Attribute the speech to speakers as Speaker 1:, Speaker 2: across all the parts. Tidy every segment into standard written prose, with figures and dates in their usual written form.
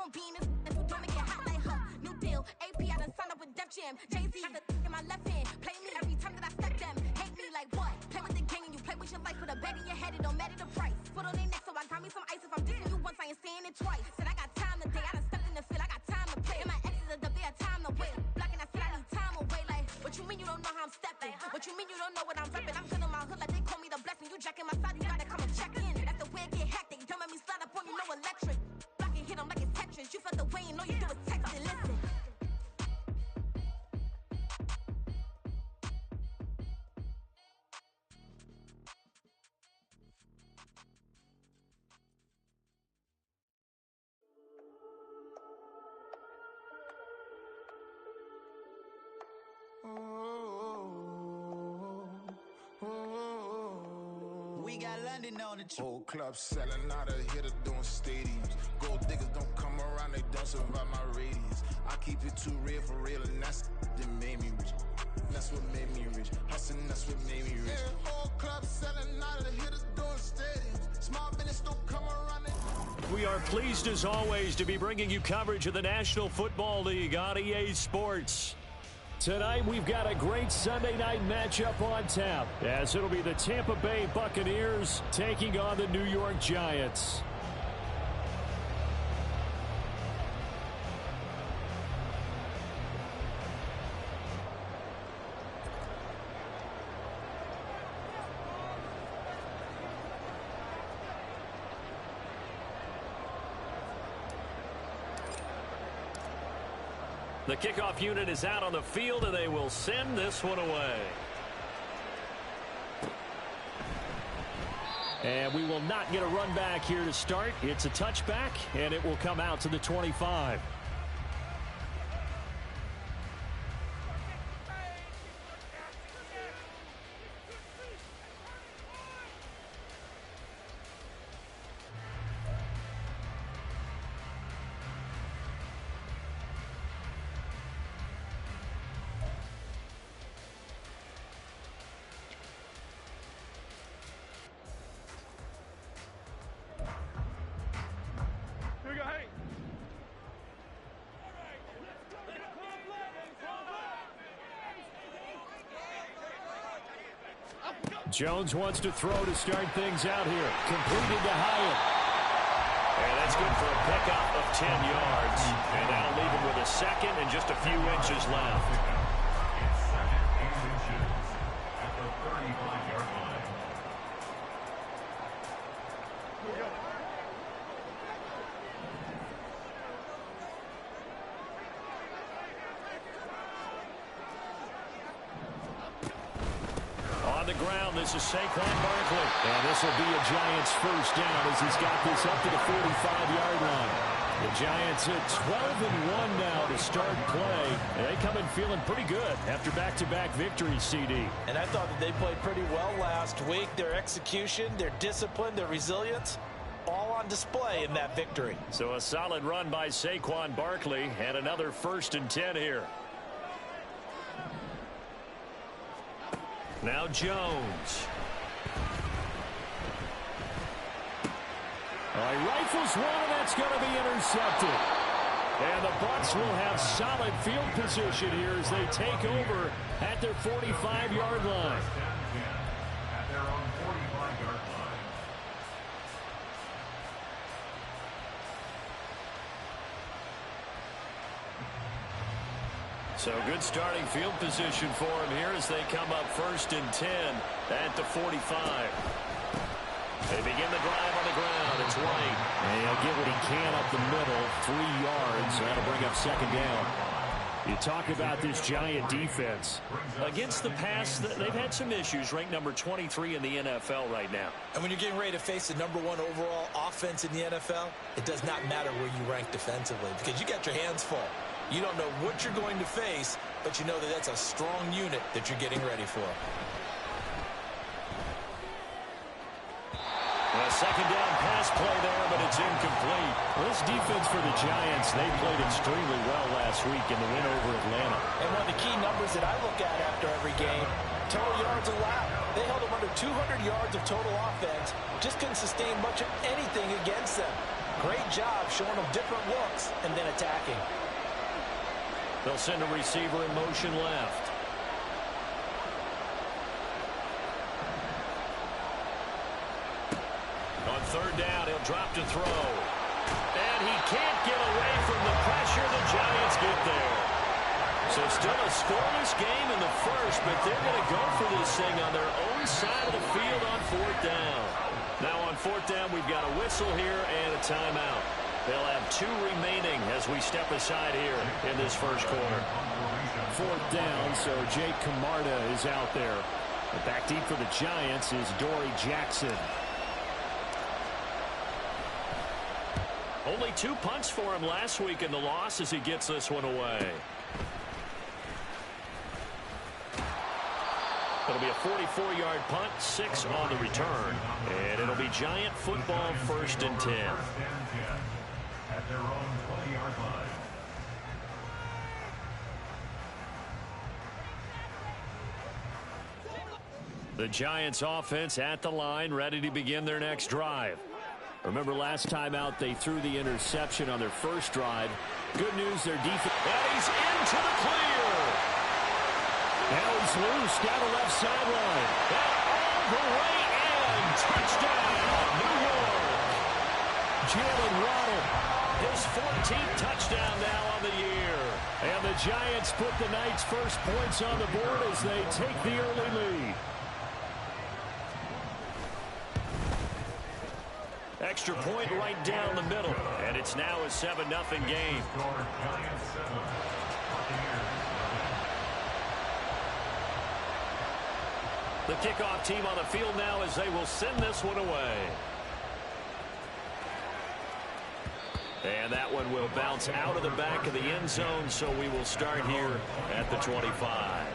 Speaker 1: on beam is so don't make it hot like her. New deal, AP I done signed up with Def Jam. Jay-Z got the in my left hand. Play me every time that I step them. Hate me like what? Play with the game and you play with your life. Put a bet in your head, it don't matter the price. Foot on their neck, so I got me some ice. If I'm dissing you once, I ain't saying it twice. Said I got time today, I done stepped in the field, I got time to play. And my exes are up, they had time to wait. Blocking, I said I need time away. Like, what you mean you don't know how I'm stepping? What you mean you don't know what I'm repping? I'm feeling my hood like they call me the blessing. You jacking my side, you gotta come and check in. That's the way it get hectic. Don't make me slide up on you, no electric. Blocking, hit them like it's Tetris. You felt the way and all you do is text and listen.
Speaker 2: We got London on the
Speaker 3: whole club selling out of hitter doing stadiums. Gold diggers don't come around, they don't survive my radius. I keep it too real for real, and that's that made me rich. That's what made me rich. Hustling, that's what made me rich. Yeah, whole club selling out of hitters doing stadiums. Small business don't come around.
Speaker 4: We are pleased as always to be bringing you coverage of the National Football League on EA Sports. Tonight, we've got a great Sunday night matchup on tap, as it'll be the Tampa Bay Buccaneers taking on the New York Giants. The kickoff unit is out on the field, and they will send this one away. And we will not get a run back here to start. It's a touchback, and it will come out to the 25. Jones wants to throw to start things out here. Completed to Hyatt. And that's good for a pickup of 10 yards. And that'll leave him with a second and just a few inches left.
Speaker 5: At the 35-yard line.
Speaker 4: On the ground, this is Saquon Barkley. And this will be a Giants first down as he's got this up to the 45-yard line. The Giants at 12-1 now to start play. And they come in feeling pretty good after back-to-back victories, CD.
Speaker 6: And I thought that they played pretty well last week. Their execution, their discipline, their resilience, all on display in that victory.
Speaker 4: So a solid run by Saquon Barkley and another 1st and 10 here. Now Jones. He rifles one, and that's going to be intercepted. And the Bucs will have solid field position here as they take over at their 45-yard line.
Speaker 5: At their own 45-yard line.
Speaker 4: So good starting field position for him here as they come up 1st and 10 at the 45. They begin the drive on the ground. It's White. And he'll get what he can up the middle. 3 yards. That'll bring up 2nd down. You talk about this Giant defense. Against the pass, they've had some issues. Ranked number 23 in the NFL right now.
Speaker 6: And when you're getting ready to face the #1 overall offense in the NFL, it does not matter where you rank defensively because you got your hands full. You don't know what you're going to face, but you know that that's a strong unit that you're getting ready for.
Speaker 4: A 2nd down pass play there, but it's incomplete. Well, this defense for the Giants, they played extremely well last week in the win over Atlanta.
Speaker 6: And one of the key numbers that I look at after every game total yards allowed. They held them under 200 yards of total offense. Just couldn't sustain much of anything against them. Great job showing them different looks and then attacking.
Speaker 4: They'll send a receiver in motion left. On third down, he'll drop to throw. And he can't get away from the pressure. The Giants get there. So still a scoreless game in the first, but they're going to go for this thing on their own side of the field on fourth down. Now on fourth down, we've got a whistle here and a timeout. They'll have 2 remaining as we step aside here in this first quarter.
Speaker 7: Fourth down, so Jake Camarda is out there. But back deep for the Giants is Dory Jackson.
Speaker 4: Only 2 punts for him last week in the loss as he gets this one away. It'll be a 44-yard punt, 6 on the return. And it'll be Giant football, 1st and 10.
Speaker 5: At their own 20-yard line.
Speaker 4: The Giants offense at the line, ready to begin their next drive. Remember last time out they threw the interception on their first drive. Good news, their defense. And he's into the clear.
Speaker 7: Now he's loose down the left sideline.
Speaker 4: And all the way in. Touchdown, New York.
Speaker 7: Jalen Waddle.
Speaker 4: His 14th touchdown now on the year.
Speaker 7: And the Giants put the Knights' first points on the board as they take the early lead.
Speaker 4: Extra point right down the middle. And it's now a 7-0 game. The kickoff team on the field now as they will send this one away. And that one will bounce out of the back of the end zone, so we will start here at the 25.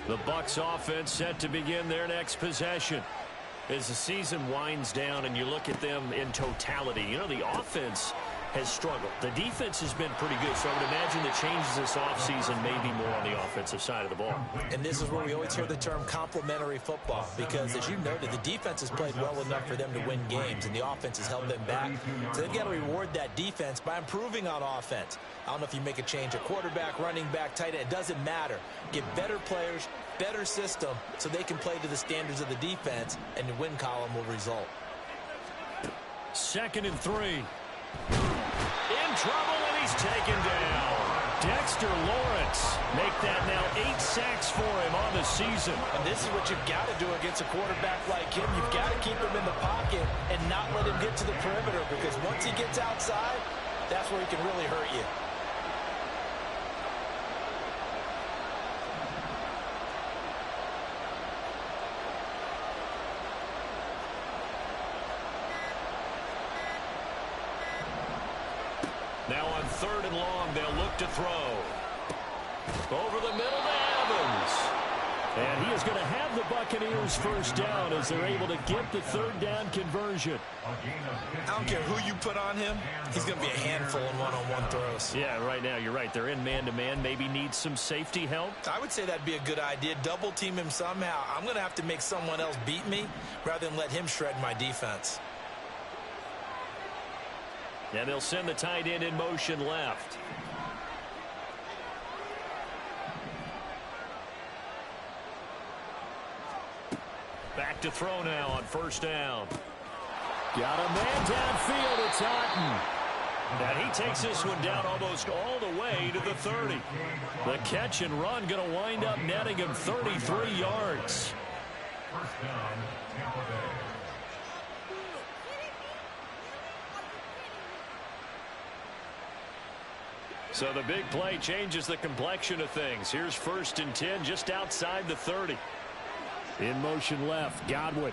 Speaker 4: The Bucs offense set to begin their next possession. As the season winds down and you look at them in totality, you know, the offense has struggled. The defense has been pretty good, so I would imagine the changes this offseason may be more on the offensive side of the ball.
Speaker 6: And this is where we always hear the term complementary football, because as you noted, the defense has played well enough for them to win games, and the offense has held them back. So they've got to reward that defense by improving on offense. I don't know if you make a change at quarterback, running back, tight end. It doesn't matter. Get better players, better system, so they can play to the standards of the defense, and the win column will result.
Speaker 4: 2nd and 3. In trouble, and he's taken down. Dexter Lawrence make that now 8 sacks for him on the season.
Speaker 6: And this is what you've got to do against a quarterback like him. You've got to keep him in the pocket and not let him get to the perimeter, because once he gets outside, that's where he can really hurt you.
Speaker 4: Now on 3rd and long, they'll look to throw. Over the middle to Evans.
Speaker 7: And he is going to have the Buccaneers first down as they're able to get the 3rd down conversion.
Speaker 6: I don't care who you put on him, he's going to be a handful in one-on-one throws.
Speaker 4: Yeah, right now, you're right. They're in man-to-man. Maybe needs some safety help.
Speaker 6: I would say that'd be a good idea. Double team him somehow. I'm going to have to make someone else beat me rather than let him shred my defense.
Speaker 4: And they'll send the tight end in motion left. Back to throw now on 1st down.
Speaker 7: Got a man downfield. It's Otten.
Speaker 4: And he takes this one down almost all the way to the 30. The catch and run going to wind up netting him 33 yards.
Speaker 5: 1st down, Tampa Bay.
Speaker 4: So the big play changes the complexion of things. Here's 1st and 10 just outside the 30.
Speaker 7: In motion left, Godwin.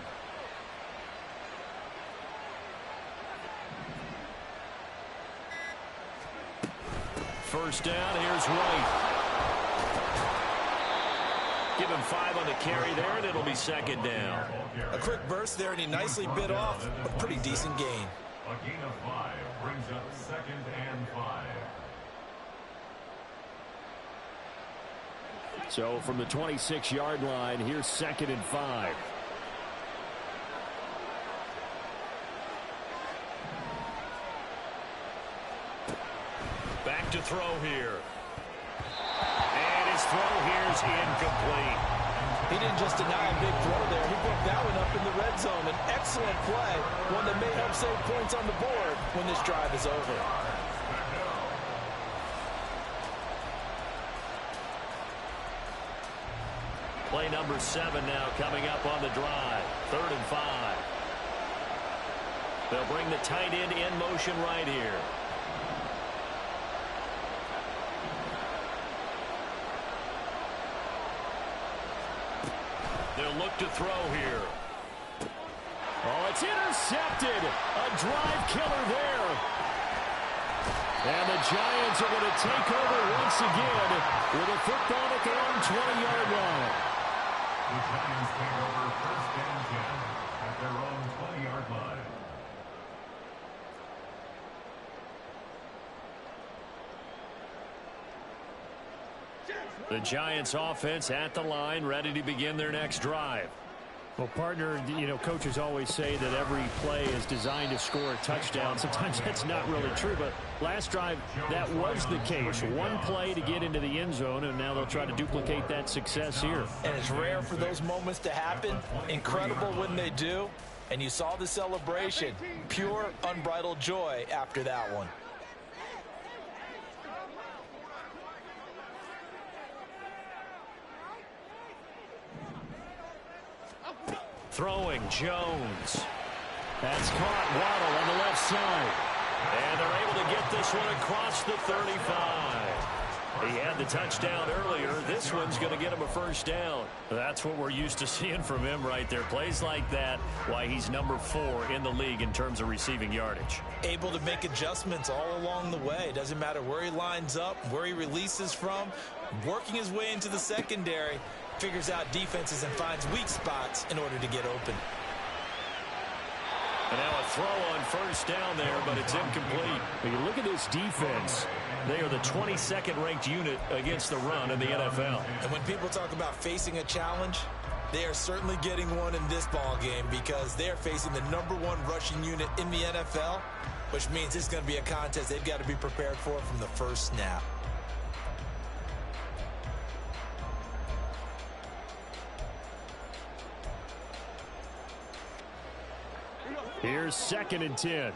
Speaker 4: First down, here's White. give him 5 on the carry there, and it'll be second down.
Speaker 6: A quick burst there, and he nicely bit off a pretty decent gain.
Speaker 5: A gain of 5 brings up 2nd and 5.
Speaker 7: So from the 26-yard line, here's 2nd and 5.
Speaker 4: Back to throw here. And his throw here's incomplete.
Speaker 6: He didn't just deny a big throw there. He broke that one up in the red zone. An excellent play, one that may help save points on the board when this drive is over.
Speaker 4: Play number 7 now coming up on the drive. 3rd and 5. They'll bring the tight end in motion right here. They'll look to throw here.
Speaker 7: Oh, it's intercepted. A drive killer there. And the Giants are going to take over once again with a football at their own 20-yard line.
Speaker 5: The Giants take over 1st and 10 at their own 20-yard line.
Speaker 4: The Giants offense at the line, ready to begin their next drive.
Speaker 7: Well, partner, coaches always say that every play is designed to score a touchdown. Sometimes that's not really true, but last drive, that was the case. One play to get into the end zone, and now they'll try to duplicate that success here.
Speaker 6: And it's rare for those moments to happen. Incredible when they do. And you saw the celebration. Pure, unbridled joy after that one.
Speaker 4: Throwing, Jones.
Speaker 7: That's caught. Waddle on the left side.
Speaker 4: And they're able to get this one across the 35. He had the touchdown earlier. This one's going to get him a first down.
Speaker 7: That's what we're used to seeing from him right there. Plays like that, why he's number 4 in the league in terms of receiving yardage.
Speaker 6: Able to make adjustments all along the way. Doesn't matter where he lines up, where he releases from. Working his way into the secondary. Figures out defenses and finds weak spots in order to get open.
Speaker 4: And now a throw on first down there, but it's incomplete.
Speaker 7: When you look at this defense,
Speaker 4: they are the 22nd ranked unit against the run in the NFL.
Speaker 6: And when people talk about facing a challenge, they are certainly getting one in this ball game because they are facing the #1 rushing unit in the NFL, which means it's going to be a contest they've got to be prepared for from the first snap.
Speaker 7: Here's 2nd and 10.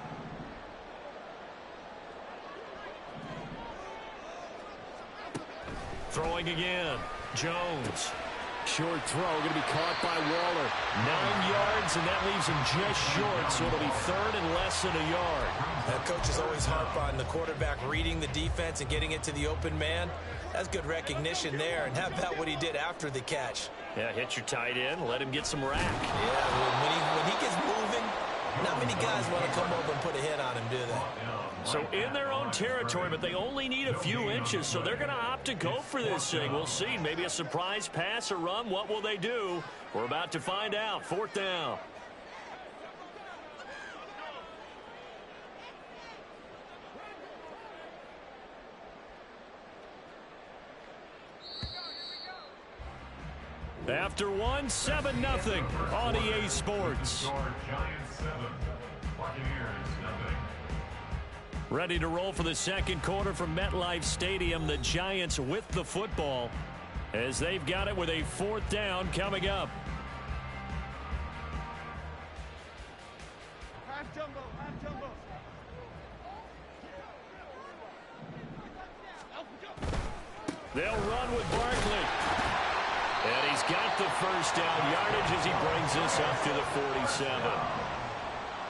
Speaker 4: Throwing again. Jones.
Speaker 7: Short throw going to be caught by Waller.
Speaker 4: 9 yards, and that leaves him just short, so it'll be 3rd and less than a yard.
Speaker 6: Coaches always harp on the quarterback reading the defense and getting it to the open man. That's good recognition there. And how about what he did after the catch?
Speaker 4: Yeah, hit your tight end, let him get some rack.
Speaker 6: Yeah, when he gets moving, not many guys want to come over and put a hit on him, do they?
Speaker 4: So in their own territory, but they only need a few inches, so they're going to opt to go for this thing. We'll see. Maybe a surprise pass or run. What will they do? We're about to find out. 4th down. After 1, 7-0 on EA Sports.
Speaker 5: Giants 7, Buccaneers 0.
Speaker 4: Ready to roll for the second quarter from MetLife Stadium. The Giants with the football as they've got it with a 4th down coming up.
Speaker 8: Half jumbo, half jumbo.
Speaker 4: They'll run with Barkley. And he's got the first down yardage as he brings us up to the 47.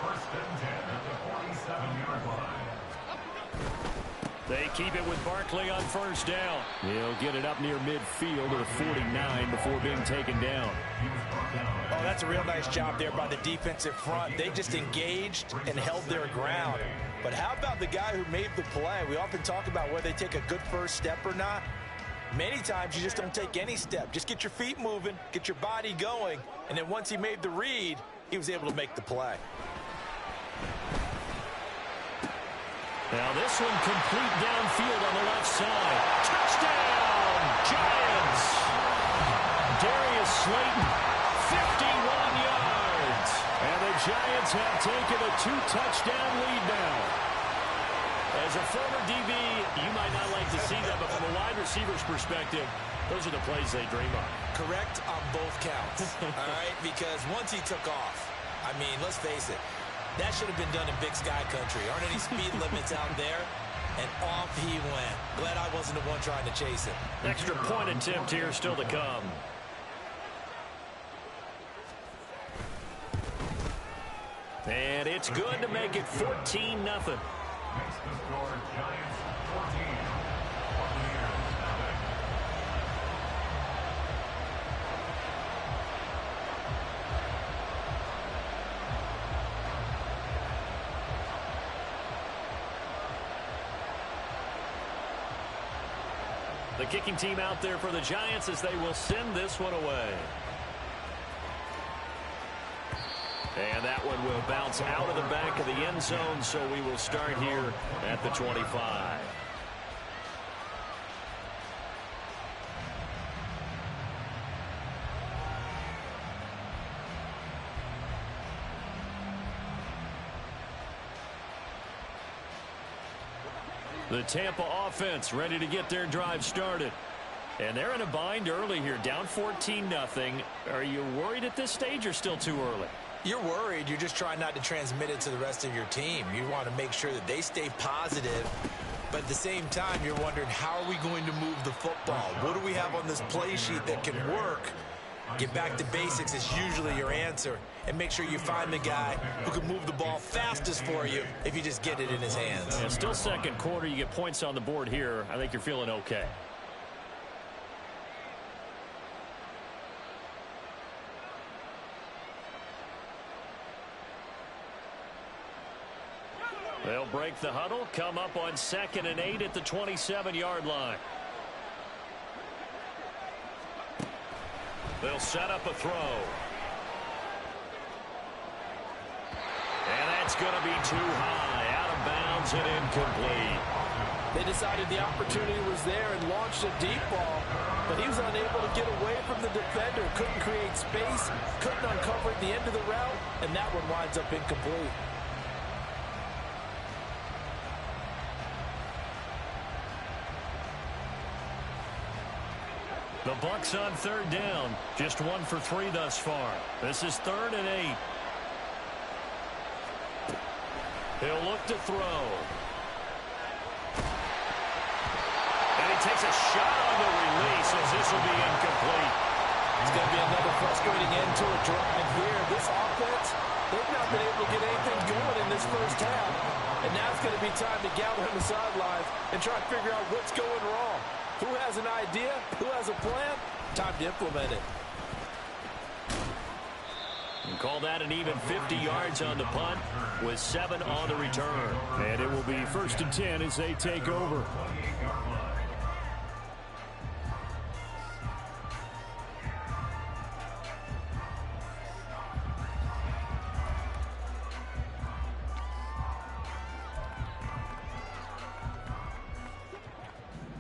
Speaker 5: 1st and 10 at the 47-yard line.
Speaker 4: They keep it with Barkley on first down.
Speaker 7: He'll get it up near midfield to the 49 before being taken down.
Speaker 6: Oh, that's a real nice job there by the defensive front. They just engaged and held their ground. But how about the guy who made the play? We often talk about whether they take a good first step or not. Many times you just don't take any step. Just get your feet moving, get your body going, and then once he made the read, he was able to make the play.
Speaker 7: Now this one complete downfield on the left side. Touchdown, Giants! Darius Slayton, 51 yards. And the Giants have taken a 2-touchdown lead now. As a former DB, you might not like to see that, but from a wide receiver's perspective, those are the plays they dream of.
Speaker 6: Correct on both counts, all right? Because once he took off, I mean, let's face it, that should have been done in Big Sky Country. Aren't any speed limits out there? And off he went. Glad I wasn't the one trying to chase it.
Speaker 7: Extra point attempt here still to come. And it's good to make it 14-0.
Speaker 5: Makes the score Giants 14. Buccaneers nothing.
Speaker 7: The kicking team out there for the Giants as they will send this one away. And that one will bounce out of the back of the end zone, so we will start here at the 25. The Tampa offense ready to get their drive started. And they're in a bind early here, down 14-0. Are you worried at this stage or still too early?
Speaker 6: You're worried. You're just trying not to transmit it to the rest of your team. You want to make sure that they stay positive. But at the same time, you're wondering, how are we going to move the football? What do we have on this play sheet that can work? Get back to basics is usually your answer. And make sure you find the guy who can move the ball fastest for you if you just get it in his hands.
Speaker 7: Yeah, still second quarter. You get points on the board here. I think you're feeling okay. They'll break the huddle, come up on 2nd and 8 at the 27-yard line. They'll set up a throw. And that's going to be too high, out of bounds and incomplete.
Speaker 8: They decided the opportunity was there and launched a deep ball, but he was unable to get away from the defender, couldn't create space, couldn't uncover at the end of the route, and that one winds up incomplete.
Speaker 7: The Bucs on 3rd down. Just 1 for 3 thus far. This is 3rd and 8. He'll look to throw. And he takes a shot on the release as this will be incomplete.
Speaker 8: It's going to be another frustrating end to a drive here. This offense, they've not been able to get anything going in this first half. And now it's going to be time to gather on the sidelines and try to figure out what's going wrong. Who has an idea? Who has a plan? Time to implement it.
Speaker 7: And call that an even 50 yards on the punt with 7 on the return. And it will be 1st and 10 as they take over.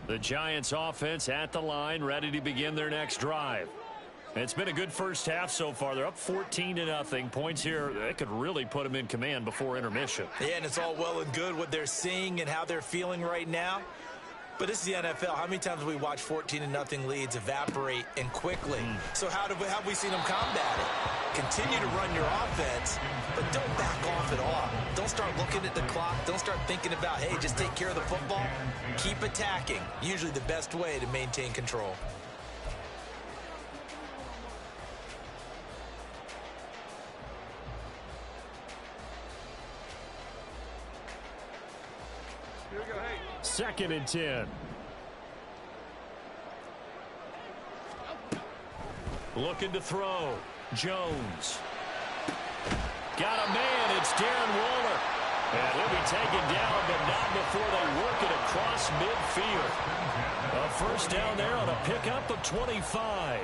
Speaker 7: The Giants offense at the line, ready to begin their next drive. It's been a good first half so far. They're up 14-0. Points here, they could really put them in command before intermission.
Speaker 6: Yeah, and it's all well and good what they're seeing and how they're feeling right now. But this is the NFL. How many times have we watched 14-0 leads evaporate and quickly? So how have we seen them combat it? Continue to run your offense, but don't back off at all. Don't start looking at the clock. Don't start thinking about, hey, just take care of the football. Keep attacking. Usually the best way to maintain control.
Speaker 7: Second and 10. Looking to throw. Jones. Got a man. It's Darren Waller. And he'll be
Speaker 4: taken down, but not before they work it across midfield. A first down there on a pickup of 25.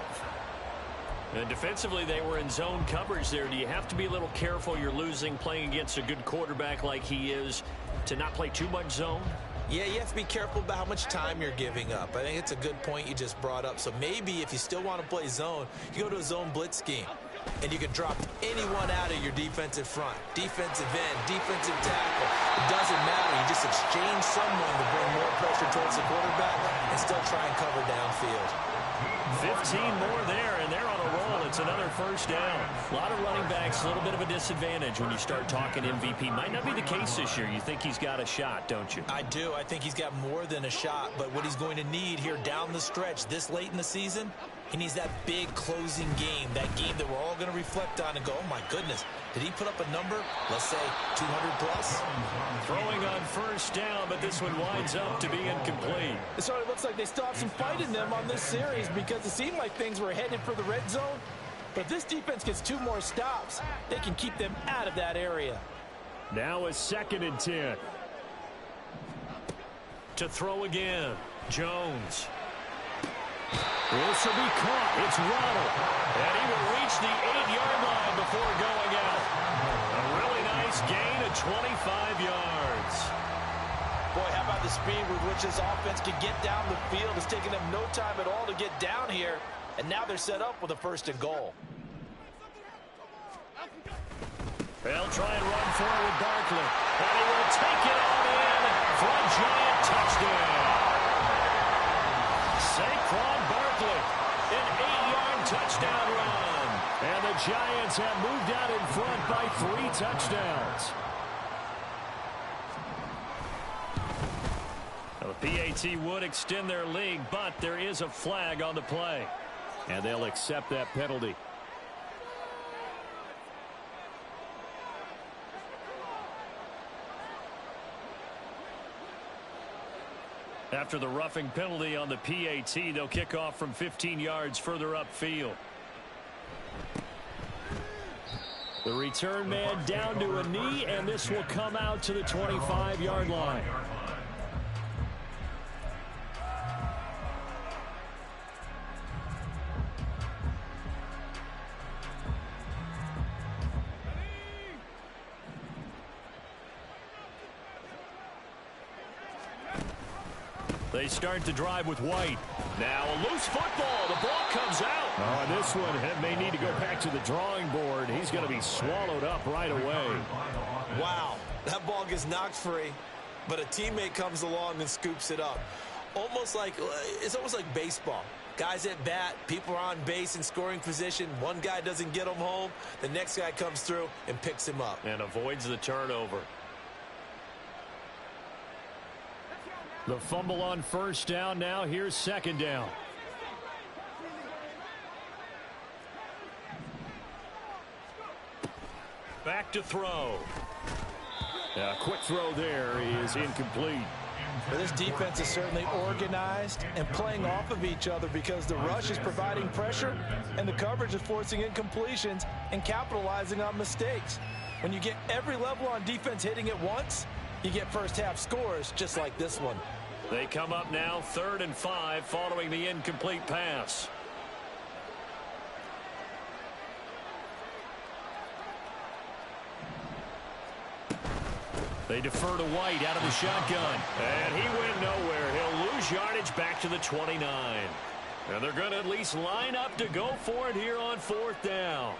Speaker 4: And defensively, they were in zone coverage there. Do you have to be a little careful? You're losing playing against a good quarterback like he is to not play too much zone?
Speaker 6: Yeah, you have to be careful about how much time you're giving up. I think it's a good point you just brought up. So maybe if you still want to play zone, you go to a zone blitz scheme. And you can drop anyone out of your defensive front. Defensive end, defensive tackle. It doesn't matter. You just exchange someone to bring more pressure towards the quarterback and still try and cover downfield.
Speaker 4: 15 more there, and they're on a roll. It's another first down. A lot of running backs, a little bit of a disadvantage when you start talking MVP. Might not be the case this year. You think he's got a shot, don't you?
Speaker 6: I do. I think he's got more than a shot. But what he's going to need here down the stretch this late in the season, he needs that big closing game, that game that we're all going to reflect on and go, oh, my goodness, did he put up a number, let's say, 200-plus?
Speaker 4: Throwing on first down, but this one winds up to be incomplete.
Speaker 8: It sort of looks like they still have some fight in them on this series because it seemed like things were headed for the red zone. But if this defense gets 2 more stops, they can keep them out of that area.
Speaker 7: Now a 2nd and 10.
Speaker 4: To throw again, Jones.
Speaker 7: This will be caught. It's Ronald.
Speaker 4: And he will reach the 8-yard line before going out. A really nice gain of 25 yards.
Speaker 8: Boy, how about the speed with which this offense can get down the field? It's taken them no time at all to get down here. And now they're set up with a 1st and goal.
Speaker 4: They'll try and run forward with Barkley. And he will take it on in for a giant touchdown. Saquon Barkley, an 8-yard touchdown run.
Speaker 7: And the Giants have moved out in front by 3 touchdowns.
Speaker 4: Well, the PAT would extend their lead, but there is a flag on the play.
Speaker 7: And they'll accept that penalty.
Speaker 4: After the roughing penalty on the PAT, they'll kick off from 15 yards further upfield.
Speaker 7: The return man down to a knee, and this will come out to the 25-yard line.
Speaker 4: They start the drive with White. Now a loose football. The ball comes out.
Speaker 7: Oh, and this one may need to go back to the drawing board. He's going to be swallowed up right away.
Speaker 6: Wow, that ball gets knocked free, but a teammate comes along and scoops it up. It's almost like baseball. Guys at bat, people are on base in scoring position. One guy doesn't get him home. The next guy comes through and picks him up.
Speaker 4: And avoids the turnover.
Speaker 7: The fumble on first down. Now here's 2nd down.
Speaker 4: Back to throw.
Speaker 7: A quick throw there is incomplete.
Speaker 8: But this defense is certainly organized and playing off of each other because the rush is providing pressure and the coverage is forcing incompletions and capitalizing on mistakes. When you get every level on defense hitting at once, you get first-half scores just like this one.
Speaker 4: They come up now 3rd and 5 following the incomplete pass. They defer to White out of the shotgun. And he went nowhere. He'll lose yardage back to the 29. And they're going to at least line up to go for it here on 4th down.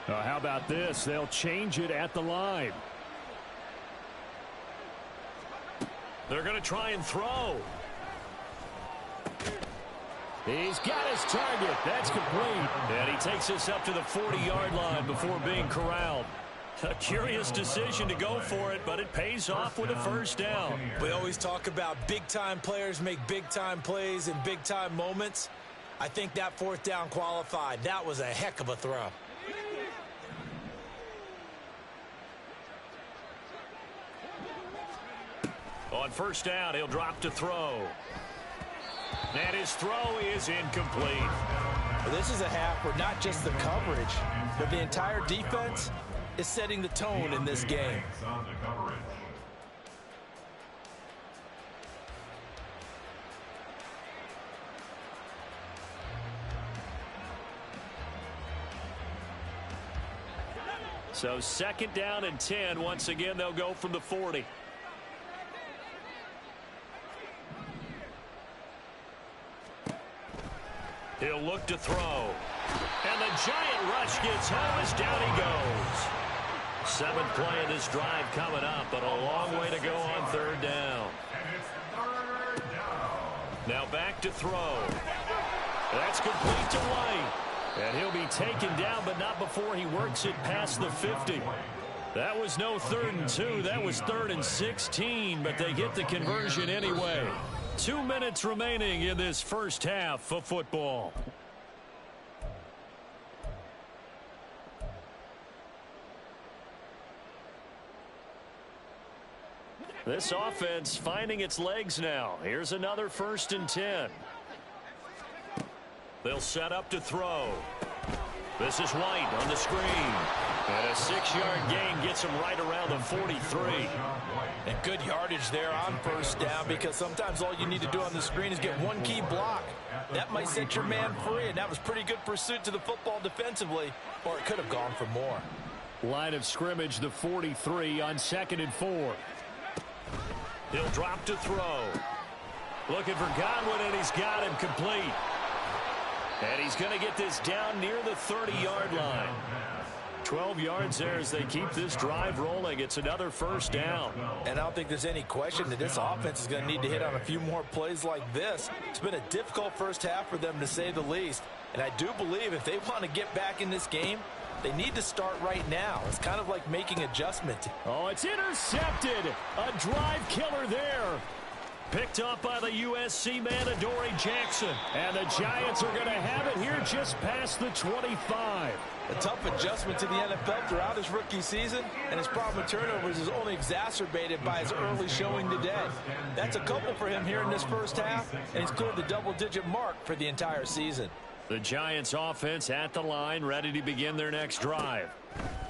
Speaker 7: How about this? They'll change it at the line.
Speaker 4: They're going to try and throw.
Speaker 7: He's got his target. That's complete.
Speaker 4: And he takes us up to the 40-yard line before being corralled. A curious decision to go for it, but it pays off with a first down.
Speaker 6: We always talk about big-time players make big-time plays in big-time moments. I think that 4th down qualified. That was a heck of a throw.
Speaker 4: On first down, he'll drop to throw. And his throw is incomplete.
Speaker 8: This is a half where not just the coverage, but the entire defense
Speaker 6: is setting the tone in this game.
Speaker 5: On the coverage.
Speaker 4: So 2nd down and 10. Once again, they'll go from the 40. He'll look to throw. And the giant rush gets home as down he goes. 7th play of this drive coming up, but a long way to go on 3rd down.
Speaker 5: And it's 3rd down.
Speaker 4: Now back to throw. That's complete to White. And he'll be taken down, but not before he works it past the 50. That was no 3rd and 2. That was 3rd and 16, but they get the conversion anyway. 2 minutes remaining in this first half of football. This offense finding its legs now. Here's another 1st and 10. They'll set up to throw. This is White on the screen. And a 6-yard gain gets him right around the 43.
Speaker 6: And good yardage there on 1st down, because sometimes all you need to do on the screen is get one key block. That might set your man free, and that was pretty good pursuit to the football defensively, or it could have gone for more.
Speaker 7: Line of scrimmage, the 43 on 2nd and 4.
Speaker 4: He'll drop to throw. Looking for Godwin, and he's got him complete. And he's going to get this down near the 30-yard line. 12 yards there as they keep this drive rolling. It's another 1st down.
Speaker 6: And I don't think there's any question that this offense is going to need to hit on a few more plays like this. It's been a difficult first half for them, to say the least. And I do believe if they want to get back in this game, they need to start right now. It's kind of like making adjustments.
Speaker 7: Oh, it's intercepted. A drive killer there.
Speaker 4: Picked up by the USC man, Adoree Jackson.
Speaker 7: And the Giants are going to have it here just past the 25.
Speaker 6: A tough adjustment to the NFL throughout his rookie season, and his problem with turnovers is only exacerbated by his early showing today. That's a couple for him here in this first half, and he's cleared the double-digit mark for the entire season.
Speaker 4: The Giants offense at the line, ready to begin their next drive.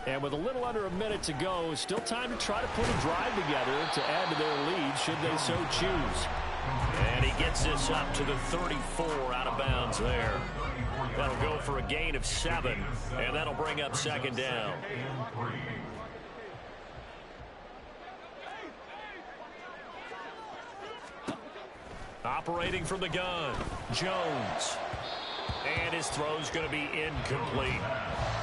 Speaker 7: And with a little under a minute to go, still time to try to put a drive together to add to their lead should they so choose.
Speaker 4: And he gets this up to the 34, out of bounds there. That'll go for a gain of 7, and that'll bring up 2nd down. Operating from the gun, Jones. And his throw's going to be incomplete.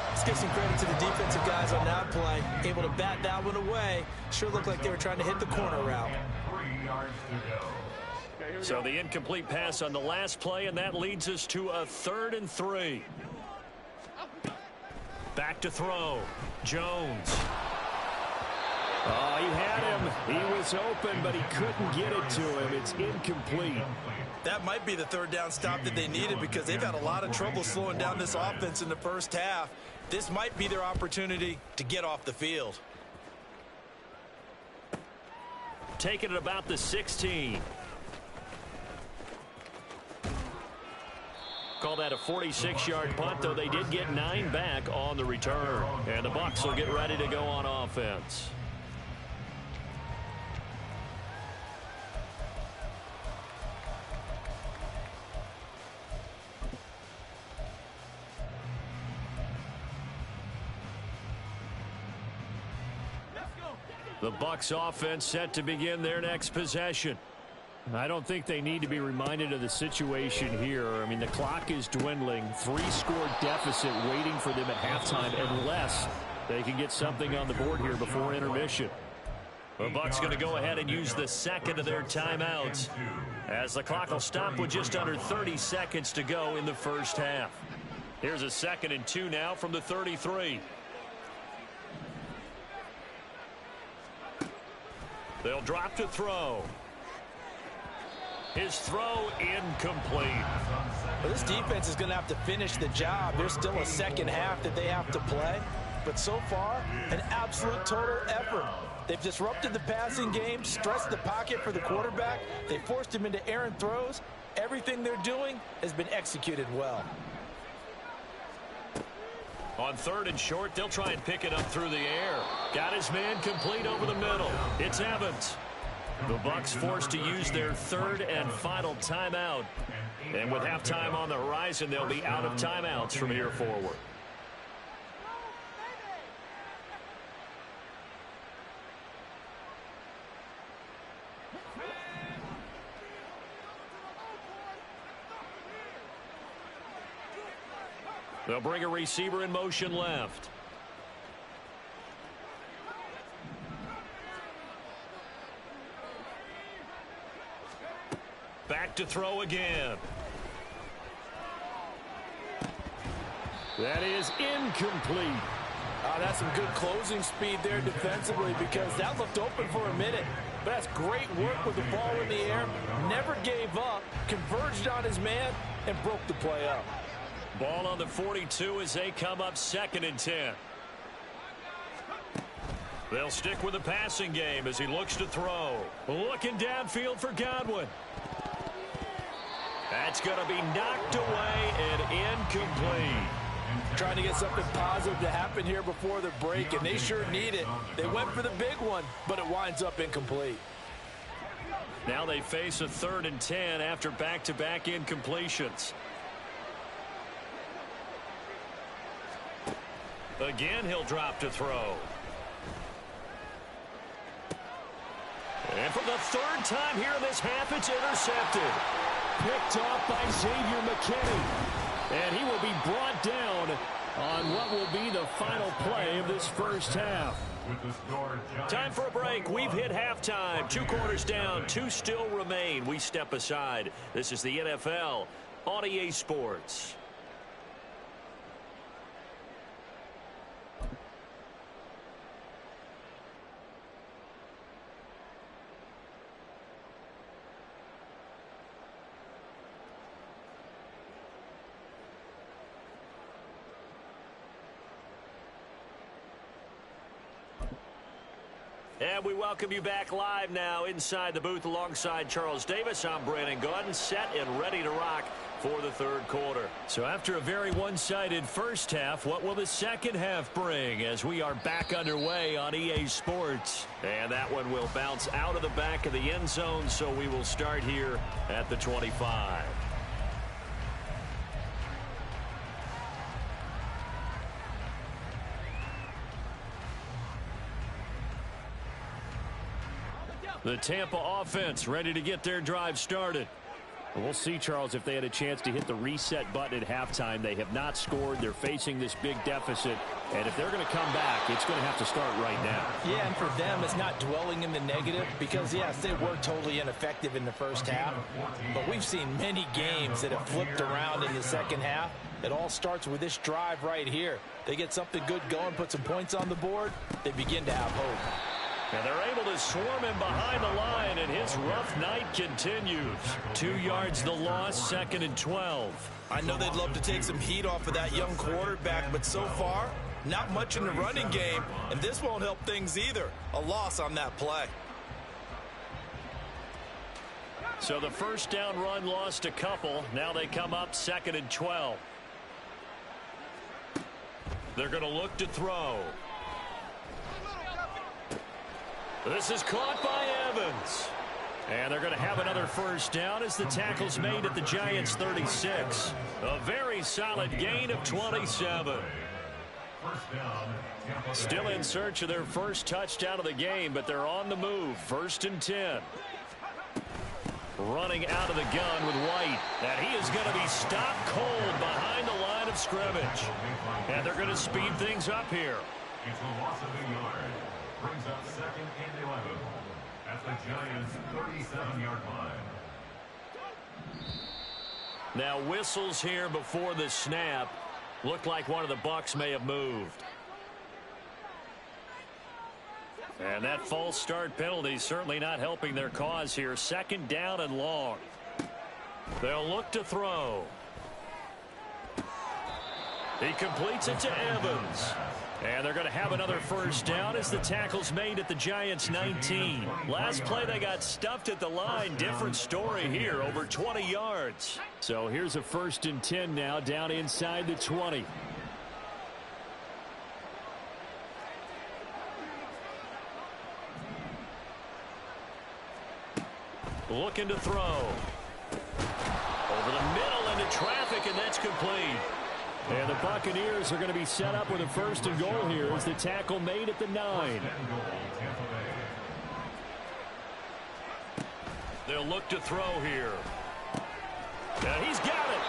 Speaker 6: Let's give some credit to the defensive guys on that play. Able to bat that one away. Sure looked like they were trying to hit the corner route.
Speaker 5: 3 yards to go.
Speaker 4: So the incomplete pass on the last play, and that leads us to a 3rd and 3. Back to throw. Jones.
Speaker 7: Oh, he had him. He was open, but he couldn't get it to him. It's incomplete.
Speaker 6: That might be the 3rd down stop that they needed, because they've had a lot of trouble slowing down this offense in the first half. This might be their opportunity to get off the field.
Speaker 4: Taking it about the 16. Call that a 46-yard punt, though they did get 9 back on the return. And the Bucs will get ready to go on offense. The Bucs offense set to begin their next possession.
Speaker 7: I don't think they need to be reminded of the situation here. I mean, the clock is dwindling. 3-score deficit waiting for them at halftime, unless they can get something on the board here before intermission.
Speaker 4: The Bucs going to go ahead and use the second of their timeouts, as the clock will stop with just under 30 seconds to go in the first half. Here's a 2nd and 2 now from the 33. They'll drop to throw. His throw incomplete.
Speaker 6: Well, this defense is going to have to finish the job. There's still a second half that they have to play. But so far, an absolute total effort. They've disrupted the passing game, stressed the pocket for the quarterback. They forced him into errant throws. Everything they're doing has been executed well.
Speaker 4: On 3rd and short, they'll try and pick it up through the air. Got his man complete over the middle. It's Evans. The Bucs forced to use their 3rd and final timeout. And with halftime on the horizon, they'll be out of timeouts from here forward. They'll bring a receiver in motion left. Back to throw again. That is incomplete.
Speaker 8: That's some good closing speed there defensively because that looked open for a minute. But that's great work with the ball in the air. Never gave up, converged on his man, and broke the play up.
Speaker 4: Ball on the 42 as they come up 2nd and 10. They'll stick with the passing game as he looks to throw. Looking downfield for Godwin. That's going to be knocked away and incomplete.
Speaker 8: Trying to get something positive to happen here before the break, and they sure need it. They went for the big one, but it winds up incomplete.
Speaker 4: Now they face a 3rd and 10 after back-to-back incompletions. Again, he'll drop to throw. And for the 3rd time here in this half, it's intercepted. Picked off by Xavier McKinney. And he will be brought down on what will be the final play of this first half. Time for a break. We've hit halftime. 2 quarters down, 2 still remain. We step aside. This is the NFL on EA Sports. And we welcome you back live now inside the booth alongside Charles Davis. I'm Brandon Gaudin, set and ready to rock for the 3rd quarter. So after a very one-sided first half, what will the second half bring as we are back underway on EA Sports? And that one will bounce out of the back of the end zone, so we will start here at the 25. The Tampa offense ready to get their drive started. We'll see, Charles, if they had a chance to hit the reset button at halftime. They have not scored. They're facing this big deficit. And if they're going to come back, it's going to have to start right now.
Speaker 6: Yeah, and for them, it's not dwelling in the negative because, yes, they were totally ineffective in the first half. But we've seen many games that have flipped around in the second half. It all starts with this drive right here. They get something good going, put some points on the board. They begin to have hope.
Speaker 4: And they're able to swarm him behind the line, and his rough night continues. 2 yards the loss, 2nd and 12.
Speaker 6: I know they'd love to take some heat off of that young quarterback, but so far, not much in the running game, and this won't help things either. A loss on that play.
Speaker 4: So the first down run lost a couple. Now they come up 2nd and 12. They're going to look to throw. This is caught by Evans. And they're going to have another first down as the tackle's made at the Giants' 36. A very solid gain of 27. Still in search of their first touchdown of the game, but they're on the move. 1st and 10. Running out of the gun with White. And he is going to be stopped cold behind the line of scrimmage. And they're going to speed things up here.
Speaker 5: It's a loss of a yard. Brings up 2nd and 11 at the Giants' 37-yard line.
Speaker 4: Now whistles here before the snap. Looked like one of the Bucs may have moved. And that false start penalty certainly not helping their cause here. 2nd down and long. They'll look to throw. He completes it to Evans. And they're going to have another first down as the tackle's made at the Giants' 19. Last play they got stuffed at the line. Different story here, over 20 yards. So here's a 1st and 10 now down inside the 20. Looking to throw. Over the middle into traffic, and that's complete.
Speaker 7: And the Buccaneers are going to be set up with a 1st and goal here as the tackle made at the 9.
Speaker 4: They'll look to throw here. Now he's got it.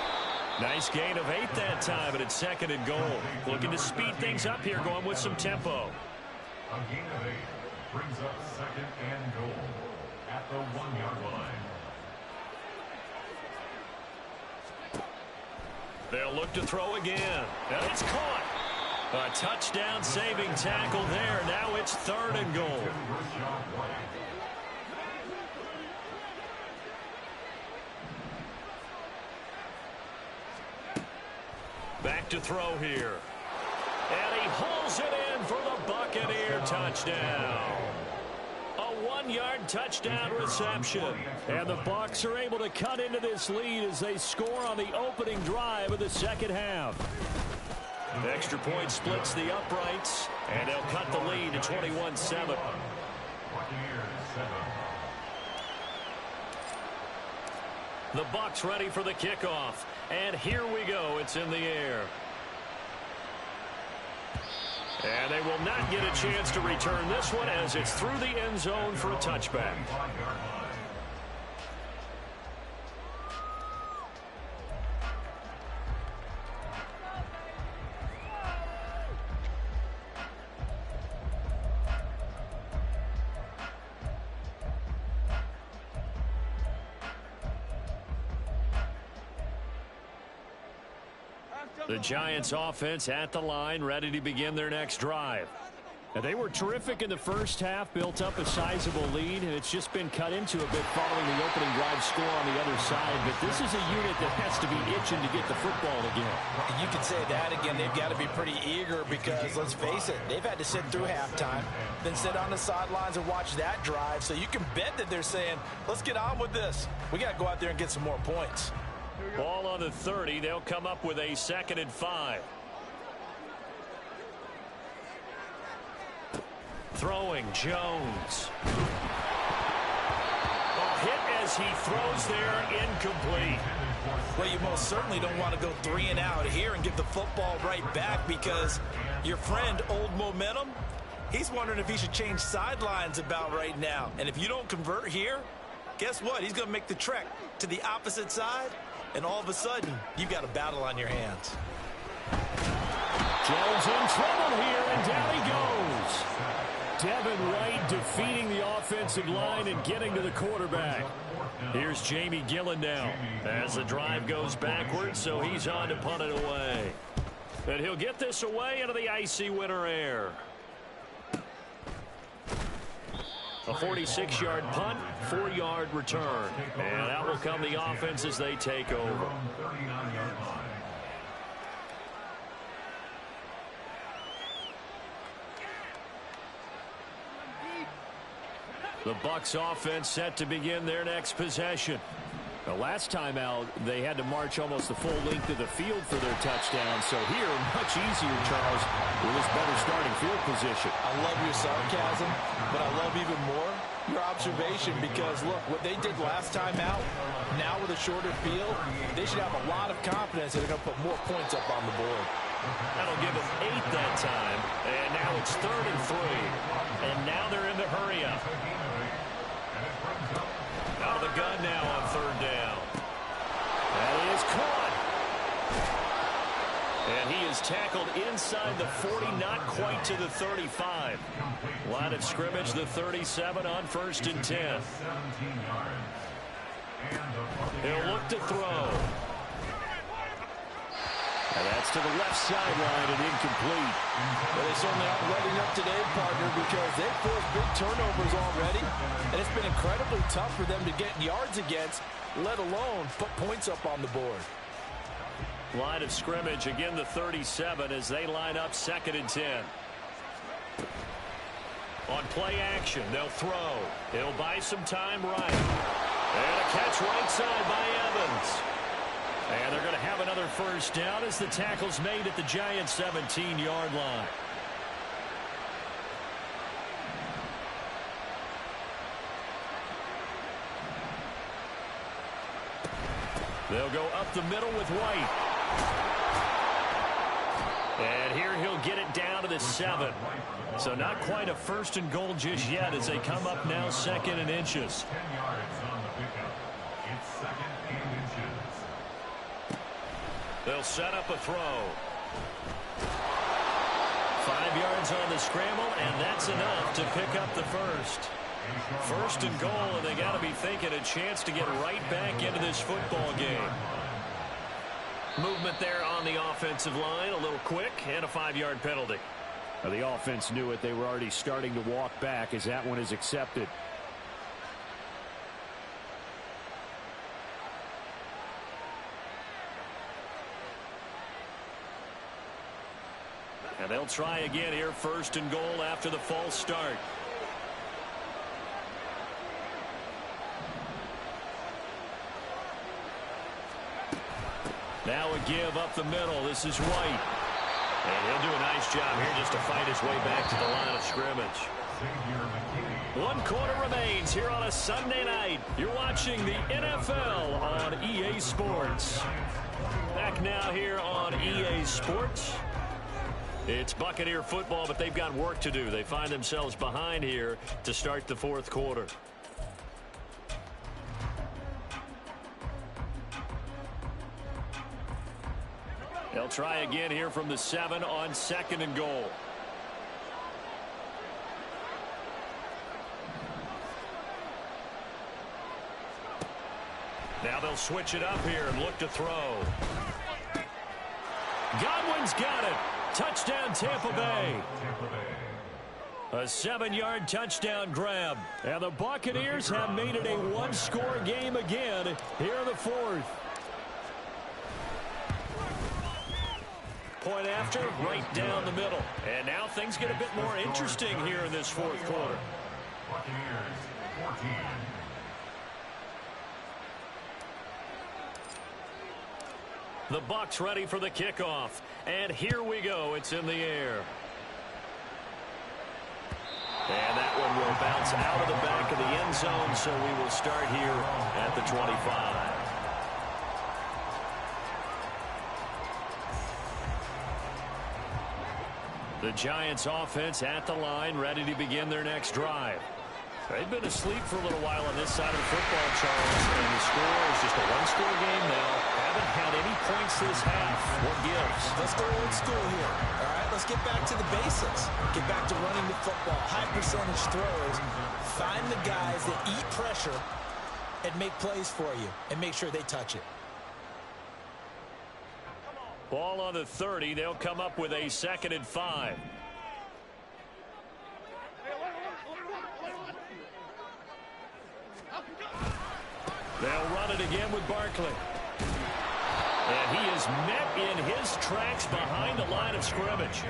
Speaker 4: Nice gain of 8 that time, but it's 2nd and goal. Looking to speed things up here, going with some tempo.
Speaker 5: A gain of 8 brings up 2nd and goal at the 1-yard line.
Speaker 4: They'll look to throw again. And it's caught. A touchdown saving tackle there. Now it's 3rd and goal. Back to throw here. And he hauls it in for the Buccaneer touchdown. A 1-yard touchdown reception.
Speaker 7: And the Bucs are able to cut into this lead as they score on the opening drive of the 2nd half.
Speaker 4: The extra point splits the uprights, and they'll cut the lead to 21-7. The Bucs ready for the kickoff. And here we go. It's in the air. And they will not get a chance to return this one as it's through the end zone for a touchback. The Giants offense at the line, ready to begin their next drive.
Speaker 7: And they were terrific in the first half, built up a sizable lead, and it's just been cut into a bit following the opening drive score on the other side. But this is a unit that has to be itching to get the football again.
Speaker 6: You could say that again. They've got to be pretty eager because, let's face it, they've had to sit through halftime, then sit on the sidelines and watch that drive. So you can bet that they're saying, let's get on with this. We got to go out there and get some more points.
Speaker 4: Ball on the 30. They'll come up with a 2nd and 5. Throwing Jones. A hit as he throws there, incomplete.
Speaker 6: Well, you most certainly don't want to go 3 and out here and give the football right back because your friend, Old Momentum, he's wondering if he should change sidelines about right now. And if you don't convert here, guess what? He's going to make the trek to the opposite side. And all of a sudden, you've got a battle on your hands.
Speaker 7: Jones in trouble here, and down he goes. Devin Wright defeating the offensive line and getting to the quarterback.
Speaker 4: Here's Jamie Gillen now as the drive goes backwards, so he's on to punt it away. And he'll get this away into the icy winter air. A 46-yard punt, 4-yard return. And out will come the offense as they take over. The Bucs offense set to begin their next possession.
Speaker 7: The last time out, they had to march almost the full length of the field for their touchdown. So here, much easier, Charles, with this better starting field position.
Speaker 6: I love your sarcasm, but I love even more your observation because, look, what they did last time out, now with a shorter field, they should have a lot of confidence that they're going to put more points up on the board.
Speaker 4: That'll give them 8 that time. And now it's 3rd and 3. And now they're in the hurry up. Out of the gun now on 3rd down. That is caught. And he is tackled inside the 40, not quite to the 35. Line of scrimmage, the 37 on 1st and 10. He'll look to throw. And that's to the left sideline and incomplete.
Speaker 6: Well, they certainly aren't letting up today, partner, because they've forced big turnovers already. And it's been incredibly tough for them to get yards against, let alone put points up on the board.
Speaker 4: Line of scrimmage, again the 37 as they line up 2nd and 10. On play action, they'll throw. He'll buy some time right. And a catch right side by Evans. And they're going to have another 1st down as the tackle's made at the Giants' 17-yard line. They'll go up the middle with White. And here he'll get it down to the 7. So not quite a 1st and goal just yet as they come up now 2nd and inches.
Speaker 5: 10 yards on the pickup. It's 2nd and inches.
Speaker 4: They'll set up a throw. 5 yards on the scramble, and that's enough to pick up the first. 1st and goal, and they got to be thinking a chance to get right back into this football game. Movement there on the offensive line, a little quick, and a 5-yard penalty.
Speaker 7: Now, the offense knew it. They were already starting to walk back as that one is accepted.
Speaker 4: And they'll try again here, 1st and goal after the false start. Now a give up the middle. This is White. And he'll do a nice job here just to fight his way back to the line of scrimmage. 1 quarter remains here on a Sunday night. You're watching the NFL on EA Sports. Back now here on EA Sports. It's Buccaneer football, but they've got work to do. They find themselves behind here to start the 4th quarter. They'll try again here from the 7 on 2nd and goal. Now they'll switch it up here and look to throw. Godwin's got it. Touchdown, Tampa Bay. A 7-yard touchdown grab. And the Buccaneers have made it a 1-score game again here in the 4th. Point after, right down the middle. And now things get a bit more interesting here in this 4th quarter.
Speaker 5: Buccaneers 14.
Speaker 4: The Bucs ready for the kickoff. And here we go. It's in the air. And that one will bounce out of the back of the end zone, so we will start here at the 25. The Giants offense at the line, ready to begin their next drive. They've been asleep for a little while on this side of the football, Charles, and the score is just a 1-score game now. Haven't had any points this half. What gives?
Speaker 6: Let's go old school here. All right, let's get back to the basics. Get back to running the football, high percentage throws. Find the guys that eat pressure and make plays for you and make sure they touch it.
Speaker 4: Ball on the 30. They'll come up with a 2nd and 5. They'll run it again with Barkley. And he is met in his tracks behind the line of scrimmage.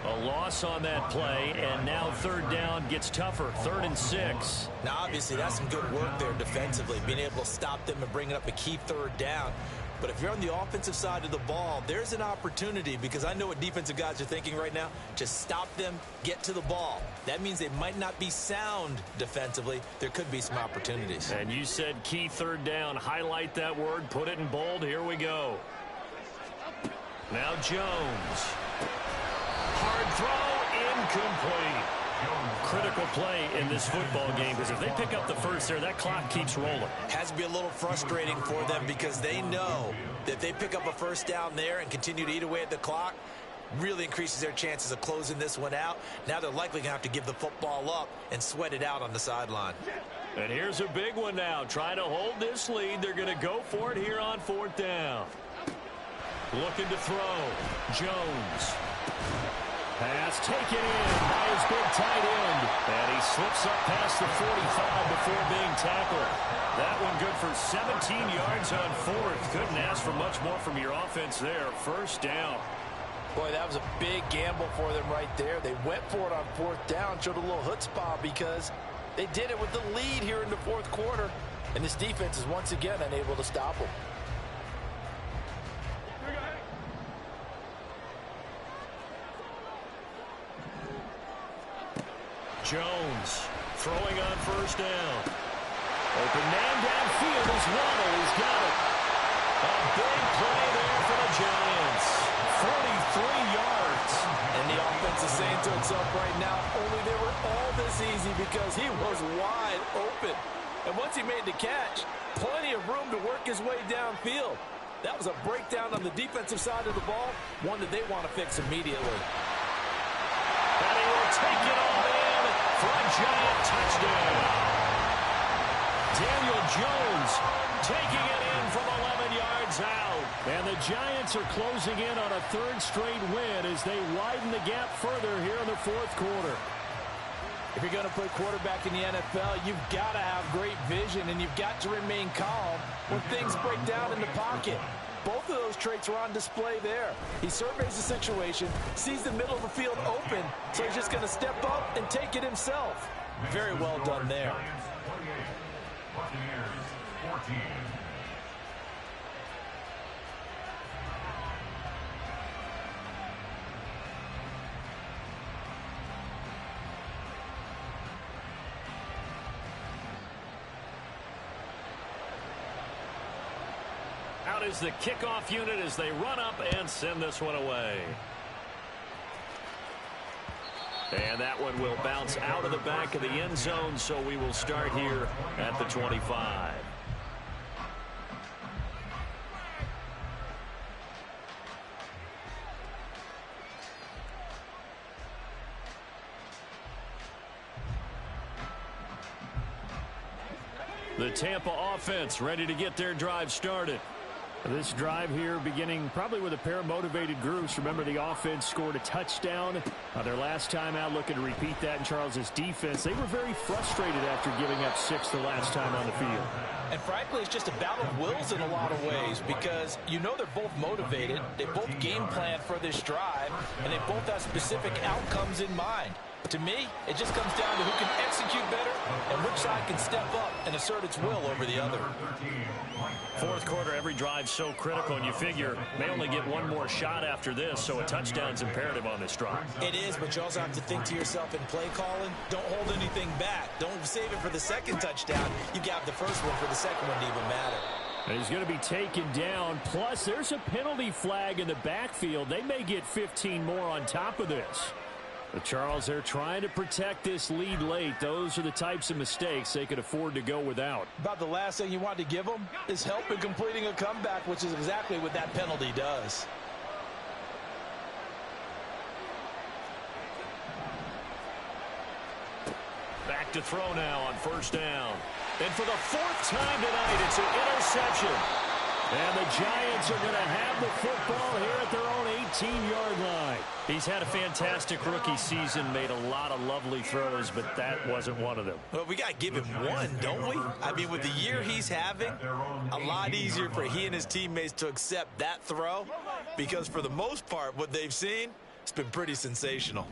Speaker 4: A loss on that play, and now 3rd down gets tougher. 3rd and 6.
Speaker 6: Now, obviously, that's some good work there defensively, being able to stop them and bringing up a key 3rd down. But if you're on the offensive side of the ball, there's an opportunity, because I know what defensive guys are thinking right now. Just stop them, get to the ball. That means they might not be sound defensively. There could be some opportunities.
Speaker 4: And you said key 3rd down. Highlight that word. Put it in bold. Here we go. Now Jones. Hard throw. Incomplete. Critical play in this football game, because if they pick up the first there, that clock keeps rolling.
Speaker 6: Has to be a little frustrating for them, because they know that if they pick up a 1st down there and continue to eat away at the clock, really increases their chances of closing this one out. Now they're likely going to have to give the football up and sweat it out on the sideline.
Speaker 4: And here's a big one now. Trying to hold this lead. They're going to go for it here on 4th down. Looking to throw. Jones. Pass taken in by his big tight end. And he slips up past the 45 before being tackled. That one good for 17 yards on 4th. Couldn't ask for much more from your offense there. 1st down.
Speaker 8: Boy, that was a big gamble for them right there. They went for it on 4th down, showed a little chutzpah because they did it with the lead here in the 4th quarter. And this defense is once again unable to stop them.
Speaker 4: Jones throwing on 1st down. Open man downfield is Waddle. He's got it. A big play there for the Giants. 43 yards.
Speaker 8: And the offense is saying to itself right now, only they were all this easy because he was wide open. And once he made the catch, plenty of room to work his way downfield. That was a breakdown on the defensive side of the ball, one that they want to fix immediately.
Speaker 4: And he will take it all in for a Giant touchdown. Daniel Jones taking it in from 11 yards out. And the Giants are closing in on a third straight win as they widen the gap further here in the fourth quarter.
Speaker 8: If you're going to play quarterback in the NFL, you've got to have great vision, and you've got to remain calm when things break down in the pocket. Both of those traits are on display there. He surveys the situation, sees the middle of the field open, so he's just going to step up and take it himself. Very well done there.
Speaker 5: Buccaneers 14.
Speaker 4: Out is the kickoff unit as they run up and send this one away. And that one will bounce out of the back of the end zone, so we will start here at the 25. The Tampa offense ready to get their drive started.
Speaker 7: This drive here beginning probably with a pair of motivated groups. Remember, the offense scored a touchdown their last time out, looking to repeat that in Charles's defense. They were very frustrated after giving up 6 the last time on the field.
Speaker 8: And frankly, it's just a battle of wills in a lot of ways because you know they're both motivated, they both game plan for this drive, and they both have specific outcomes in mind. To me, it just comes down to who can execute better and which side can step up and assert its will over the other.
Speaker 4: Fourth quarter, every drive's so critical, and you figure they only get one more shot after this, so a touchdown's imperative on this drive.
Speaker 6: It is, but you also have to think to yourself in play calling, don't hold anything back. Don't save it for the second touchdown. You got the first one for the second one to even matter.
Speaker 7: And he's going to be taken down. Plus, there's a penalty flag in the backfield. They may get 15 more on top of this. But Charles, they're trying to protect this lead late. Those are the types of mistakes they could afford to go without.
Speaker 8: About the last thing you want to give them is help in completing a comeback, which is exactly what that penalty does.
Speaker 4: Back to throw now on first down. And for the fourth time tonight, it's an interception. And the Giants are going to have the football here at their own 18-yard line. He's had a fantastic rookie season, made a lot of lovely throws, but that wasn't one of them.
Speaker 6: Well, we got to give him one, don't we? I mean, with the year he's having, a lot easier for he and his teammates to accept that throw because for the most part, what they've seen, it's been pretty sensational.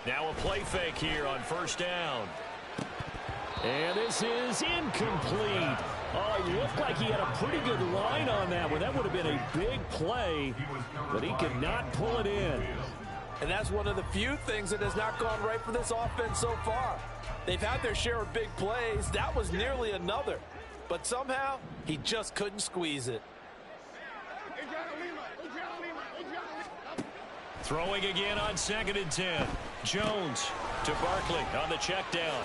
Speaker 4: Now a play fake here on first down.
Speaker 7: And this is incomplete. Oh, it looked like he had a pretty good line on that one. That would have been a big play, but he could not pull it in.
Speaker 8: And that's one of the few things that has not gone right for this offense so far. They've had their share of big plays. That was nearly another. But somehow, he just couldn't squeeze it.
Speaker 4: Throwing again on 2nd and 10. Jones to Barkley on the check down.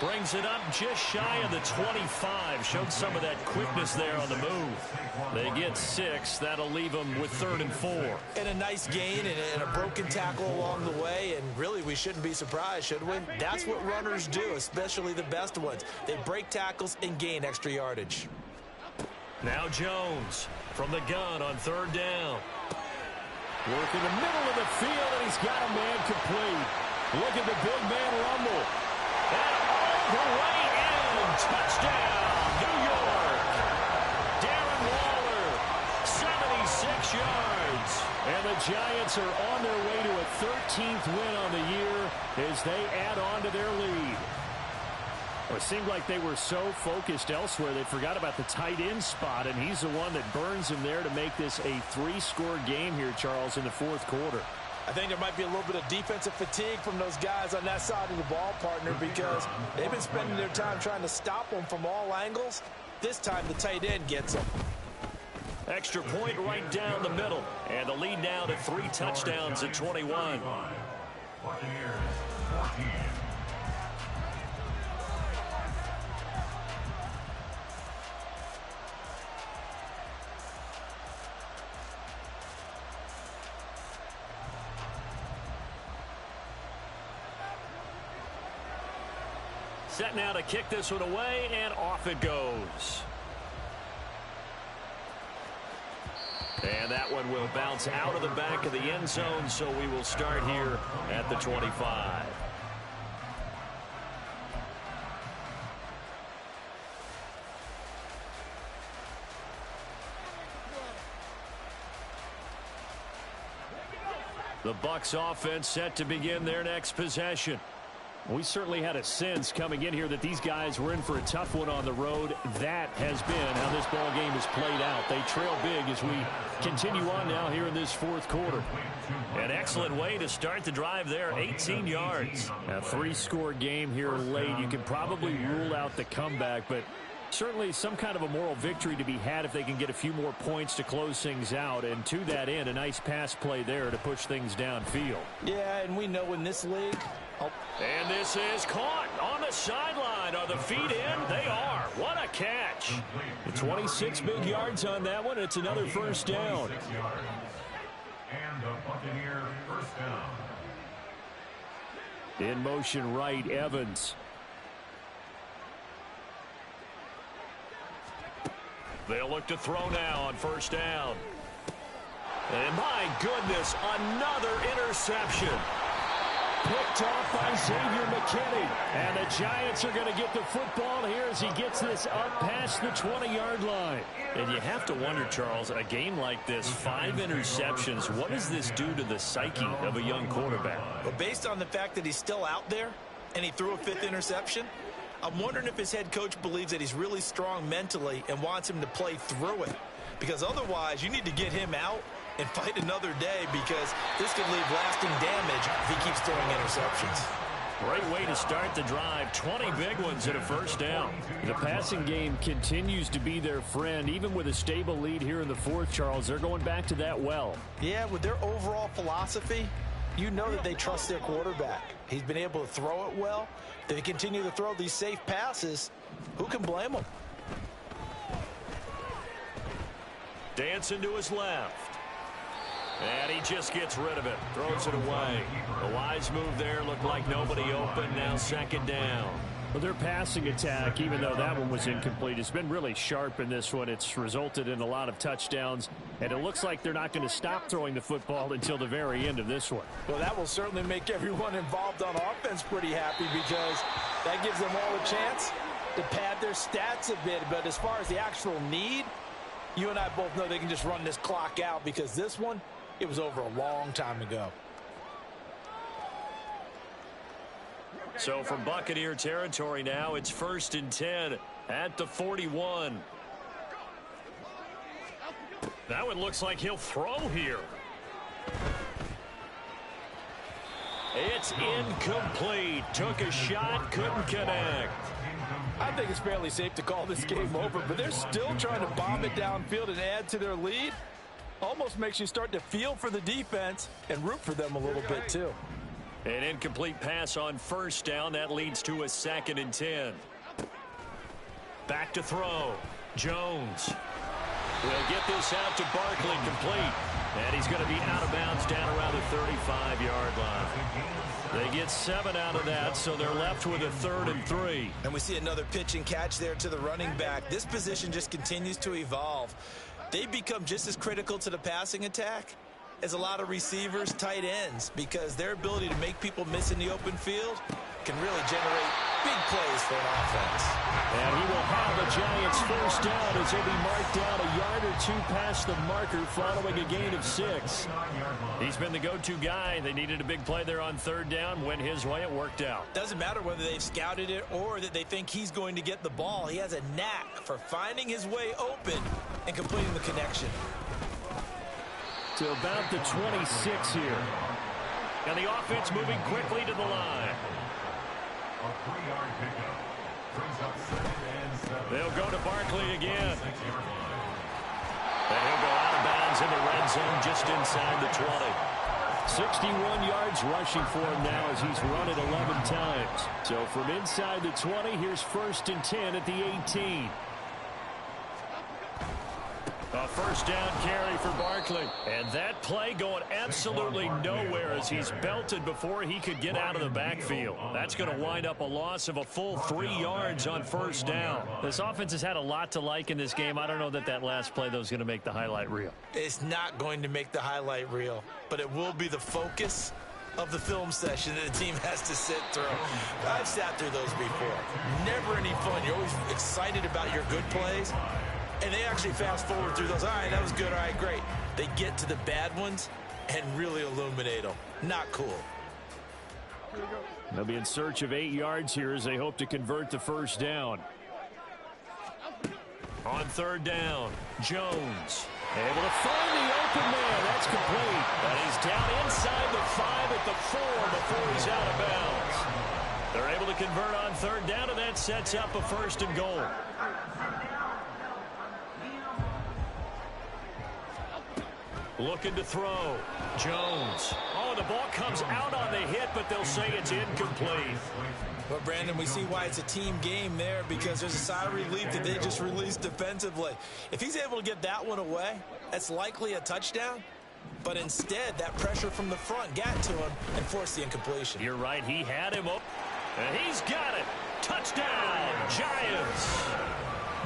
Speaker 4: Brings it up just shy of the 25. Showed some of that quickness there on the move. They get 6. That'll leave them with 3rd and 4.
Speaker 6: And a nice gain and a broken tackle along the way. And really, we shouldn't be surprised, should we? That's what runners do, especially the best ones. They break tackles and gain extra yardage.
Speaker 4: Now Jones from the gun on 3rd down.
Speaker 7: Work in the middle of the field, and he's got a man complete. Look at the big man rumble.
Speaker 4: And all the way in. Touchdown, New York. Darren Waller, 76 yards.
Speaker 7: And the Giants are on their way to a 13th win on the year as they add on to their lead. Well, it seemed like they were so focused elsewhere they forgot about the tight end spot, and he's the one that burns him there to make this a 3-score game here, Charles, in the fourth quarter.
Speaker 8: I think there might be a little bit of defensive fatigue from those guys on that side of the ball, partner, because they've been spending their time trying to stop them from all angles. This time the tight end gets them.
Speaker 4: Extra point right down the middle. And the lead now to 3 touchdowns at 21.
Speaker 5: Buccaneers 14.
Speaker 4: Set now to kick this one away, and off it goes. And that one will bounce out of the back of the end zone, so we will start here at the 25. The Bucs offense set to begin their next possession. We certainly had a sense coming in here that these guys were in for a tough one on the road. That has been how this ball game has played out. They trail big as we continue on now here in this fourth quarter. An excellent way to start the drive there, 18 yards. A 3-score game here late. You can probably rule out the comeback, but certainly some kind of a moral victory to be had if they can get a few more points to close things out. And to that end, a nice pass play there to push things downfield.
Speaker 8: Yeah, and we know in this league.
Speaker 4: And this is caught on the sideline. Are the feet in? They are. What a catch.
Speaker 7: 26 big yards on that one. It's another first down.
Speaker 5: And the Buccaneer first down.
Speaker 7: In motion right, Evans.
Speaker 4: They'll look to throw now on first down. And my goodness, another interception.
Speaker 7: Picked off by Xavier McKinney. And the Giants are going to get the football here as he gets this up past the 20-yard line.
Speaker 4: And you have to wonder, Charles, a game like this, 5 interceptions, what does this do to the psyche of a young quarterback?
Speaker 6: Well, based on the fact that he's still out there and he threw a 5th interception, I'm wondering if his head coach believes that he's really strong mentally and wants him to play through it. Because otherwise, you need to get him out and fight another day, because this could leave lasting damage if he keeps throwing interceptions.
Speaker 4: Great way to start the drive. 20 big ones at a first down.
Speaker 7: The passing game continues to be their friend. Even with a stable lead here in the fourth, Charles, they're going back to that well.
Speaker 6: Yeah, with their overall philosophy, you know that they trust their quarterback. He's been able to throw it well. They continue to throw these safe passes. Who can blame them?
Speaker 4: Dancing to his left. And he just gets rid of it. Throws it away. A wise move there. Looked like nobody open. Now second down.
Speaker 7: Well, their passing attack, even though that one was incomplete, has been really sharp in this one. It's resulted in a lot of touchdowns. And it looks like they're not going to stop throwing the football until the very end of this one.
Speaker 8: Well, that will certainly make everyone involved on offense pretty happy, because that gives them all a chance to pad their stats a bit. But as far as the actual need, you and I both know they can just run this clock out, because this one, it was over a long time ago.
Speaker 4: So from Buccaneer territory now, it's 1st and 10 at the 41. That one looks like he'll throw here. It's incomplete. Took a shot, couldn't connect.
Speaker 8: I think it's fairly safe to call this game over, but they're still trying to bomb it downfield and add to their lead. Almost makes you start to feel for the defense and root for them a little bit too.
Speaker 4: An incomplete pass on first down. That leads to a 2nd and 10. Back to throw. Jones will get this out to Barkley, complete. And he's going to be out of bounds down around the 35-yard line. They get 7 out of that, so they're left with a 3rd and 3.
Speaker 6: And we see another pitch and catch there to the running back. This position just continues to evolve. They become just as critical to the passing attack as a lot of receivers, tight ends, because their ability to make people miss in the open field can really generate big plays for an offense.
Speaker 7: And he will have a Giants first down as he'll be marked down a yard or 2 past the marker following a gain of 6.
Speaker 4: He's been the go-to guy. They needed a big play there on 3rd down. Went his way. It worked out.
Speaker 6: Doesn't matter whether they've scouted it or that they think he's going to get the ball. He has a knack for finding his way open and completing the connection.
Speaker 7: To about the 26 here.
Speaker 4: And the offense moving quickly to the line.
Speaker 5: A 3-yard pickup. Brings up 2nd and 7.
Speaker 4: They'll go to Barkley again. And he'll go out of bounds in the red zone just inside the 20. 61 yards rushing for him now as he's run it 11 times. So from inside the 20, here's 1st and 10 at the 18. A first down carry for Barkley. And that play going absolutely nowhere as he's belted before he could get out of the backfield. That's going to wind up a loss of a full 3 yards on 1st down. This offense has had a lot to like in this game. I don't know that last play, though, is going to make the highlight reel.
Speaker 6: It's not going to make the highlight reel, but it will be the focus of the film session that the team has to sit through. I've sat through those before. Never any fun. You're always excited about your good plays. And they actually fast forward through those. All right, that was good. All right, great. They get to the bad ones and really illuminate them. Not cool.
Speaker 7: They'll be in search of 8 yards here as they hope to convert the first down.
Speaker 4: On 3rd down, Jones able to find the open man. That's complete. And he's down inside the 5 at the 4 before he's out of bounds. They're able to convert on 3rd down, and that sets up a 1st and goal. Looking to throw. Jones. Oh, the ball comes out on the hit, but they'll say it's incomplete.
Speaker 6: Well, Brandon, we see why it's a team game there, because there's a sigh of relief that they just released defensively. If he's able to get that one away, that's likely a touchdown. But instead, that pressure from the front got to him and forced the incompletion.
Speaker 4: You're right. He had him up. And he's got it. Touchdown, Giants.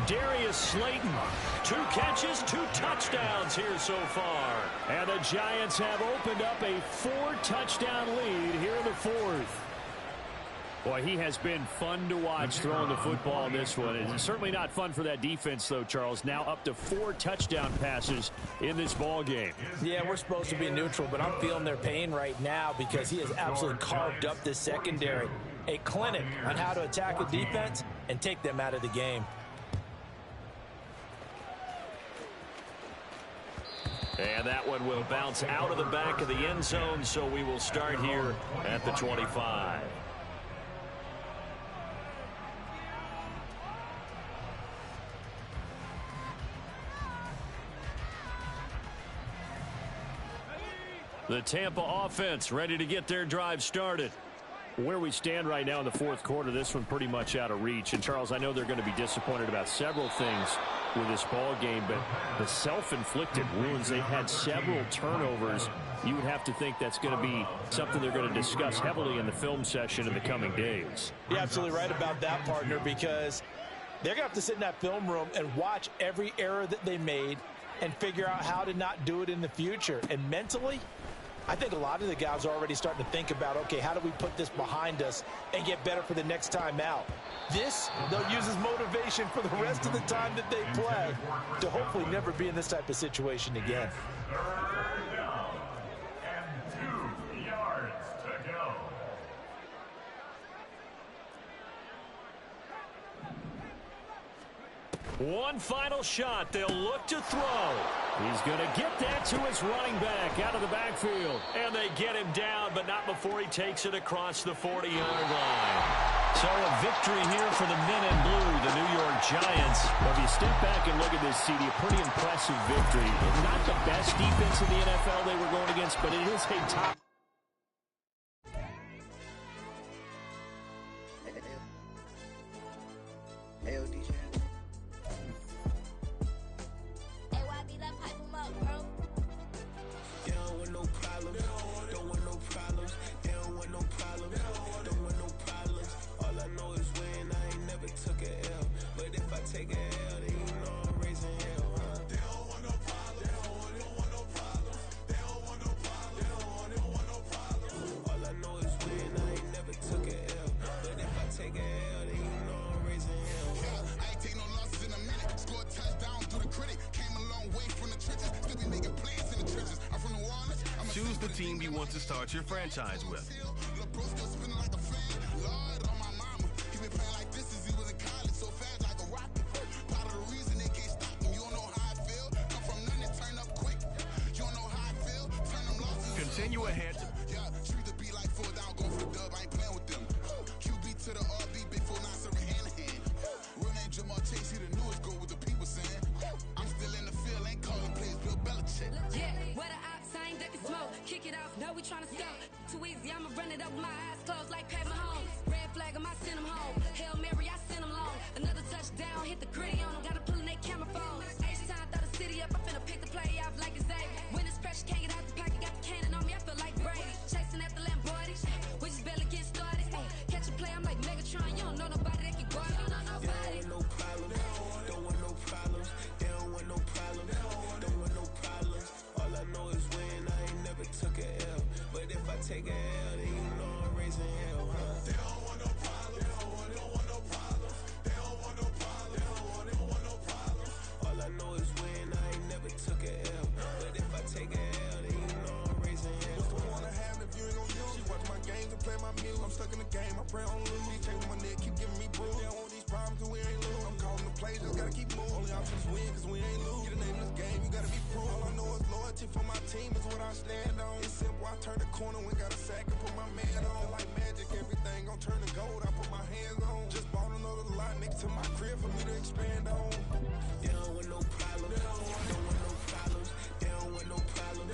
Speaker 4: Darius Slayton, 2 catches, 2 touchdowns here so far. And the Giants have opened up a 4-touchdown lead here in the 4th.
Speaker 7: Boy, he has been fun to watch throwing the football in this one. It's certainly not fun for that defense, though, Charles. Now up to 4 touchdown passes in this ball game.
Speaker 8: Yeah, we're supposed to be neutral, but I'm feeling their pain right now because he has absolutely carved up this secondary. A clinic on how to attack a defense and take them out of the game.
Speaker 4: And that one will bounce out of the back of the end zone, so we will start here at the 25. The Tampa offense ready to get their drive started. Where we stand right now in the 4th quarter, this one pretty much out of reach. And, Charles, I know they're going to be disappointed about several things with this ball game, but the self-inflicted wounds, they've had several turnovers. You would have to think that's going to be something they're going to discuss heavily in the film session in the coming days.
Speaker 8: You're absolutely right about that, partner, because they're going to have to sit in that film room and watch every error that they made and figure out how to not do it in the future. And mentally, I think a lot of the guys are already starting to think about, okay, how do we put this behind us and get better for the next time out? This, they'll use as motivation for the rest of the time that they play to hopefully never be in this type of situation again.
Speaker 5: 3rd down and 2 yards to go.
Speaker 4: One final shot. They'll look to throw. He's going to get that to his running back out of the backfield. And they get him down, but not before he takes it across the 40-yard line. So a victory here for the men in blue, the New York Giants.
Speaker 7: Well, if you step back and look at this, CD, a pretty impressive victory. Not the best defense in the NFL they were going against, but it is a top.
Speaker 9: Choose the team you want to start your franchise with. Continue ahead.
Speaker 10: know we tryna scout. Too easy, I'ma run it up with my eyes closed like Pat Mahomes. Red flag, I might send him home. Hail Mary, I send him long. Another touchdown, hit the gritty on him. Gotta pull in they camera phones. H-time, throw the city up. I finna pick the play off like it's Xavier. When it's pressure, can't get out the pocket. Got the cannon on me, I feel like Brady. Chasing after Lamborghini. We just barely get started. Ay, catch a play, I'm like Megatron. You don't know nobody that can guard it. You don't know nobody.
Speaker 11: No problem. Don't want no problems. They don't want no problems. Don't want no problems. All I know is win. I ain't never took a L. But if I take a L, then you know I'm raising hell, huh? They don't want no problems. They don't want no problems. They don't want no problems. They don't want no problems. All I know is win. I ain't never took a L. But if I take a L, then you know I'm raising hell.
Speaker 3: What's the point of having if you ain't gon' use? She watch my games and play my music. I'm stuck in the game. I pray on lose. These chains on my neck keep giving me bruise. They don't want these problems 'cause we ain't lose. I'm calling the plays, just gotta keep moving. Only options win 'cause we ain't lose. Get a name in this game, you gotta be proof. All I know is loyalty for my team is what I stand on. It's simple, I turn the corner when got a sack and put my man on. Feel like magic, everything gon' turn to gold. I put my hands on. Just bought another lot next to my crib for me to expand on.
Speaker 11: They don't want no problems. They don't want no problems. They don't want no problems.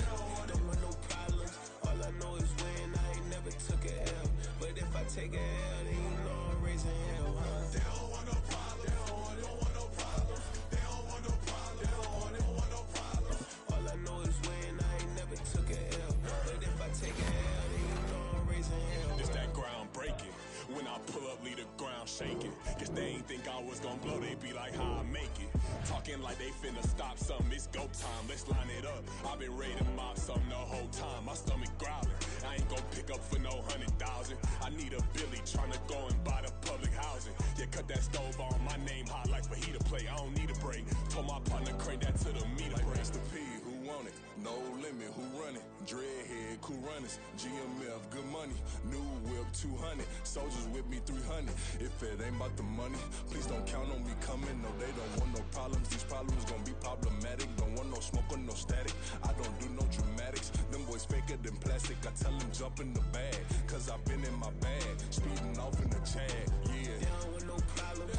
Speaker 11: Don't want no problems. All I know is win. I ain't never took a L. But if I take a L, then you know I'm raising hell, huh? They don't want no problems. They don't want no problems. They don't want no problems. They don't want no problems. All I know is win. I ain't never took a L. But if I take a L, then you know I'm raising hell.
Speaker 9: It's that ground breaking. When I pull up, leave the ground shaking. Guess they ain't think I was gonna blow, they be like, how I make it. Talking like they finna stop something, it's go time, let's line it up. I've been ready to mob something the whole time, my stomach growling. I ain't gon' pick up for no 100,000. I need a Billy tryna go and buy the public housing. Yeah, cut that stove on, my name hot like fajita plate. I don't need a break. Told my partner crank that to the meter
Speaker 3: Like
Speaker 9: break.
Speaker 3: Mr. P, who want it? No limit, who run it? Dreadhead, cool runners. GMF, good money. New whip, 200. Soldiers with me, 300. If it ain't about the money, please don't count on me coming. No, they don't want no problems. These problems gon' be problematic. Don't want no smoke or no static. I don't do no dramatics. Them boys faker than plastic. I tell them jump in the bag, 'cause I've been in my bag. Speeding off in the Jag, yeah.
Speaker 11: They don't want no problems.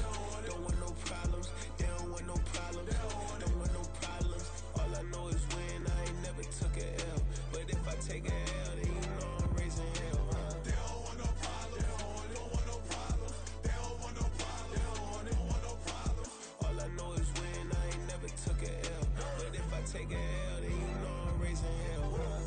Speaker 11: Don't want no problems. They don't want no problems. Don't want no problems. All I know is win. I ain't never took a L. But if I take a L, then you know I'm raising hell, huh? They don't want no problems. They don't want no problems. They don't want no problems. They don't want no problems. All I know is win. I ain't never took a L. But if I take a L, then you know I'm raising hell, huh?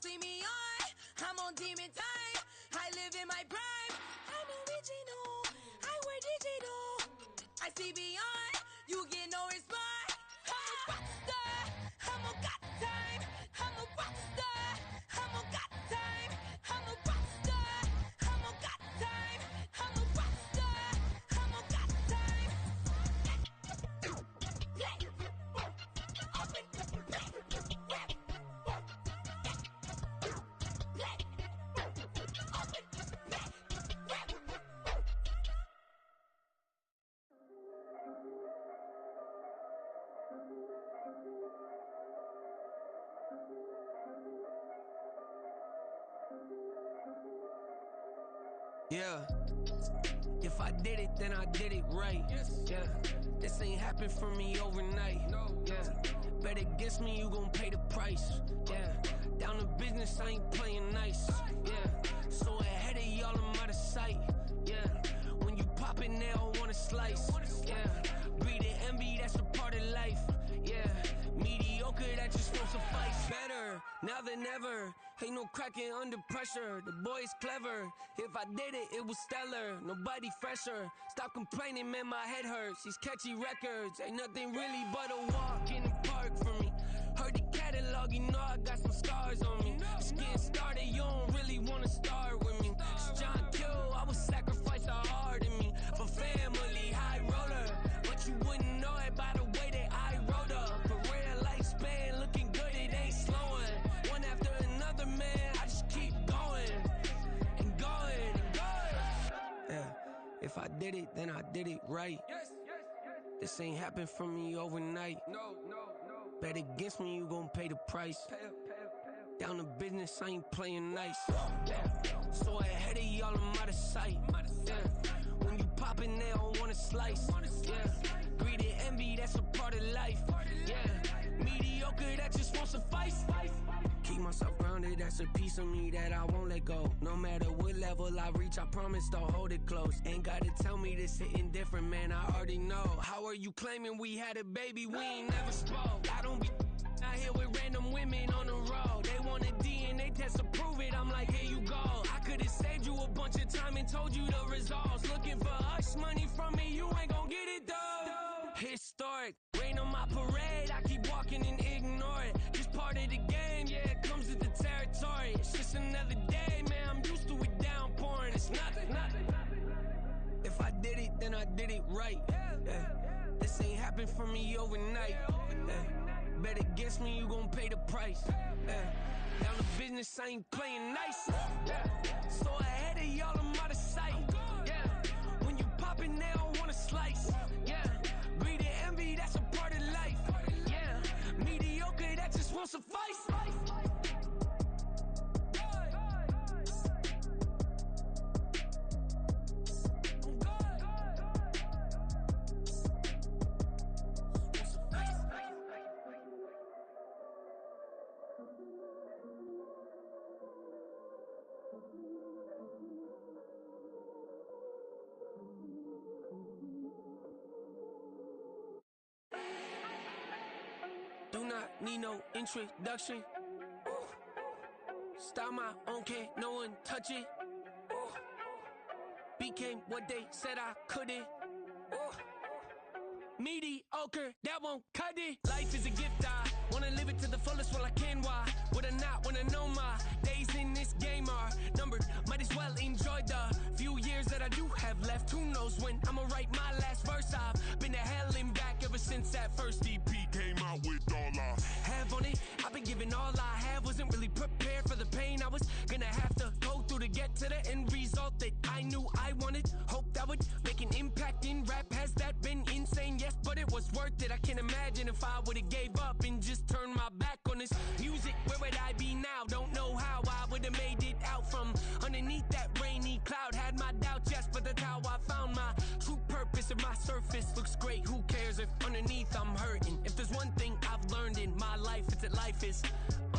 Speaker 10: see me on, I'm on demon time. I live in my prime. I'm original, I wear digital. I see beyond, you get no response. I'm a rock star, I'm a got time. I'm a rock star, I'm a got time. I'm a rock star, I'm a got time. I'm a rock star, I'm a got time.
Speaker 11: Yeah. If I did it, then I did it right. Yeah. This ain't happened for me overnight. Yeah. Bet against me, you gon' pay the price. Yeah. Down to business, I ain't playing nice. Yeah. So ahead of y'all, I'm out of sight. Yeah. When you pop it, they all wanna slice. Yeah. Greed and envy, that's a part of life. Yeah. Mediocre, that just won't suffice. Better now than ever. Ain't no cracking under pressure. The boy's clever. If I did it, it was stellar. Nobody fresher. Stop complaining, man, my head hurts. These catchy records ain't nothing really but a walk in the park for me. Heard the catalog, you know I got some scars on me. Just getting started, you don't really wanna start with me. It's John Kill, I would sacrifice a heart in me for family, high roller. But you wouldn't know it by the way that I wrote up. A real lifespan, looking good, it ain't slowing. One after another, man, I just keep going and going and going. Yeah, if I did it, then I did it right. This ain't happened for me overnight. Bet against me, you gon' pay the price. Down to business, I ain't playing nice. Yeah. So ahead of y'all, I'm out of sight. Yeah. When you poppin', they don't wanna slice. Yeah. Greed and envy, that's a part of life. Yeah. Mediocre, that just won't suffice. Keep myself grounded, that's a piece of me that I won't let go. No matter what level I reach, I promise to hold it close. Ain't gotta tell me this hitting different, man, I already know. How are you claiming we had a baby, we ain't never spoke? I don't be out here with random women on the road. They want a DNA test to prove it, I'm like, here you go. I could've saved you a bunch of time and told you the results. Looking for hush money from me, you ain't gon' get it though. Historic, rain on my parade, I keep walking and ignore it. Just part of the game, yeah, it comes with the territory. It's just another day, man, I'm used to it downpouring. It's nothing. If I did it, then I did it right. Yeah. This ain't happened for me overnight. Yeah. Bet against me, you gon' pay the price. Yeah. Down to business, I ain't playing nice. Yeah. So ahead of y'all, I'm out of sight. Yeah. When you poppin', they don't wanna slice. Yeah. Greed and envy, that's a part of life. Yeah. Mediocre, that just won't suffice. Do not need no introduction. Start my own, can't no one touch it. Became what they said I couldn't. Mediocre, that won't cut it. Life is a gift, I wanna live it to the fullest while I can. Why would I not wanna know my days in this game are numbered? Might as well enjoy the few years that I do have left. Who knows when I'ma write my last verse? I've been to hell and back ever since that first EP came out with all I have on it. I've been giving all I have, wasn't really prepared for the pain I was gonna have to go through to get to the end result that I knew I wanted. Hoped I would make an impact in rap. Has that been insane? Yes, but it was worth it. I can't imagine if I would've gave up and just turned my back on this music. Where would I be now? Don't know how I would've made it out from underneath that rainy cloud. Had my doubts, yes, but that's how I found my true purpose. If my surface looks great, who cares if underneath I'm hurting? If there's one thing I've learned in my life, it's that life is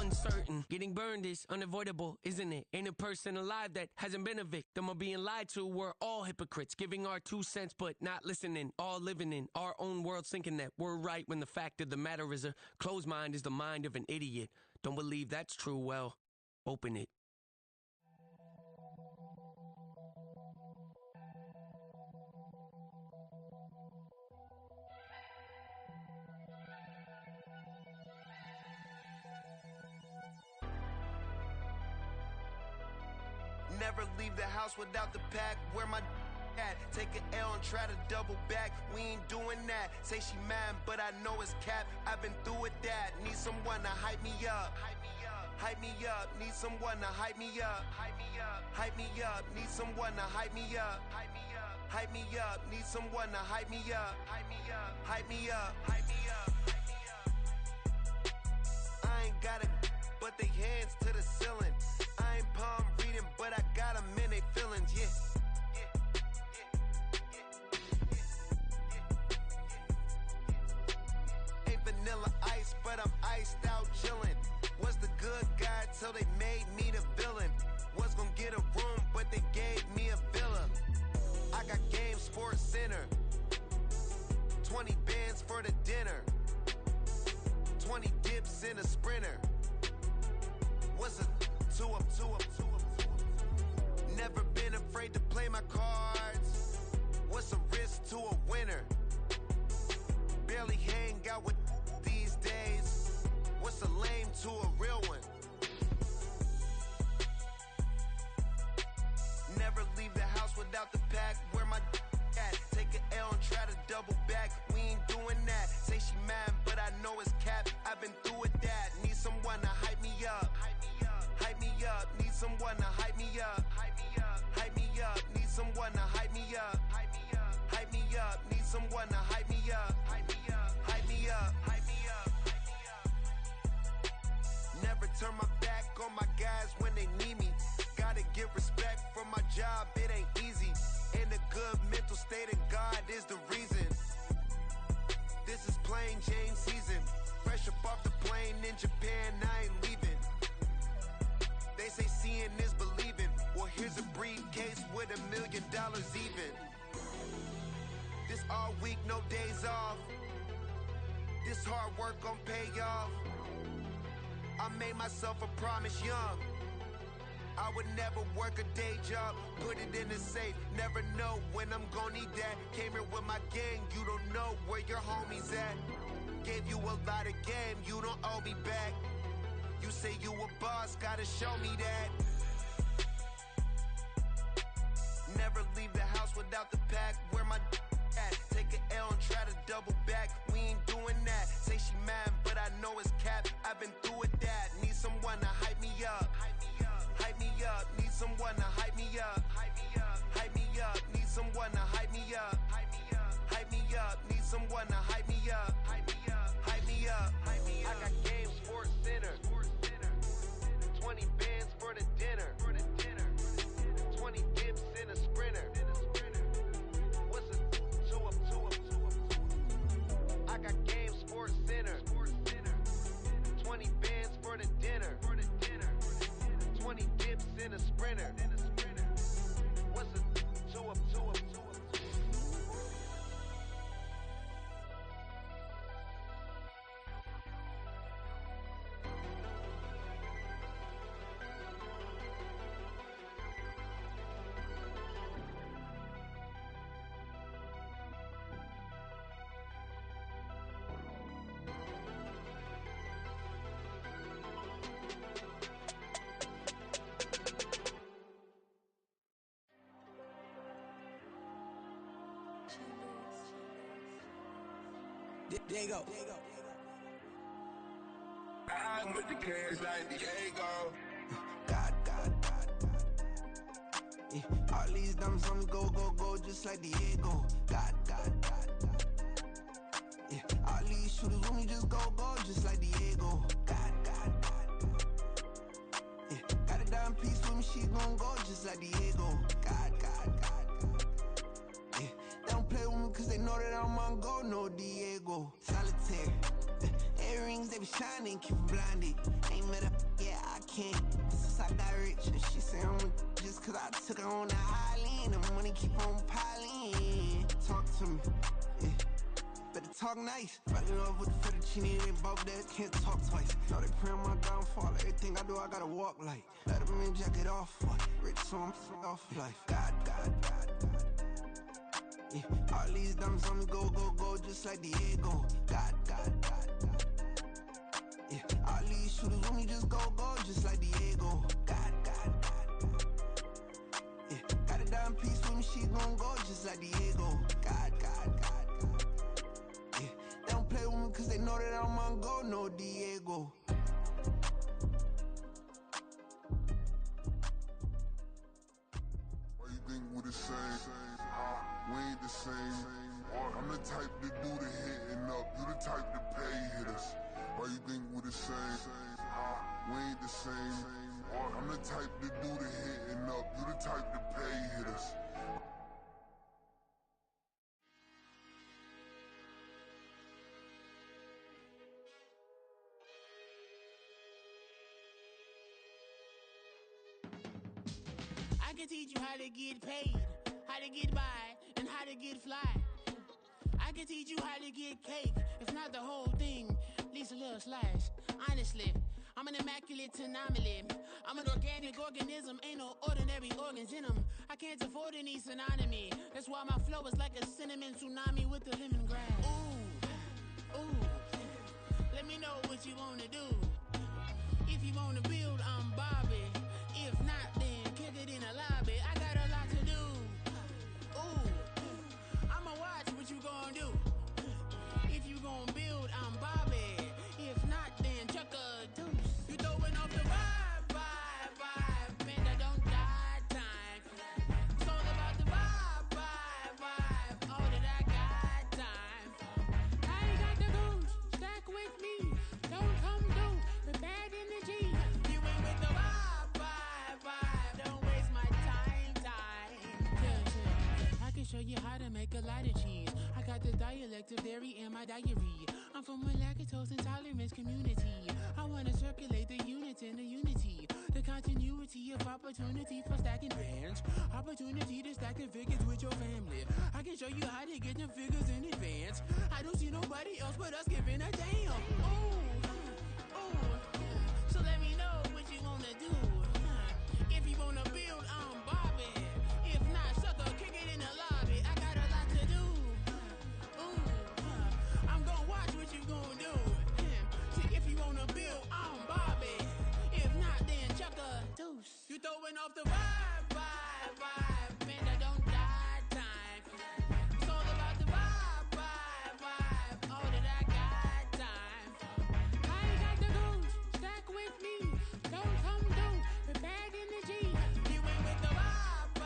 Speaker 11: uncertain. Getting burned is unavoidable, isn't it? Ain't a person alive that hasn't been a victim of being lied to. We're all hypocrites, giving our 2 cents but not listening. All living in our own world, thinking that we're right when the fact of the matter is a closed mind is the mind of an idiot. Don't believe that's true, well, Open it.
Speaker 12: Never leave the house without the pack. Where my at? Take an L and try to double back. We ain't doing that. Say she mad, but I know it's cap. I've been through with that. Need someone to hype me up. Hype me up. Need someone to hype me up. Hype me up. Hype me up. Need someone to hype me up. Hype me up. Hype me up. Need someone to hype me up. Hype me up. Hype me up. Hype me up. I ain't got it, but they hands to the ceiling. I ain't palm reading, but I got them in they feelings, yeah. Ain't vanilla ice, but I'm iced out chillin'. Was the good guy till they made me the villain. Was gonna get a room, but they gave me a villa. I got game, Sports Center. 20 bands for the dinner. 20 dips in a sprinter. What's a 2 up, 2 up, 2 up, 2 up? Never been afraid to play my cards. What's a risk to a winner? Barely hang out with these days. What's a lame to a real one? Never leave the house without the pack. Where my at? Take an L and try to double back. We ain't doing that. Say she mad, but I know it's cap. I've been through with that. Need someone to hype me up. Hype me up. Need someone to hype me up. Hype me up. Hype me up. Need someone to hype me up. Hype me up. Hype me up. Need someone to hype me up. Hype me up. Hype me up. Hype me up. Never turn my back on my guys when they need me. Gotta give respect for my job, it ain't easy. In a good mental state and God is the reason. This is plain Jane season. Fresh up off the plane in Japan, I ain't leaving. They say seeing is believing. Well, here's a briefcase with $1 million even. This all week, no days off. This hard work gon' pay off. I made myself a promise young. I would never work a day job, put it in the safe. Never know when I'm gon' need that. Came here with my gang, you don't know where your homies at. Gave you a lot of game, you don't owe me back. You say you a boss, gotta show me that. Never leave the house without the pack. Where my at? Take an L and try to double back. We ain't doing that. Say she mad, but I know it's cap. I've been through with that. Need someone to hype me up. Hype me up. Need someone to hype me up. Hype me up. Hype me up. Need someone to hype me up. Hype me up. Hype me up. Need someone to hype me up. Hype me up. Hype me up. Hype me up. I got game, Sports Center. 20 bands for the dinner. 20 dips in a sprinter. What's a 2 up, 2 up, 2 up? I got game, Sports Center. 20 bands for the dinner. 20 dips in a sprinter. What's a 2 up, 2 up, 2 up?
Speaker 11: Diego.
Speaker 13: I'm with the cash like Diego.
Speaker 11: God. Yeah. All these numbers on me go, just like Diego. God. Yeah. All these shooters on me just go, just like Diego. God. Yeah. Got a dime piece with me, she gon' go just like Diego. God. Yeah. They don't play with me cause they know that I'm on go, no Diego. Solitaire. Earrings, they be shining, keep blinded. Ain't met up, yeah, I can't. Since I got rich, and she say I'm just cause I took her on the island. The money keep on piling. Talk to me, yeah. better talk nice. Fell in love with the fettuccine, they both dead, can't talk twice. Now they pray on my downfall, everything I do, I gotta walk like. Let them in, jacket off, rich, so I'm off life. God. Yeah, all these diamonds on me, go, just like Diego. God. Yeah, all these shooters on me, just go, just like Diego. God. Yeah, got a dime piece with me, she gon' go just like Diego. God. Yeah, they don't play with me cause they know that I'm on go, no Diego.
Speaker 3: Why you think we the same? We ain't the same. I'm the type to do the hitting up, you the type to pay hitters. Why you think we the same? We ain't the same. I'm the type to do the hitting up, you the type to pay hitters.
Speaker 14: I can teach you how to get paid, how to get by, and how to get fly. I can teach you how to get cake, if not the whole thing, at least a little slice. Honestly, I'm an immaculate anomaly. I'm an organic organism, ain't no ordinary organs in them. I can't afford any synonymy. That's why my flow is like a cinnamon tsunami with the lemongrass. Ooh, let me know what you wanna do. If you wanna build, I'm Bobby. If not, then kick it in the lobby. I got a lot to do. Ooh, I'ma watch what you gon' do. If you gon' build, I'm Bobby. If not, then chuck a deuce. You throwing off the vibe. Man, I don't got time. It's all about the vibe. All that I got time. I ain't got the goons. Stack with me. Don't come through with bad energy. You ain't with the vibe. Don't waste my time. Yeah. I can show you how to make a lot of cheese. I got the dialect of dairy in my diary. I'm from a lactose intolerance community. I wanna circulate the units in the unity. The continuity of opportunity for stacking bands. Opportunity to stack the figures with your family. I can show you how to get the figures in advance. I don't see nobody else but us giving a damn. Ooh. So let me know what you wanna do. If you wanna build, I'm Bobby. If not, sucker, kick it in the lobby. I got a lot to do. I'm gonna watch what you gonna do. See, if you wanna build, I'm Bobby. If not, then chuck a deuce. You throwing off the vibe. Man, I don't got time. It's all about the vibe. All that I got time. I ain't got the goons. Stack with me. Don't come through with bad energy. You ain't with the vibe.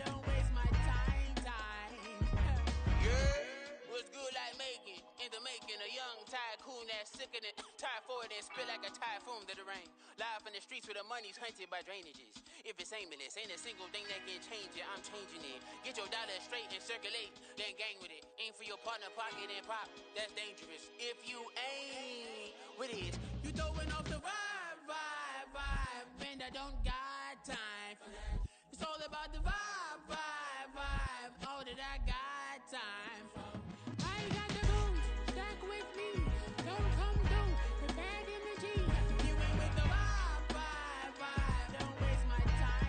Speaker 14: Don't waste my time. Yeah. What's good like making? In the making, a young tycoon that's sickening. Tire forward and spit like a typhoon to the rain. Live in the streets where the money's hunted by drainages. If it's aimless, ain't a single thing that can change it. I'm changing it. Get your dollar straight and circulate, then gang with it. Aim for your partner, pocket and pop. That's dangerous. If you ain't with it, you throwing off the vibe. Man, I don't got time for that. It's all about the vibe. All that I got time for. I ain't got the goons. Stack with me. Don't come through with bad energy. You ain't with the vibe. Don't waste my time.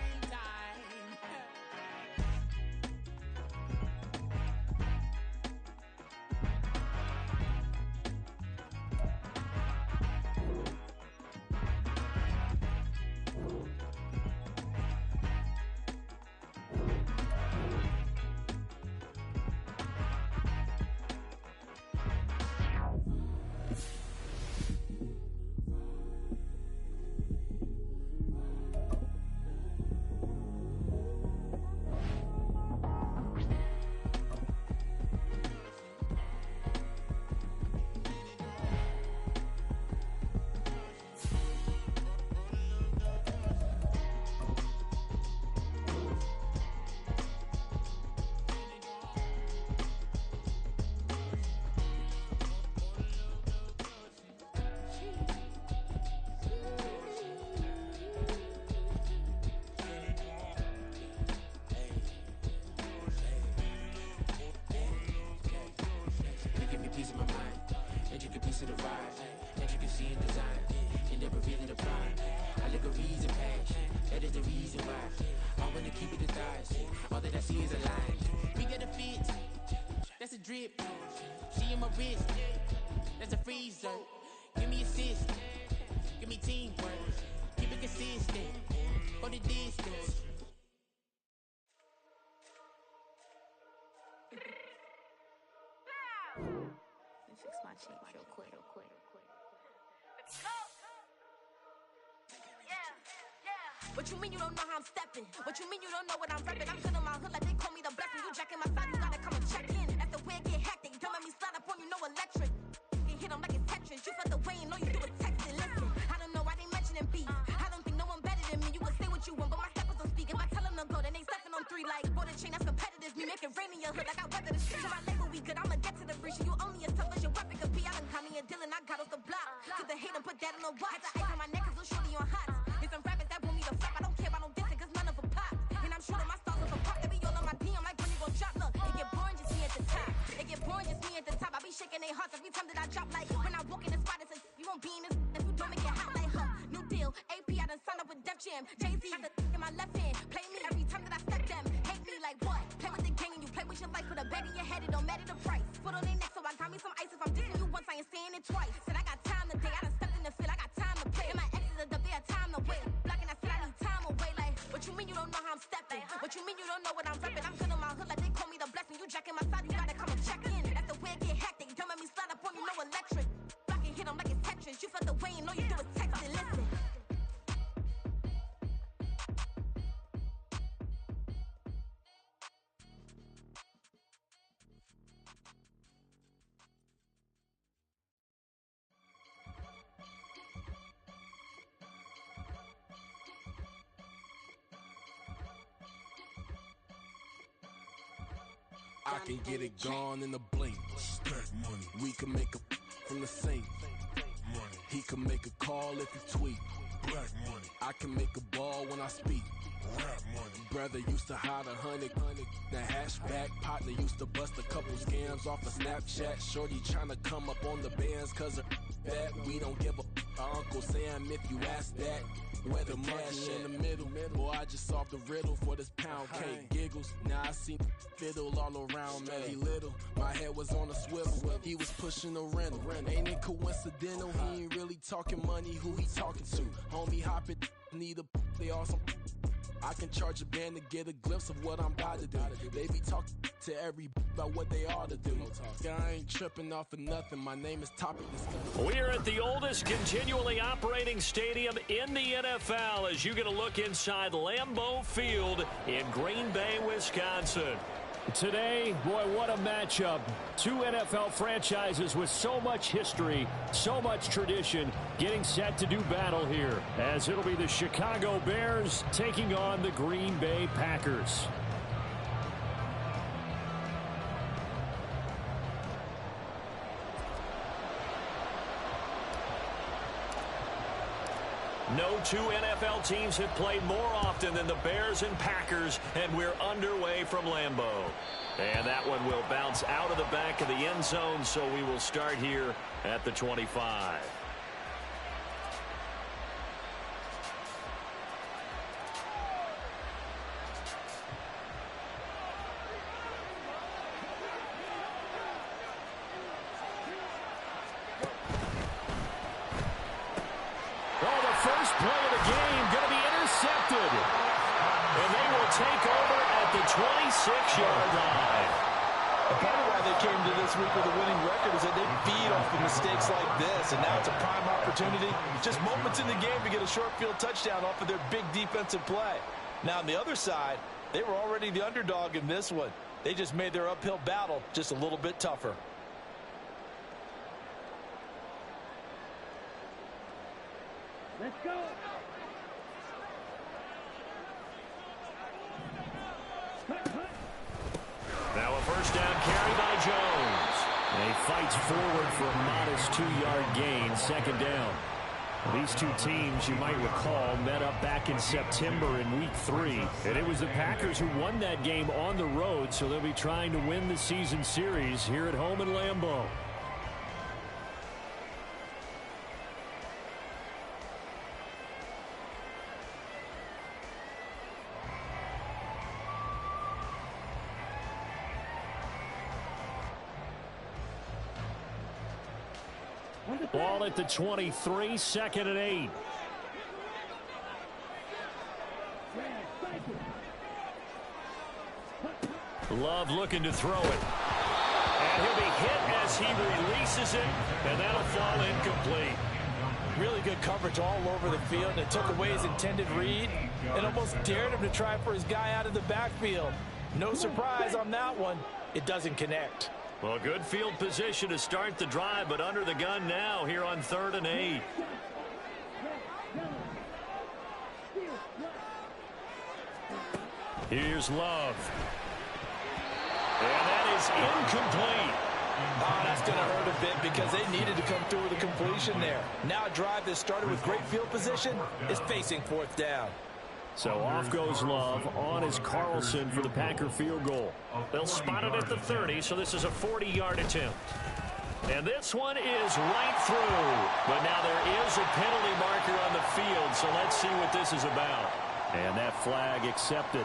Speaker 14: Asian vibes. I wanna keep it the thighs. All that I see is a lie. We got a fit. That's a drip. She in my wrist. That's a freezer. Give me assist. Give me teamwork. Keep it consistent. For the distance.
Speaker 1: Fix my cheek real quick. What you mean you don't know how I'm stepping? What you mean you don't know what I'm repping? I'm good in my hood like they call me the blessing. You jacking my side, you gotta come and check in. As the way get hectic, don't make me slide up on you, no electric. You hit them like it's Tetris. You felt the way and all you do is text it. Listen, I don't know why they mentioning beef. I don't think no one better than me. You can say what you want, but my steppers don't speak. If I tell them to go, then they stepping on 3 like for the chain that's competitive. Me make it rain in your hood like I weather the street. To my label, we good. I'ma get to the breach. You only as tough as your weapon could be. I done caught me a deal and I got off the block. To the hate and put that on the watch. Had the ice on my neck 'cause little shorty on hot. There's some rappers that want me to flop. I don't care about no dissing 'cause none of them pop. And I'm shooting my stars off a pop. They be all on my DM like when you gon' drop. Look, it get boring just me at the top. It get boring just me at the top. I be shaking their hearts every time that I drop. Like when I walk in the spot, it's a you won't be in this if you don't make it hot like new deal. AP, I done signed up with Def Jam. Jay-Z got the in my left hand. Play me every time that I step them. Hate me like what? Play with the gang and you play with your life. Put a bag in your head, it don't matter the price. Put on their neck, so I got me some ice. If I'm dissing you once, I ain't saying it twice. Said I got time today. I done stepped in the field. I got time to play. And my exes are up there, time to wait. Blocking, I said I need time away. Like, what you mean you don't know how I'm stepping? What you mean you don't know what I'm repping? I'm good in my hood like they call me the blessing. You jacking my side, you gotta come and check in. That's the way it get hectic. Don't make me slide up on you, no electric. Blocking, hit them like it's Tetris. You felt the way and all you do is text it. Listen.
Speaker 11: I can get it gone in a blink. Stack money. We can make a from the sink. Money. He can make a call if you tweet. Black money. I can make a ball when I speak. Rap money. Brother used to hide 100. The hashback partner used to bust a couple scams off of Snapchat. Shorty tryna come up on the bands 'cause of that. We don't give a Uncle Sam if you ask that. Where the cash in the middle. Boy, I just solved the riddle for this pound cake. Giggles, now I see fiddle all around me. Little, my head was on a swivel. He was pushing a rental. Ain't it coincidental? He ain't really talking money. Who he talking to? Homie hopping, need a they awesome. I can charge a band to get a glimpse of what I'm about to do. They be talking to every about what they ought to do. I ain't tripping off of nothing. My name is Topic Discussion.
Speaker 4: We're at the oldest continually operating stadium in the NFL as you get a look inside Lambeau Field in Green Bay, Wisconsin.
Speaker 7: Today, boy, what a matchup. 2 NFL franchises with so much history, so much tradition, getting set to do battle here, as it'll be the Chicago Bears taking on the Green Bay Packers.
Speaker 4: No 2 NFL teams have played more often than the Bears and Packers, and we're underway from Lambeau. And that one will bounce out of the back of the end zone, so we will start here at the 25.
Speaker 7: Play of the game going to be intercepted.
Speaker 4: And they will take over at the 26-yard line.
Speaker 8: Part of why they came to this week with a winning record is that they feed off of mistakes like this, and now it's a prime opportunity. Just moments in the game to get a short field touchdown off of their big defensive play. Now, on the other side, they were already the underdog in this one. They just made their uphill battle just a little bit tougher.
Speaker 14: Let's go.
Speaker 4: Now a first down carry by Jones.
Speaker 7: And he fights forward for a modest 2-yard gain, second down. These two teams, you might recall, met up back in September in Week 3. And it was the Packers who won that game on the road, so they'll be trying to win the season series here at home in Lambeau. Ball at the 23, 2nd and 8. Love looking to throw it. And he'll be hit as he releases it, and that'll fall incomplete.
Speaker 6: Really good coverage all over the field, and it took away his intended read and almost dared him to try for his guy out of the backfield. No surprise on that one. It doesn't connect.
Speaker 7: Well, good field position to start the drive, but under the gun now here on 3rd and 8. Here's Love. And that is incomplete.
Speaker 6: Oh, that's going to hurt a bit because they needed to come through with a completion there. Now a drive that started with great field position is facing 4th down.
Speaker 7: So off goes Love. On is Carlson for the Packer field goal. They'll spot it at the 30, so this is a 40-yard attempt. And this one is right through. But now there is a penalty marker on the field, so let's see what this is about. And that flag accepted.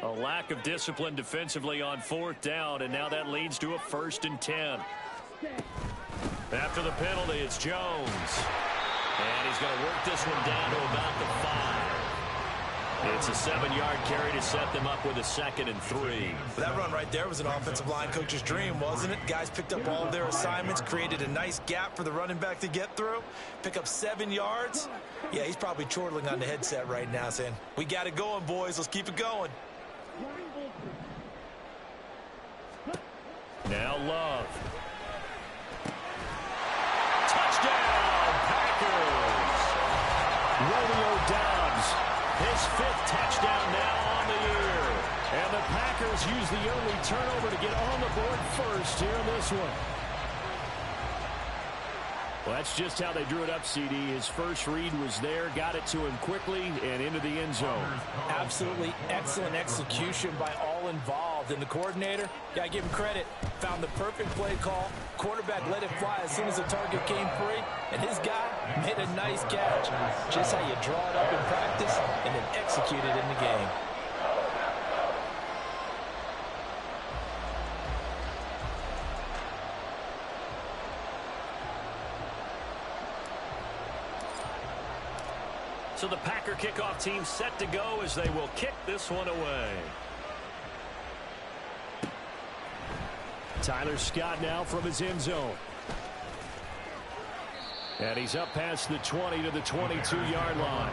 Speaker 7: A lack of discipline defensively on 4th down, and now that leads to a 1st and 10. After the penalty, it's Jones. And he's going to work this one down to about the 5. It's a 7-yard carry to set them up with a 2nd and 3.
Speaker 6: That run right there was an offensive line coach's dream, wasn't it? Guys picked up all of their assignments, created a nice gap for the running back to get through, pick up 7 yards. Yeah, he's probably chortling on the headset right now saying, we got it going, boys. Let's keep it going.
Speaker 7: Now Love. Touchdown, Packers! Romeo Doubs, his 5th touchdown now on the year. And the Packers use the early turnover to get on the board first here in this one. Well, that's just how they drew it up, CD. His first read was there, got it to him quickly, and into the end zone.
Speaker 6: Absolutely excellent execution by all involved. And the coordinator, gotta give him credit, found the perfect play call. Quarterback let it fly as soon as the target came free, and his guy made a nice catch. Just how you draw it up in practice and then execute it in the game.
Speaker 7: So the Packer kickoff team set to go as they will kick this one away. Tyler Scott now from his end zone. And he's up past the 20 to the 22-yard line.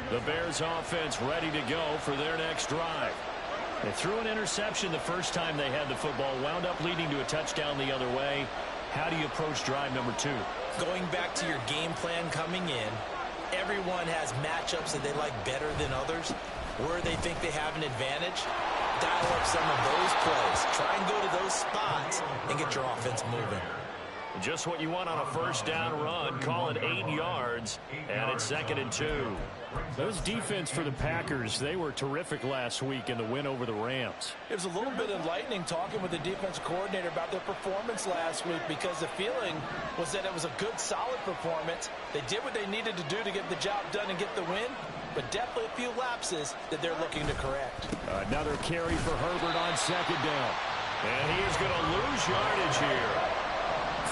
Speaker 7: The Bears offense ready to go for their next drive. They threw an interception the first time they had the football, wound up leading to a touchdown the other way. How do you approach drive number 2?
Speaker 6: Going back to your game plan coming in, everyone has matchups that they like better than others. Where they think they have an advantage, dial up some of those plays. Try and go to those spots and get your offense moving.
Speaker 7: Just what you want on a first down run. Call it 8 yards, and it's 2nd and 2. Those defense for the Packers, they were terrific last week in the win over the Rams.
Speaker 6: It was a little bit enlightening talking with the defensive coordinator about their performance last week because the feeling was that it was a good, solid performance. They did what they needed to do to get the job done and get the win, but definitely a few lapses that they're looking to correct.
Speaker 7: Another carry for Herbert on 2nd down. And he is going to lose yardage here.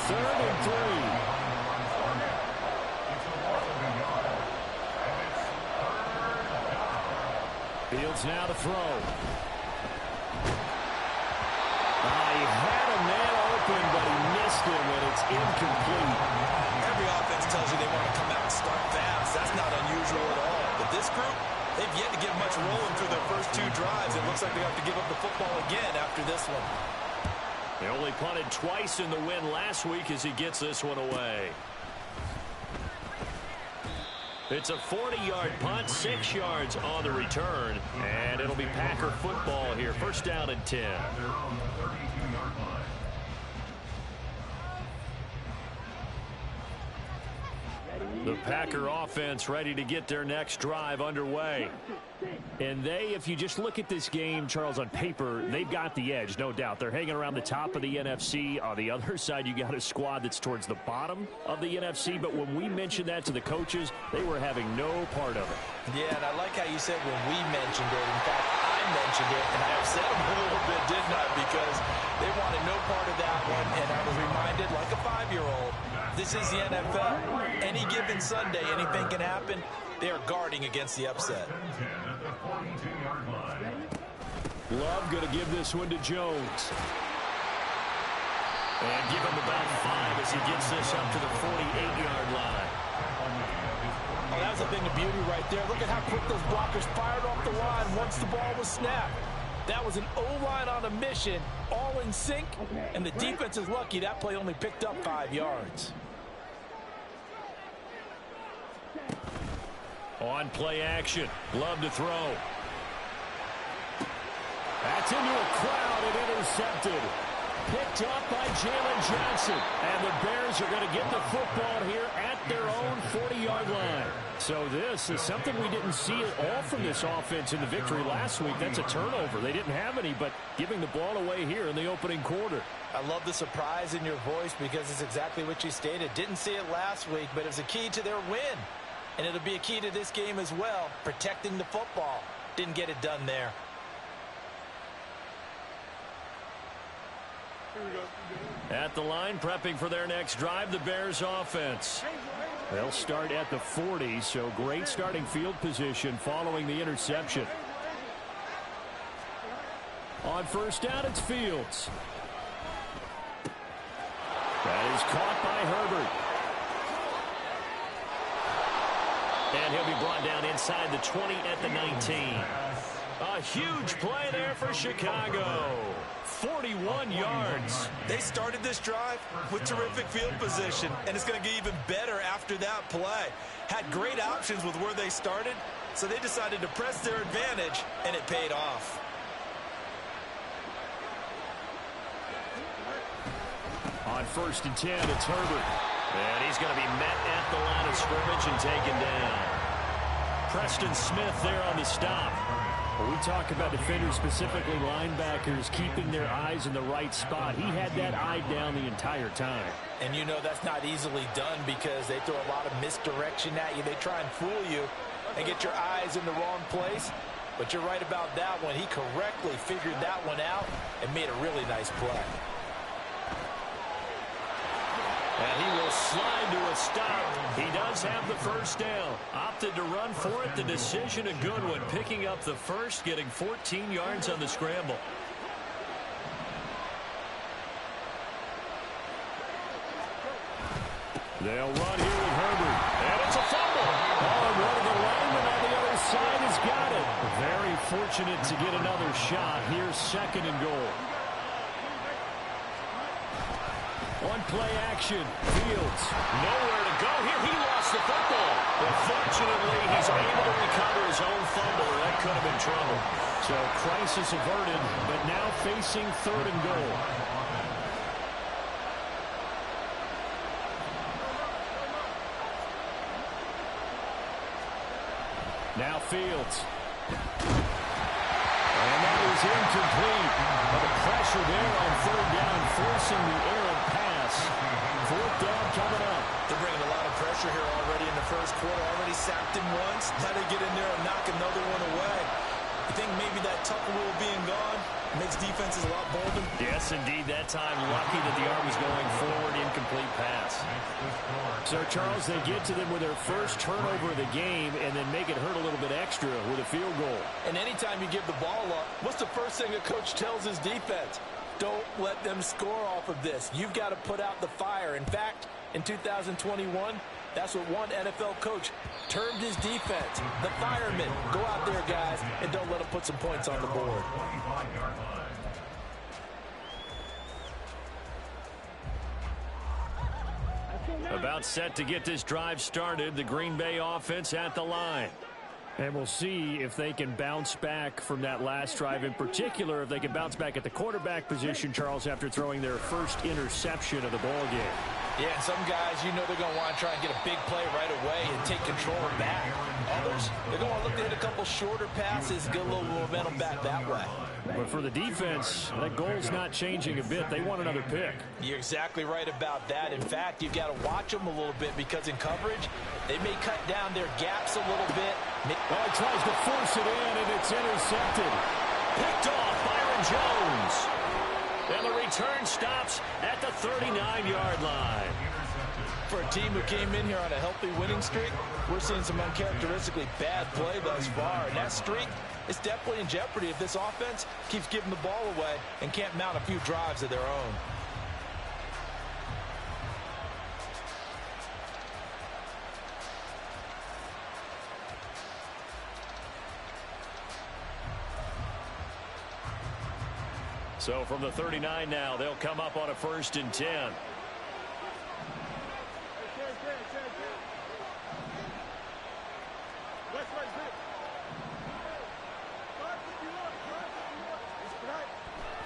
Speaker 7: 3rd and 3. Fields now to throw. He had a man open, but he missed him, and it's incomplete.
Speaker 6: Every offense tells you they want to come out and start fast. That's not unusual at all. But this group, they've yet to get much rolling through their first 2 drives. It looks like they have to give up the football again after this one.
Speaker 7: They only punted twice in the win last week as he gets this one away. It's a 40-yard punt, 6 yards on the return, and it'll be Packer football here. First down and 10.
Speaker 4: The Packer offense ready to get their next drive underway.
Speaker 7: And if you just look at this game, Charles, on paper, they've got the edge, no doubt. They're hanging around the top of the NFC. On the other side, you got a squad that's towards the bottom of the NFC. But when we mentioned that to the coaches, they were having no part of it.
Speaker 6: Yeah, and I like how you said when we mentioned it. In fact, I mentioned it, and I upset them a little bit, didn't I? Because they wanted no part of that one, and I was reminded, like a 5-year-old, this is the NFL. Any given Sunday, anything can happen. They are guarding against the upset.
Speaker 7: Love going to give this one to Jones.
Speaker 4: And give him about 5 as he gets this up to the 48-yard line.
Speaker 6: Oh, that was a thing of beauty right there. Look at how quick those blockers fired off the line once the ball was snapped. That was an O-line on a mission, all in sync, and the defense is lucky that play only picked up 5 yards.
Speaker 4: On play action, Love to throw.
Speaker 7: That's into a crowd and intercepted. Picked up by Jalen Johnson. And the Bears are going to get the football here at their own 40-yard line. So this is something we didn't see at all from this offense in the victory last week. That's a turnover. They didn't have any, but giving the ball away here in the opening quarter.
Speaker 6: I love the surprise in your voice because it's exactly what you stated. Didn't see it last week, but it's a key to their win. And it'll be a key to this game as well, protecting the football. Didn't get it done there.
Speaker 4: At the line, prepping for their next drive, the Bears offense.
Speaker 7: They'll start at the 40, so great starting field position following the interception. On first down, it's Fields. That is caught by Herbert.
Speaker 4: And he'll be brought down inside the 20 at the 19. A huge play there for Chicago. 41 yards.
Speaker 6: They started this drive with terrific field position, and it's going to get even better after that play. Had great options with where they started, so they decided to press their advantage, and it paid off.
Speaker 7: On first and 10, it's Herbert.
Speaker 4: And he's going to be met at the line of scrimmage and taken down. Preston Smith there on the stop.
Speaker 7: When we talk about defenders, specifically linebackers, keeping their eyes in the right spot, he had that eye down the entire time.
Speaker 6: And you know that's not easily done because they throw a lot of misdirection at you. They try and fool you and get your eyes in the wrong place. But you're right about that one. He correctly figured that one out and made a really nice play.
Speaker 4: And he will slide to a stop. He does have the first down. Opted to run for it. The decision a good one. Picking up the first, getting 14 yards on the scramble.
Speaker 7: They'll run here with Herbert.
Speaker 4: And it's a fumble.
Speaker 7: Oh, and one of the linemen on the other side has got it. Very fortunate to get another shot. Here's second and goal. On play action, Fields.
Speaker 4: Nowhere to go here. He lost the football. But fortunately, he's able to recover his own fumble. That could have been trouble.
Speaker 7: So crisis averted, but now facing third and goal. Now Fields. And that is incomplete. But the pressure there on third down, forcing the errant pass. Fourth down coming up.
Speaker 6: They're bringing a lot of pressure here already in the first quarter. Already sacked him once. Now they get in there and knock another one away. I think maybe that Tucker rule being gone makes defenses a lot bolder.
Speaker 4: Yes, indeed. That time, lucky that the arm was going forward. Incomplete pass.
Speaker 7: So, Charles, they get to them with their first turnover of the game and then make it hurt a little bit extra with a field goal.
Speaker 6: And anytime you give the ball up, what's the first thing a coach tells his defense? Don't let them score off of this. You've got to put out the fire. In fact, in 2021, that's what one NFL coach termed his defense. The firemen. Go out there, guys, and don't let them put some points on the board.
Speaker 4: About set to get this drive started. The Green Bay offense at the line.
Speaker 7: And we'll see if they can bounce back from that last drive. In particular, if they can bounce back at the quarterback position, Charles, after throwing their first interception of the ball game.
Speaker 6: Yeah, and some guys, you know they're going to want to try and get a big play right away and take control back. Others, they're going to look to hit a couple shorter passes, get a little momentum back that way.
Speaker 7: But for the defense, that goal's not changing a bit. They want another pick.
Speaker 6: You're exactly right about that. In fact, you've got to watch them a little bit because in coverage, they may cut down their gaps a little bit.
Speaker 7: Oh, he tries to force it in, and it's intercepted. Picked off Byron Jones. And the return stops at the 39-yard line.
Speaker 6: For a team who came in here on a healthy winning streak, we're seeing some uncharacteristically bad play thus far. And that streak is definitely in jeopardy if this offense keeps giving the ball away and can't mount a few drives of their own.
Speaker 7: So from the 39 now, they'll come up on a 1st and 10.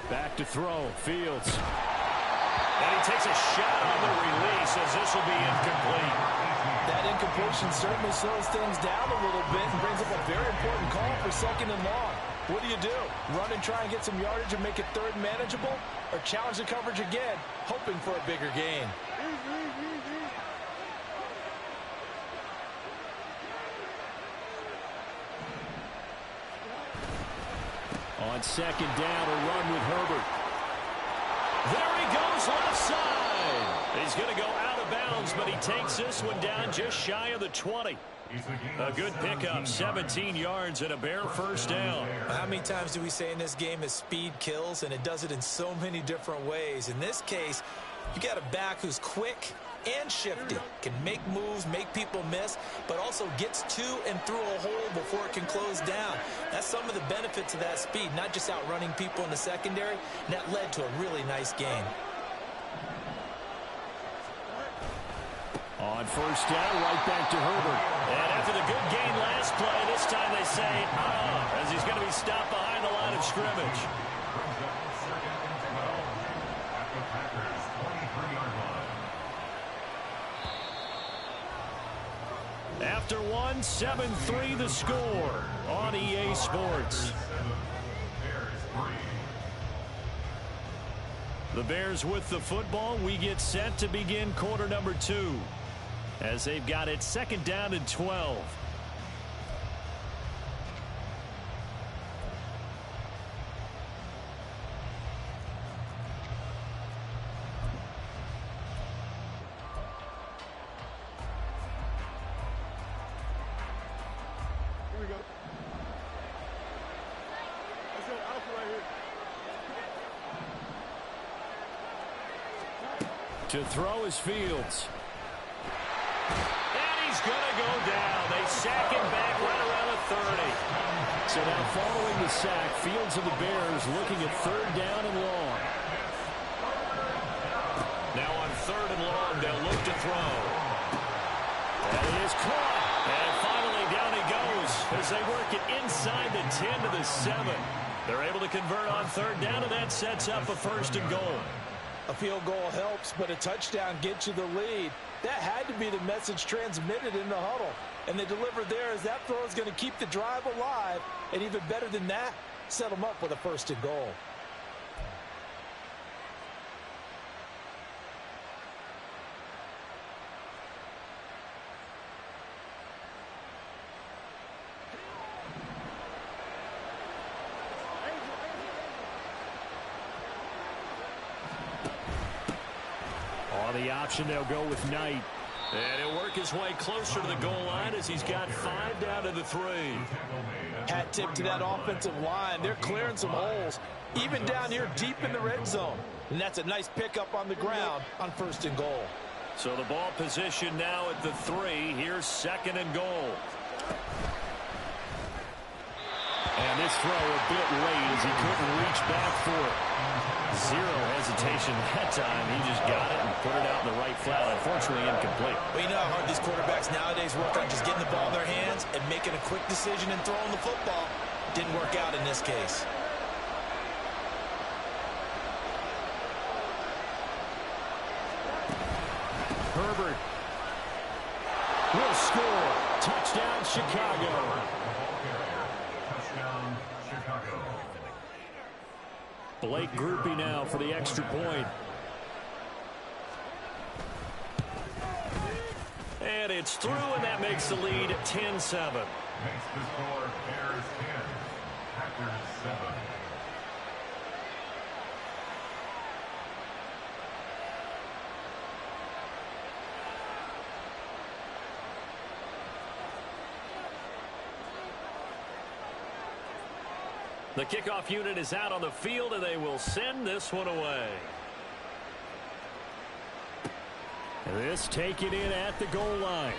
Speaker 7: Back to throw, Fields. And he takes a shot on the release as this will be incomplete.
Speaker 6: That incompletion certainly slows things down a little bit and brings up a very important call for 2nd and long. What do? Run and try and get some yardage and make it 3rd and manageable? Or challenge the coverage again, hoping for a bigger gain?
Speaker 7: On 2nd down, a run with Herbert. There he goes left side. He's going to go out of bounds, but he takes this one down just shy of the 20. A good pickup, 17 yards and a Bear 1st down.
Speaker 6: How many times do we say in this game that speed kills, and it does it in so many different ways? In this case, you got a back who's quick and shifty, can make moves, make people miss, but also gets to and through a hole before it can close down. That's some of the benefits of that speed, not just outrunning people in the secondary, and that led to a really nice game.
Speaker 7: On 1st down, right back to Herbert. And after the good gain last play, this time they say, as he's going to be stopped behind the line of scrimmage. After one, 7-3 the score on EA Sports. The Bears with the football. We get set to begin quarter number 2. As they've got it 2nd down and 12.
Speaker 15: Here we go. Let's go alpha right here.
Speaker 7: To throw is Fields. And he's going to go down. They sack him back right around the 30. So now following the sack, Fields and the Bears looking at 3rd down and long. Now on 3rd and long, they'll look to throw. And it is caught. And finally down he goes as they work it inside the 10 to the 7. They're able to convert on 3rd down, and that sets up a 1st and goal.
Speaker 6: A field goal helps, but a touchdown gets you the lead. That had to be the message transmitted in the huddle. And they delivered there as that throw is going to keep the drive alive. And even better than that, set them up with a 1st and goal.
Speaker 7: On the option, they'll go with Knight. And he'll work his way closer to the goal line as he's got 5 down to the 3.
Speaker 6: Hat tip to that offensive line. They're clearing some holes, even down here deep in the red zone. And that's a nice pickup on the ground on 1st and goal.
Speaker 7: So the ball position now at the 3. Here's 2nd and goal. And this throw a bit late as he couldn't reach back for it. Zero hesitation that time. He just got it and put it out in the right flat. Unfortunately, incomplete.
Speaker 6: Well, you know how hard these quarterbacks nowadays work on just getting the ball in their hands and making a quick decision and throwing the football. Didn't work out in this case.
Speaker 7: Herbert will score. Touchdown, Chicago.
Speaker 5: Touchdown, Chicago.
Speaker 7: Blake Groupie now for the extra point. And it's through, and that makes the lead 10-7.
Speaker 5: Makes the score Bears 10, Packers 7.
Speaker 7: The kickoff unit is out on the field, and they will send this one away. This taken in at the goal line.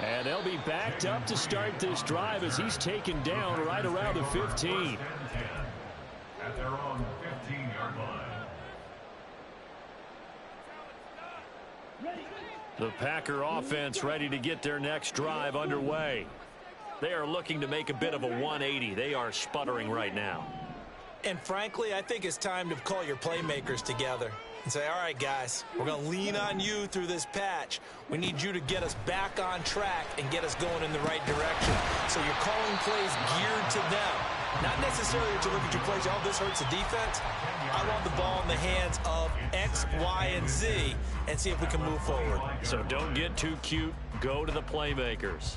Speaker 7: And they'll be backed up to start this drive as he's taken down right around the 15.
Speaker 5: At their own 15-yard line.
Speaker 7: The Packer offense ready to get their next drive underway. They are looking to make a bit of a 180. They are sputtering right now.
Speaker 6: And frankly, I think it's time to call your playmakers together and say, all right, guys, we're going to lean on you through this patch. We need you to get us back on track and get us going in the right direction. So you're calling plays geared to them. Not necessarily that you look at your plays, oh, this hurts the defense. I want the ball in the hands of X, Y, and Z and see if we can move forward.
Speaker 7: So don't get too cute. Go to the playmakers.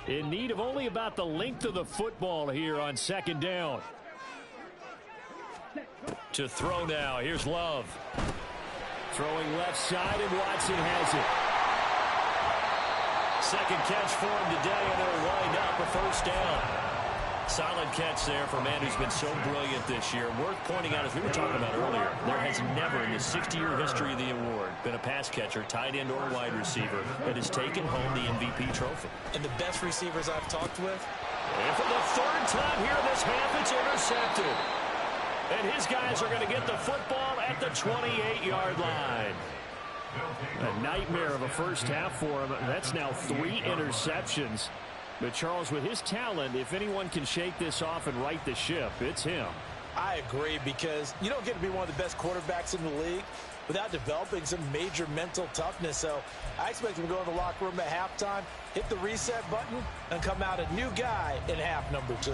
Speaker 7: In need of only about the length of the football here on second down. To throw now. Here's Love. Throwing left side, and Watson has it. Second catch for him today, and they'll wind up a first down. Solid catch there for a man who's been so brilliant this year. Worth pointing out, as we were talking about earlier, there has never in the 60-year history of the award been a pass catcher, tight end, or wide receiver that has taken home the MVP trophy.
Speaker 6: And the best receivers I've talked with.
Speaker 7: And for the third time here in this half, it's intercepted. And his guys are going to get the football at the 28-yard line. A nightmare of a first half for him. That's now 3 interceptions. But, Charles, with his talent, if anyone can shake this off and right the ship, it's him.
Speaker 6: I agree, because you don't get to be one of the best quarterbacks in the league without developing some major mental toughness. So I expect him to go in the locker room at halftime, hit the reset button, and come out a new guy in half number 2.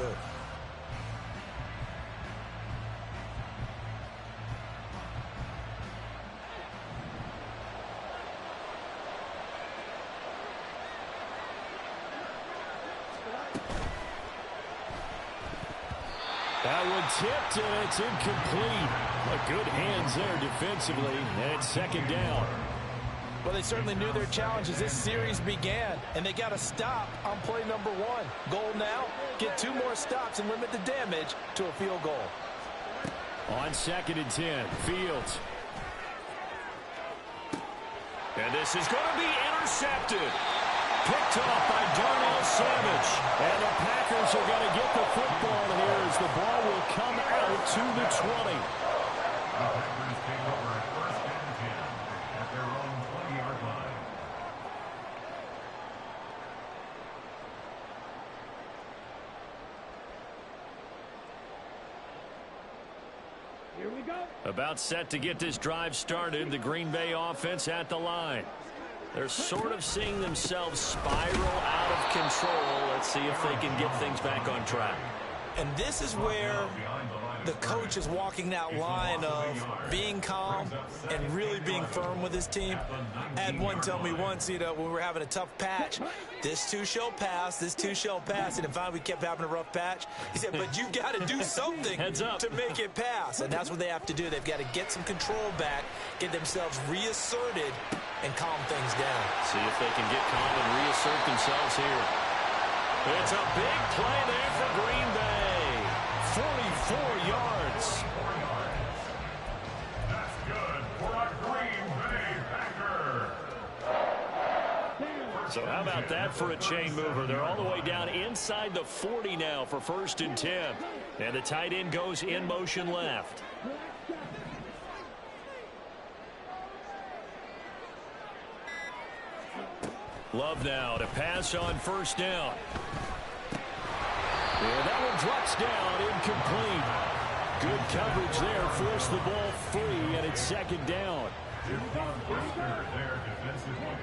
Speaker 7: That one tipped, and it's incomplete. Good hands there defensively, and it's second down.
Speaker 6: Well, they certainly knew their challenge as this series began, and they got a stop on play number 1. Goal now, get 2 more stops and limit the damage to a field goal.
Speaker 7: On 2nd and 10, Fields. And this is going to be intercepted. Picked off by Darnell Savage. And the Packers are going to get the football here as the ball will come out to the 20.
Speaker 5: The Packers take over at 1st and 10 at their own 20-yard line.
Speaker 15: Here we go.
Speaker 7: About set to get this drive started. The Green Bay offense at the line. They're sort of seeing themselves spiral out of control. Let's see if they can get things back on track.
Speaker 6: And this is where the coach is walking that line of being calm and really being firm with his team. I had one tell me once, when we were having a tough patch, this too shall pass, this too shall pass. And finally we kept having a rough patch. He said, but you've got to do something to make it pass. And that's what they have to do. They've got to get some control back, get themselves reasserted, and calm things down.
Speaker 7: See if they can get calm and reassert themselves here. It's a big play there for Green Bay. 44 yards.
Speaker 5: That's good for a Green Bay Packer.
Speaker 7: So how about that for a chain mover? They're all the way down inside the 40 now for 1st and 10. And the tight end goes in motion left. Love now to pass on 1st down. Yeah, that one drops down, incomplete. Good coverage there. Forced the ball free, and it's second down.
Speaker 5: Their defensive line.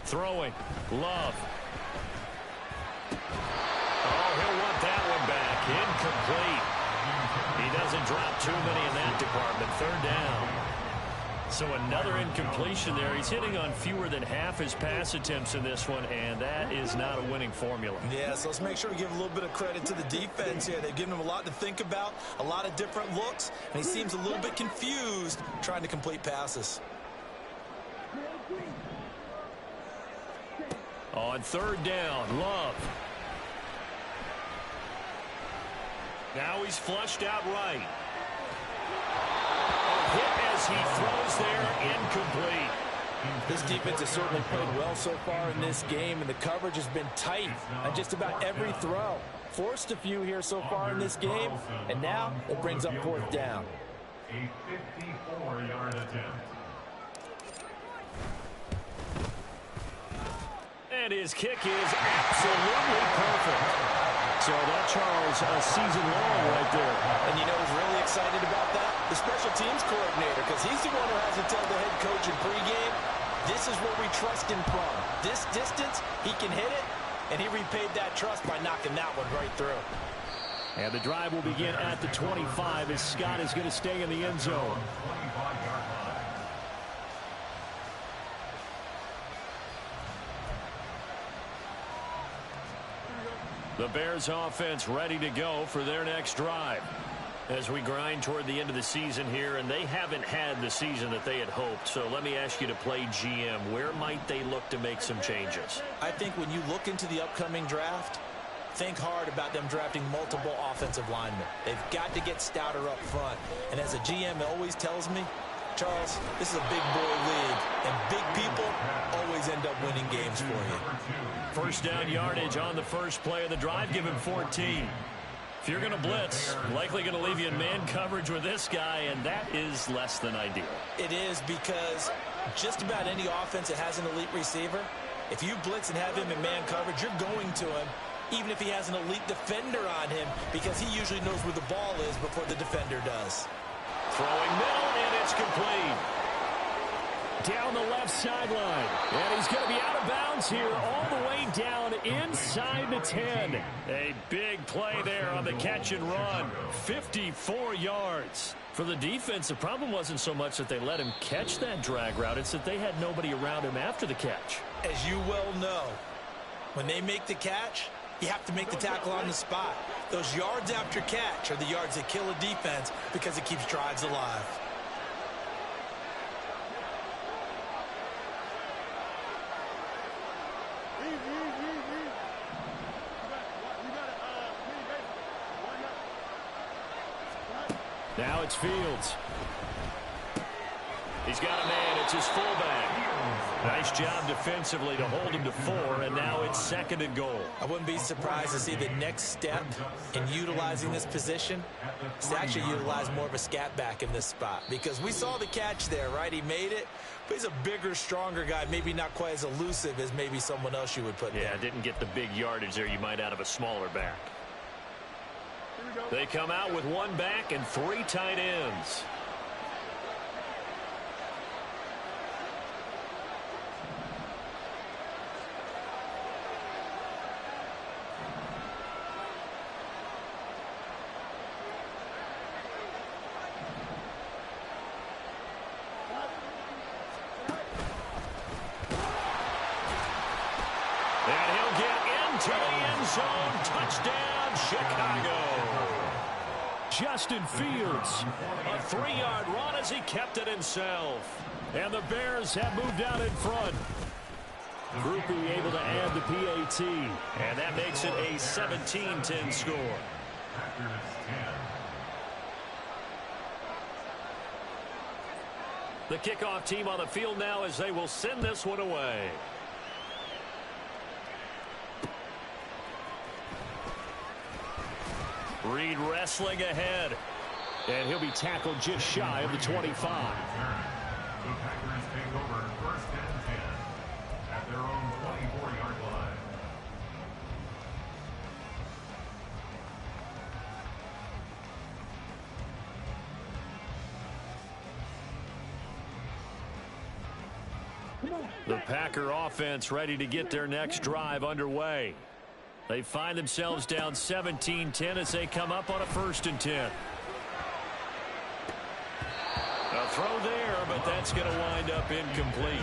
Speaker 7: Throwing. Love. Oh, he'll want that one back. Incomplete. He doesn't drop too many in that department. Third down. So another incompletion there. He's hitting on fewer than half his pass attempts in this one, and that is not a winning formula.
Speaker 6: Yeah, so let's make sure to give a little bit of credit to the defense here. They've given him a lot to think about, a lot of different looks, and he seems a little bit confused trying to complete passes.
Speaker 7: On third down, Love. Now he's flushed out right. A hit as he throws there, incomplete.
Speaker 8: This defense has certainly played well so far in this game, and the coverage has been tight on just about every throw. Forced a few here so far in this game, and now it brings up fourth down.
Speaker 5: A 54-yard attempt.
Speaker 7: And his kick is absolutely perfect. So that, Charles, a season long right there.
Speaker 8: And you know who's really excited about that? The special teams coordinator, because he's the one who has to tell the head coach in pregame, this is what we trust him from. This distance, he can hit it, and he repaid that trust by knocking that one right through.
Speaker 7: And the drive will begin at the 25 as Scott is going to stay in the end zone. The Bears offense ready to go for their next drive. As we grind toward the end of the season here, and they haven't had the season that they had hoped. So let me ask you to play GM. Where might they look to make some changes?
Speaker 6: I think when you look into the upcoming draft, think hard about them drafting multiple offensive linemen. They've got to get stouter up front. And as a GM always tells me, Charles, this is a big boy league, and big people always end up winning games for you.
Speaker 7: First down yardage on the first play of the drive. Give him 14. If you're going to blitz, likely going to leave you in man coverage with this guy, and that is less than ideal.
Speaker 6: It is, because just about any offense that has an elite receiver, if you blitz and have him in man coverage, you're going to him, even if he has an elite defender on him, because he usually knows where the ball is before the defender does.
Speaker 7: Throwing middle, and it's complete. Down the left sideline. And he's going to be out of bounds here all the way down inside the 10. A big play there on the catch and run. 54 yards. For the defense, the problem wasn't so much that they let him catch that drag route. It's that they had nobody around him after the catch.
Speaker 6: As you well know, when they make the catch, you have to make the tackle on the spot. Those yards after catch are the yards that kill a defense because it keeps drives alive.
Speaker 7: Now it's Fields. He's got a man. It's his fullback. Nice job defensively to hold him to 4, and now it's second and goal.
Speaker 6: I wouldn't be surprised to see the next step in utilizing this position is to actually utilize more of a scat back in this spot, because we saw the catch there, right? He made it, but he's a bigger, stronger guy, maybe not quite as elusive as maybe someone else you would put there.
Speaker 7: Yeah, didn't get the big yardage there you might out of a smaller back. They come out with one back and 3 tight ends. And he'll get into the end zone. Touchdown, Chicago. Justin Fields, a 3-yard run as he kept it himself. And the Bears have moved out in front. Groupie able to add the PAT. And that makes it a 17-10 score. The kickoff team on the field now as they will send this one away. Reed wrestling ahead. And he'll be tackled just shy of the 25.
Speaker 5: The Packers take over 1st and 10 at their own 24-yard line.
Speaker 4: The Packer offense ready to get their next drive underway. They find themselves down 17-10 as they come up on a 1st and 10. A throw there, but that's going to wind up incomplete.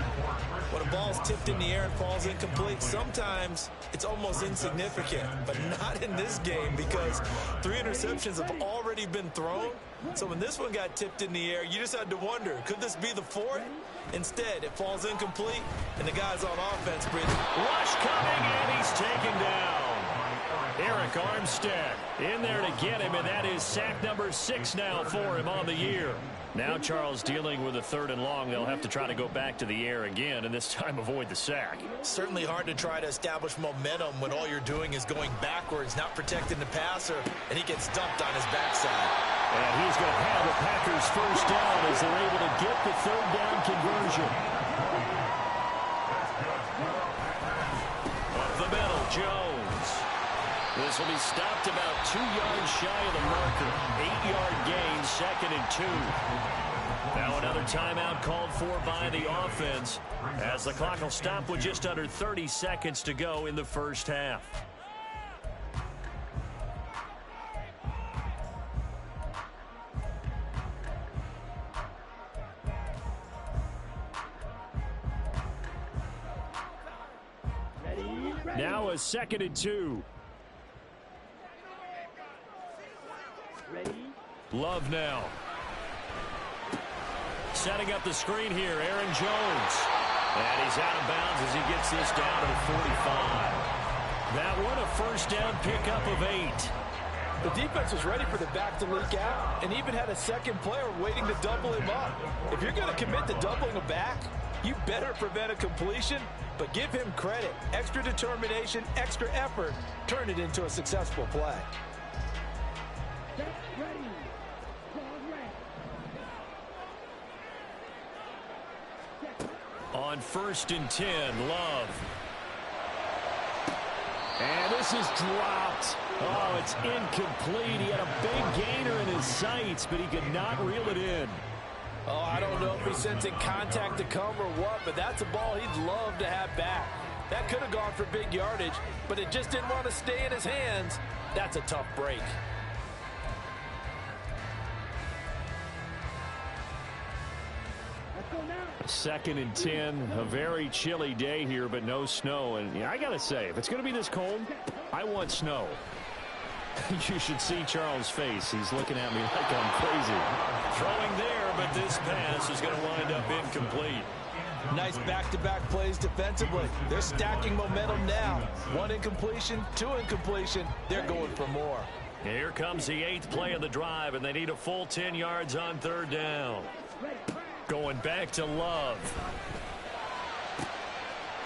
Speaker 6: When a ball's tipped in the air and falls incomplete, sometimes it's almost insignificant, but not in this game because 3 interceptions have already been thrown. So when this one got tipped in the air, you just had to wonder, could this be the 4th? Instead, it falls incomplete, and the guy's on offense, Bridge.
Speaker 4: Rush coming, and he's taken down. Eric Armstead in there to get him, and that is sack number 6 now for him on the year. Now Charles dealing with a 3rd and long. They'll have to try to go back to the air again, and this time avoid the sack.
Speaker 6: Certainly hard to try to establish momentum when all you're doing is going backwards, not protecting the passer, and he gets dumped on his backside.
Speaker 7: And he's going to have the Packers 1st down as they're able to get the 3rd down conversion.
Speaker 4: Up the middle, Jones. This will be stopped about 2 yards shy of the marker. 8-yard gain, 2nd and 2. Now another timeout called for by the offense as the clock will stop with just under 30 seconds to go in the 1st half.
Speaker 7: Now a 2nd and 2.
Speaker 4: Love now. Setting up the screen here, Aaron Jones. And he's out of bounds as he gets this down to the 45. That one a 1st down pickup of 8.
Speaker 8: The defense was ready for the back to leak out and even had a 2nd player waiting to double him up. If you're going to commit to doubling a back, you better prevent a completion, but give him credit. Extra determination, extra effort, turn it into a successful play.
Speaker 4: On 1st and 10, Love.
Speaker 7: And this is dropped. Oh, it's incomplete. He had a big gainer in his sights, but he could not reel it in.
Speaker 8: Oh, I don't know if he's sensing contact to come or what, but that's a ball he'd love to have back. That could have gone for big yardage, but it just didn't want to stay in his hands. That's a tough break.
Speaker 7: Second and 10, a very chilly day here, but no snow. And I got to say, if it's going to be this cold, I want snow. You should see Charles' face. He's looking at me like I'm crazy.
Speaker 4: Throwing there, but this pass is going to wind up incomplete.
Speaker 6: Nice back-to-back plays defensively. They're stacking momentum now. 1 incompletion, 2 incompletion. They're going for more.
Speaker 4: Here comes the 8th play of the drive, and they need a full 10 yards on 3rd down. Going back to Love.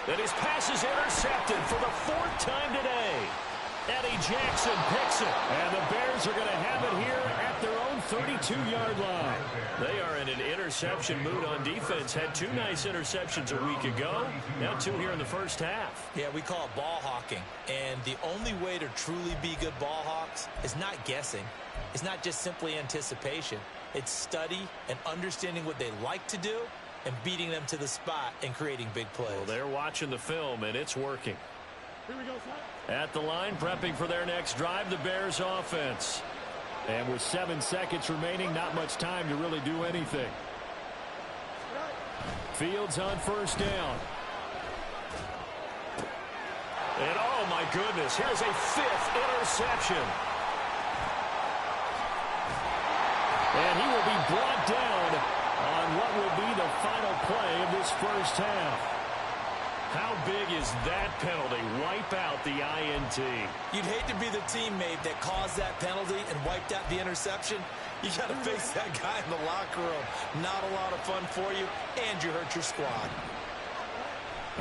Speaker 4: And his pass is intercepted for the 4th time today. Eddie Jackson picks it. And the Bears are going to have it here at their own 32-yard line. They are in an interception mood on defense. Had 2 nice interceptions a week ago. Now 2 here in the 1st half.
Speaker 6: Yeah, we call it ball hawking. And the only way to truly be good ball hawks is not guessing. It's not just simply anticipation. It's study and understanding what they like to do and beating them to the spot and creating big plays.
Speaker 4: Well, they're watching the film, and it's working.
Speaker 15: Here we go, son.
Speaker 4: At the line, prepping for their next drive, the Bears offense.
Speaker 7: And with 7 seconds remaining, not much time to really do anything. Fields on 1st down.
Speaker 4: And oh my goodness, here's a 5th interception.
Speaker 7: And he will be brought down on what will be the final play of this 1st half.
Speaker 4: How big is that penalty? Wipe out the INT.
Speaker 6: You'd hate to be the teammate that caused that penalty and wiped out the interception. You got to face that guy in the locker room. Not a lot of fun for you, and you hurt your squad.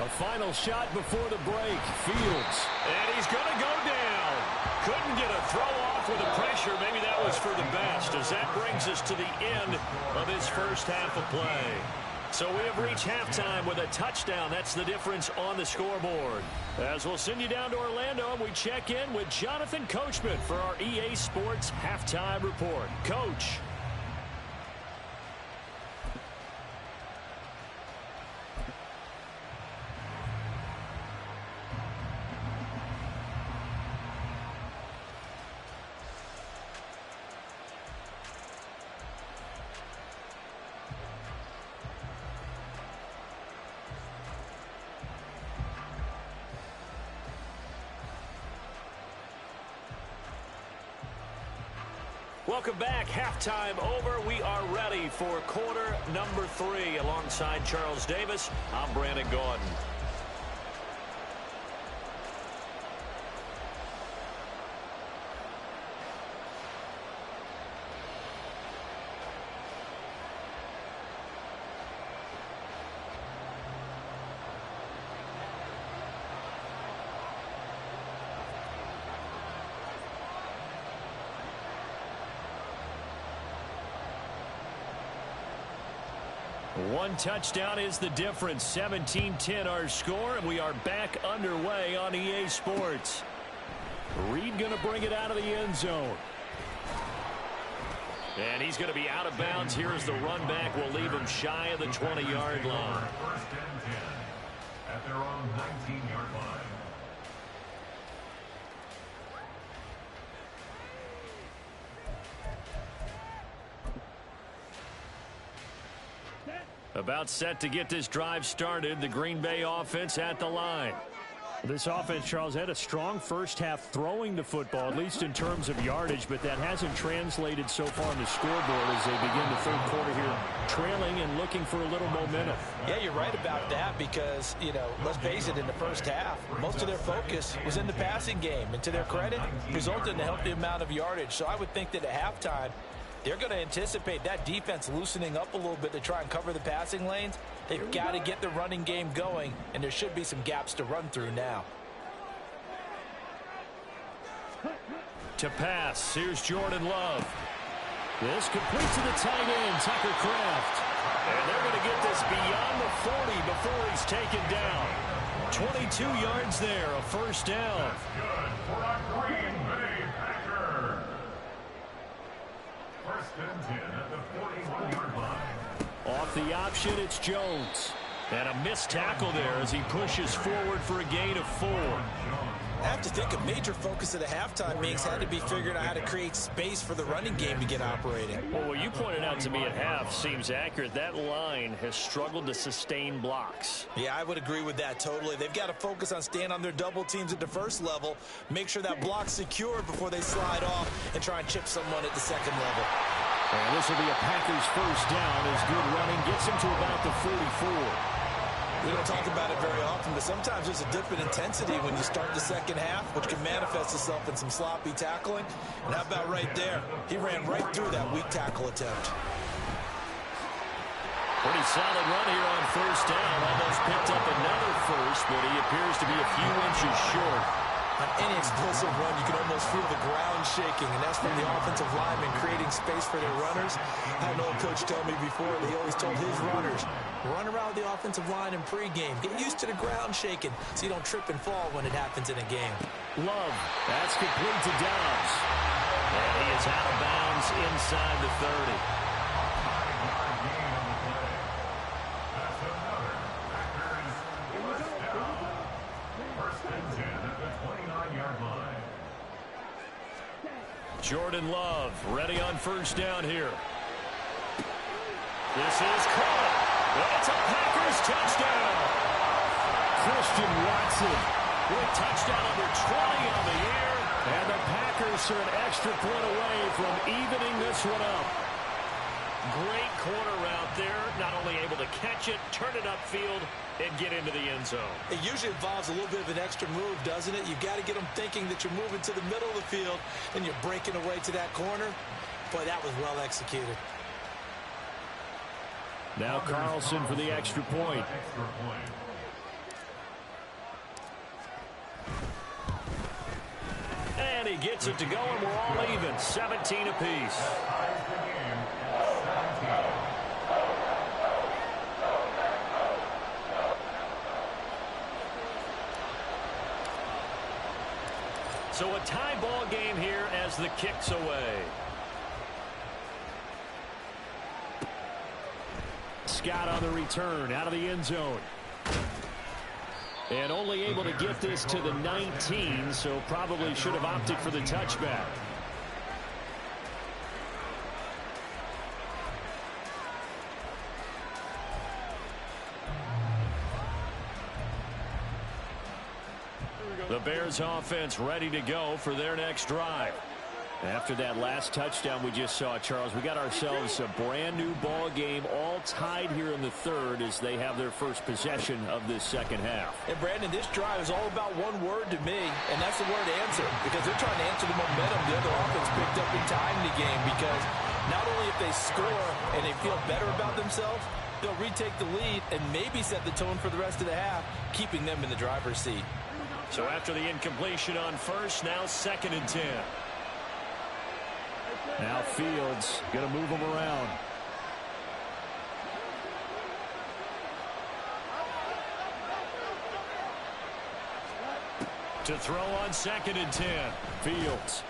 Speaker 7: A final shot before the break. Fields.
Speaker 4: And he's going to go down. Couldn't get a throw off with the pressure. Maybe that was for the best, as that brings us to the end of this first half of play. So we have reached halftime with a touchdown. That's the difference on the scoreboard. As we'll send you down to Orlando, and we check in with Jonathan Coachman for our EA Sports Halftime Report. Coach. Welcome back. Halftime over. We are ready for quarter number 3. Alongside Charles Davis, I'm Brandon Gordon. One touchdown is the difference. 17-10 our score, and we are back underway on EA Sports. Reed going to bring it out of the end zone. And he's going to be out of bounds. Here is the run back. Will leave him shy of the 20-yard line.
Speaker 5: First and 10 at their own 19-yard line.
Speaker 4: About set to get this drive started. The Green Bay offense at the line.
Speaker 7: This offense, Charles, had a strong first half throwing the football, at least in terms of yardage, but that hasn't translated so far on the scoreboard as they begin the third quarter here, trailing and looking for a little momentum.
Speaker 6: Yeah, you're right about that because, let's face it, in the first half, most of their focus was in the passing game. And to their credit, resulted in a healthy amount of yardage. So I would think that at halftime, they're going to anticipate that defense loosening up a little bit to try and cover the passing lanes. They've got to get the running game going, and there should be some gaps to run through now.
Speaker 4: To pass, here's Jordan Love. This complete to the tight end, Tucker Kraft. And they're going to get this beyond the 40 before he's taken down. 22 yards there, a first down.
Speaker 5: That's good for a Green Bay Packer. First and 10 at the 41-yard line.
Speaker 4: Off the option, it's Jones. And a missed tackle there as he pushes forward for a gain of 4.
Speaker 6: I have to think a major focus of the halftime meetings had to be figuring out how to create space for the running game to get operating.
Speaker 4: Well, what you pointed out to me at half seems accurate. That line has struggled to sustain blocks.
Speaker 6: Yeah, I would agree with that totally. They've got to focus on staying on their double teams at the first level, make sure that block's secured before they slide off and try and chip someone at the second level.
Speaker 4: And this will be a Packers first down as good running gets him to about the 44.
Speaker 6: We don't talk about it very often, but sometimes there's a dip in intensity when you start the second half, which can manifest itself in some sloppy tackling. And how about right there? He ran right through that weak tackle attempt.
Speaker 4: Pretty solid run here on first down. Almost picked up another first, but he appears to be a few inches short.
Speaker 6: On any explosive run, you can almost feel the ground shaking, and that's from the offensive linemen creating space for their runners. I had an old coach tell me before that he always told his runners, run around the offensive line in pregame. Get used to the ground shaking so you don't trip and fall when it happens in a game.
Speaker 4: Love, that's complete to Dobbs. And he is out of bounds inside the 30. Jordan Love ready on first down here. This is caught. It's a Packers touchdown. Christian Watson with touchdown number 20 on the year. And the Packers are an extra point away from evening this one up. Great corner route there. Not only able to catch it, turn it upfield, and get into the end zone.
Speaker 6: It usually involves a little bit of an extra move, doesn't it? You've got to get them thinking that you're moving to the middle of the field and you're breaking away to that corner. Boy, that was well executed.
Speaker 7: Now Carlson for the extra point.
Speaker 4: And And he gets it to go, and we're all even, 17 apiece. So a tie ball game here as the kick's away. Scott on the return out of the end zone. And only able to get this to the 19, so probably should have opted for the touchback. The Bears offense ready to go for their next drive. After that last touchdown we just saw, Charles, we got ourselves a brand new ball game, all tied here in the third as they have their first possession of this second half.
Speaker 6: And Brandon, this drive is all about one word to me, and that's the word answer, because they're trying to answer the momentum the other offense picked up in tying the game, because not only if they score and they feel better about themselves, they'll retake the lead and maybe set the tone for the rest of the half, keeping them in the driver's seat.
Speaker 4: So after the incompletion on first, now 2nd and 10.
Speaker 7: Now Fields going to move them around.
Speaker 4: To throw on 2nd and 10.
Speaker 7: Fields.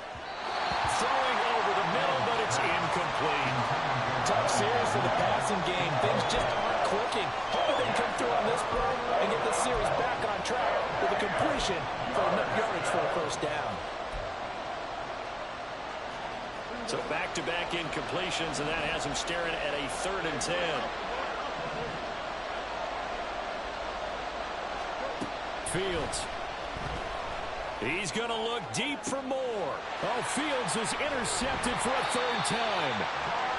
Speaker 4: Throwing over the middle, but it's incomplete.
Speaker 6: Tough series for the passing game. Things just aren't clicking. Hoping they can come through on this play and get the series back on track with a completion for enough yardage for a first down.
Speaker 4: So back-to-back incompletions, and that has him staring at a 3rd and 10.
Speaker 7: Fields.
Speaker 4: He's going to look deep for more.
Speaker 7: Oh, Fields is intercepted for a 3rd time.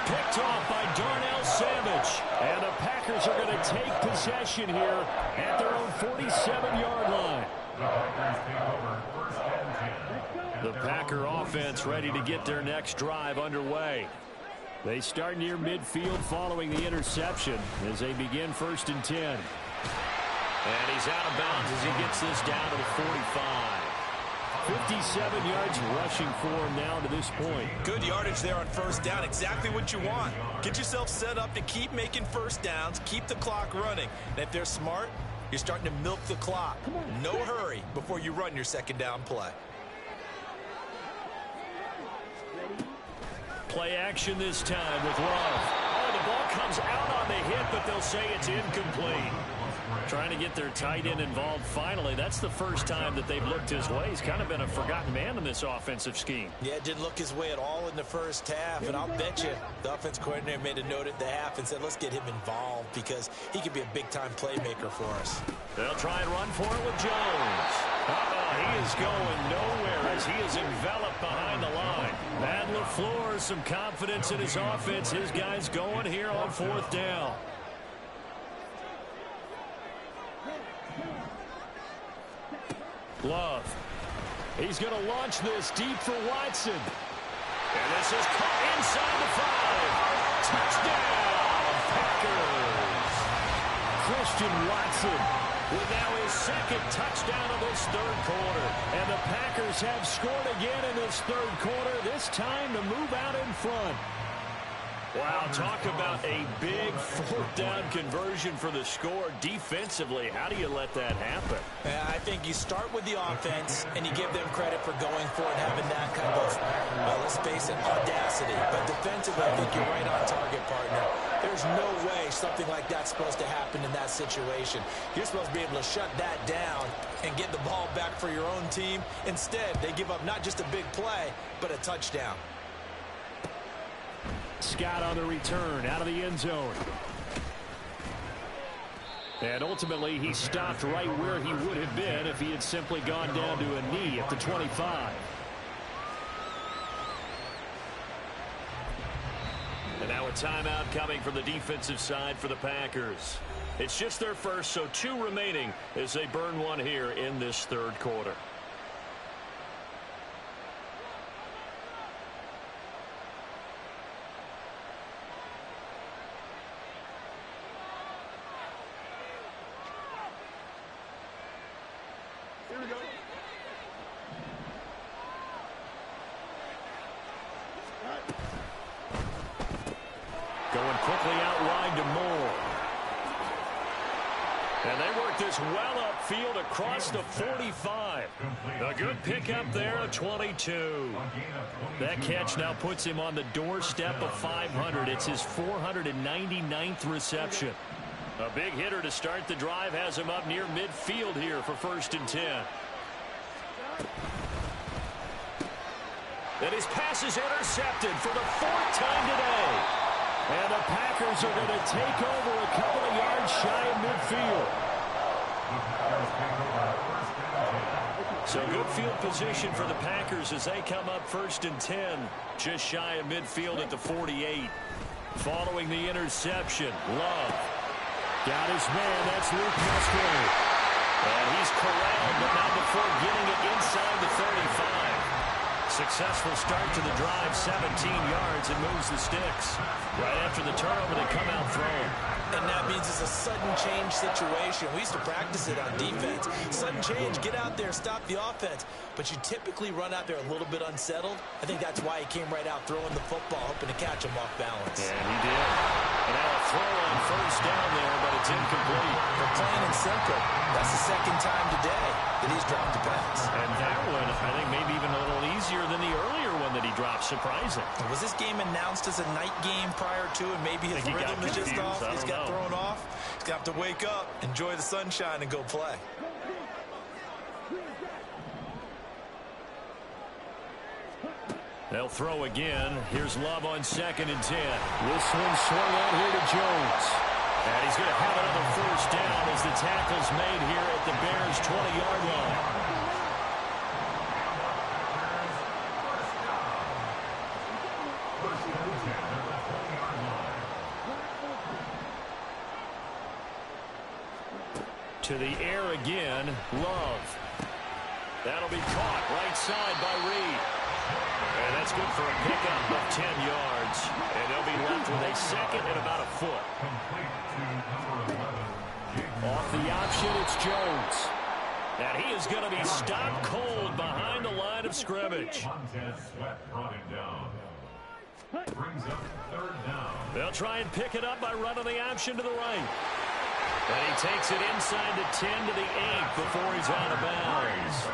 Speaker 4: Picked off by Darnell Savage.
Speaker 7: And the Packers are going to take possession here at their own 47-yard line.
Speaker 5: The Packers take over 1st and 10.
Speaker 4: The Packer offense ready to get their next drive underway.
Speaker 7: They start near midfield following the interception as they begin 1st and 10.
Speaker 4: And he's out of bounds as he gets this down to the 45.
Speaker 7: 57 yards rushing for him now to this point.
Speaker 6: Good yardage there on 1st down. Exactly what you want. Get yourself set up to keep making 1st downs, keep the clock running. And if they're smart, you're starting to milk the clock. No hurry before you run your 2nd down play.
Speaker 4: Play action this time with Love. Oh, the ball comes out on the hit, but they'll say it's incomplete. Trying to get their tight end involved finally. That's the first time that they've looked his way. He's kind of been a forgotten man in this offensive scheme.
Speaker 6: Yeah, it didn't look his way at all in the first half, and I'll bet you the offense coordinator made a note at the half and said, let's get him involved because he could be a big-time playmaker for us.
Speaker 4: They'll try and run for it with Jones. He is going nowhere as he is enveloped behind the line. Matt LaFleur, some confidence in his offense. His guys going here on 4th down. Love. He's going to launch this deep for Watson. And this is caught inside the 5. Touchdown, Packers.
Speaker 7: Christian Watson
Speaker 4: with now his 2nd touchdown of this 3rd quarter.
Speaker 7: And the Packers have scored again in this 3rd quarter, this time to move out in front.
Speaker 4: Wow, talk about a big 4th down conversion for the score. Defensively, how do you let that happen?
Speaker 6: I think you start with the offense, and you give them credit for going for it, having that kind of, let's face it, audacity. But defensively, I think you're right on target, partner. There's no way something like that's supposed to happen in that situation. You're supposed to be able to shut that down and get the ball back for your own team. Instead, they give up not just a big play, but a touchdown.
Speaker 7: Scott on the return out of the end zone. And ultimately, he stopped right where he would have been if he had simply gone down to a knee at the 25.
Speaker 4: And now a timeout coming from the defensive side for the Packers. It's just their first, so 2 remaining as they burn one here in this 3rd quarter. Going quickly out wide to Moore. And they work this well upfield across the 45. A good pickup there, a 22. That catch now puts him on the doorstep of 500. It's his 499th reception. A big hitter to start the drive has him up near midfield here for 1st and 10. And his pass is intercepted for the 4th time today. And the Packers are going to take over a couple of yards shy of midfield. So good field position for the Packers as they come up 1st and 10, just shy of midfield at the 48. Following the interception, Love got his man. That's Luke Musgrave. And he's corralled, but not before getting it inside the 35. Successful start to the drive, 17 yards, and moves the sticks. Right after the turnover, they come out throwing.
Speaker 6: And that means it's a sudden change situation. We used to practice it on defense. Sudden change, get out there, stop the offense. But you typically run out there a little bit unsettled. I think that's why he came right out throwing the football, hoping to catch him off balance.
Speaker 4: Yeah, he did. And now a throw on 1st down there, but it's incomplete.
Speaker 6: But plain and simple, that's the 2nd time today that he's dropped a pass.
Speaker 4: And that one, I think, maybe even a little easier than the earlier one that he dropped. Surprising.
Speaker 6: Was this game announced as a night game prior to, and maybe his rhythm is just off? He's got thrown off. He's got to wake up, enjoy the sunshine, and go play.
Speaker 4: They'll throw again. Here's Love on 2nd and 10. This one swung out here to Jones. And he's going to have another 1st down as the tackle's made here at the Bears' 20-yard line. To the air again, Love. That'll be caught right side by Reed. And that's good for a pickup of 10 yards. And they'll be left with a 2nd and about a foot. Off the option, it's Jones. And he is going to be stopped cold behind the line of scrimmage. They'll try and pick it up by running the option to the right. And he takes it inside the 10 to the 8 before he's out of bounds.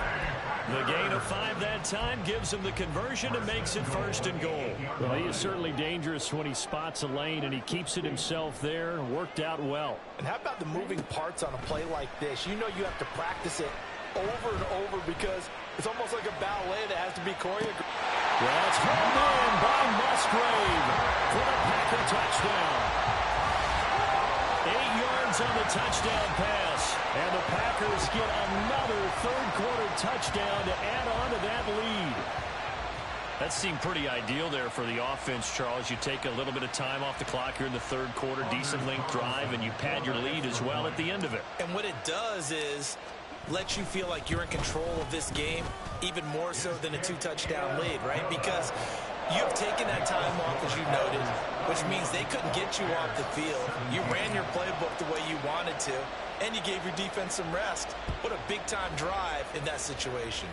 Speaker 4: The gain of 5 that time gives him the conversion and makes it 1st and goal.
Speaker 7: Well, he is certainly dangerous when he spots a lane, and he keeps it himself there. Worked out well.
Speaker 8: And how about the moving parts on a play like this? You know you have to practice it over and over because it's almost like a ballet that has to be choreographed.
Speaker 7: Well, it's home in by Musgrave for the Packer touchdown. 8 yards on the touchdown pass. And the Packers get another 3rd quarter touchdown to add on to that lead. That seemed pretty ideal there for the offense, Charles. You take a little bit of time off the clock here in the 3rd quarter, decent length drive, and you pad your lead as well at the end of it.
Speaker 6: And what it does is let you feel like you're in control of this game, even more so than a 2-touchdown lead, right? Because you have taken that time off, as you noted, which means they couldn't get you off the field. You ran your playbook the way you wanted to, and you gave your defense some rest. What a big-time drive in that situation.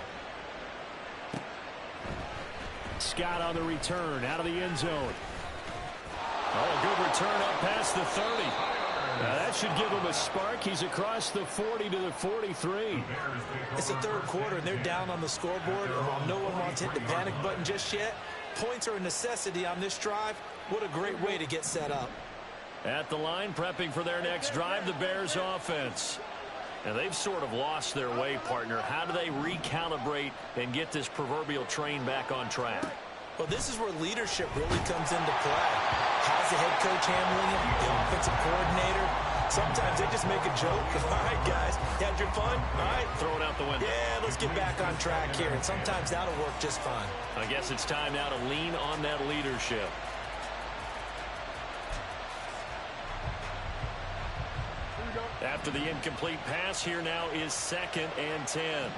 Speaker 7: Scott on the return, out of the end zone. Oh, a good return up past the 30. Now that should give him a spark. He's across the 40 to the 43.
Speaker 6: It's the 3rd quarter, and they're down on the scoreboard. And while no one wants to hit the panic button just yet, points are a necessity on this drive. What a great way to get set up.
Speaker 4: At the line, prepping for their next drive, the Bears offense. And they've sort of lost their way, partner. How do they recalibrate and get this proverbial train back on track?
Speaker 6: Well, this is where leadership really comes into play. How's the head coach handling it? The offensive coordinator? Sometimes they just make a joke. All right, guys, you had your fun? All right.
Speaker 4: Throw it out the window.
Speaker 6: Yeah, let's get back on track here. And sometimes that'll work just fine.
Speaker 4: I guess it's time now to lean on that leadership. After the incomplete pass, here now is 2nd and 10.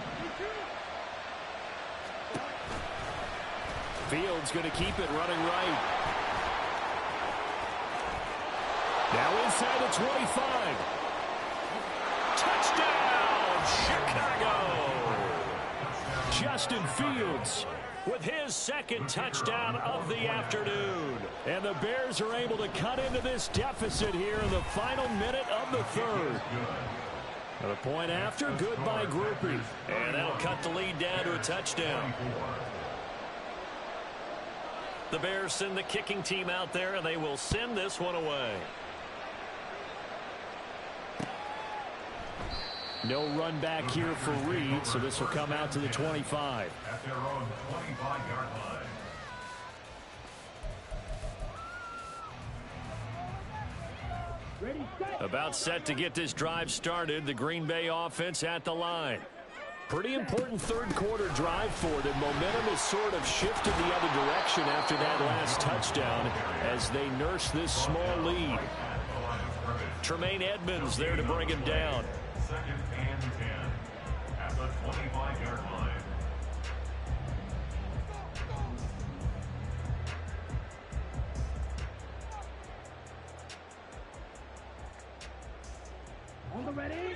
Speaker 7: Fields going to keep it running right. Now inside the 25. Touchdown, Chicago! Justin Fields with his 2nd touchdown of the afternoon. And the Bears are able to cut into this deficit here in the final minute of the third. A point after, good by Groupie.
Speaker 4: And that'll cut the lead down to a touchdown. The Bears send the kicking team out there, and they will send this one away.
Speaker 7: No run back here for Reed, so this will come out to the 25.
Speaker 5: At their own 25-yard line.
Speaker 4: About set to get this drive started. The Green Bay offense at the line.
Speaker 7: Pretty important third quarter drive for them. Momentum has sort of shifted the other direction after that last touchdown as they nurse this small lead.
Speaker 4: Tremaine Edmonds there to bring him down.
Speaker 5: 2nd and 10 at the 25-yard line.
Speaker 15: On the ready.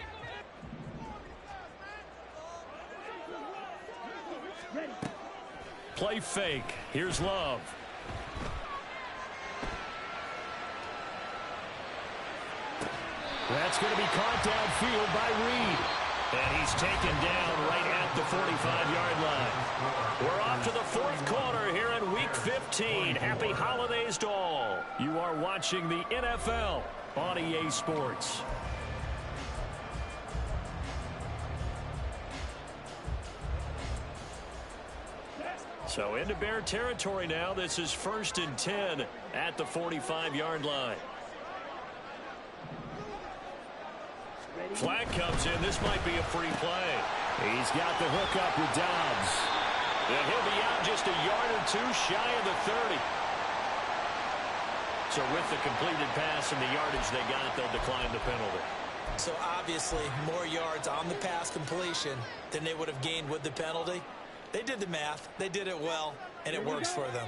Speaker 15: Ready.
Speaker 4: Play fake. Here's Love.
Speaker 7: That's going to be caught downfield by Reed.
Speaker 4: And he's taken down right at the 45-yard line. We're off to the fourth quarter here in Week 15. Happy holidays to all.
Speaker 7: You are watching the NFL on EA Sports.
Speaker 4: So into Bear territory now. This is 1st and 10 at the 45-yard line. Flag comes in. This might be a free play.
Speaker 7: He's got the hook up with Dobbs.
Speaker 4: And he'll be out just a yard or two shy of the 30. So with the completed pass and the yardage they got, they'll decline the penalty.
Speaker 6: So obviously more yards on the pass completion than they would have gained with the penalty. They did the math. They did it well, and it works for them.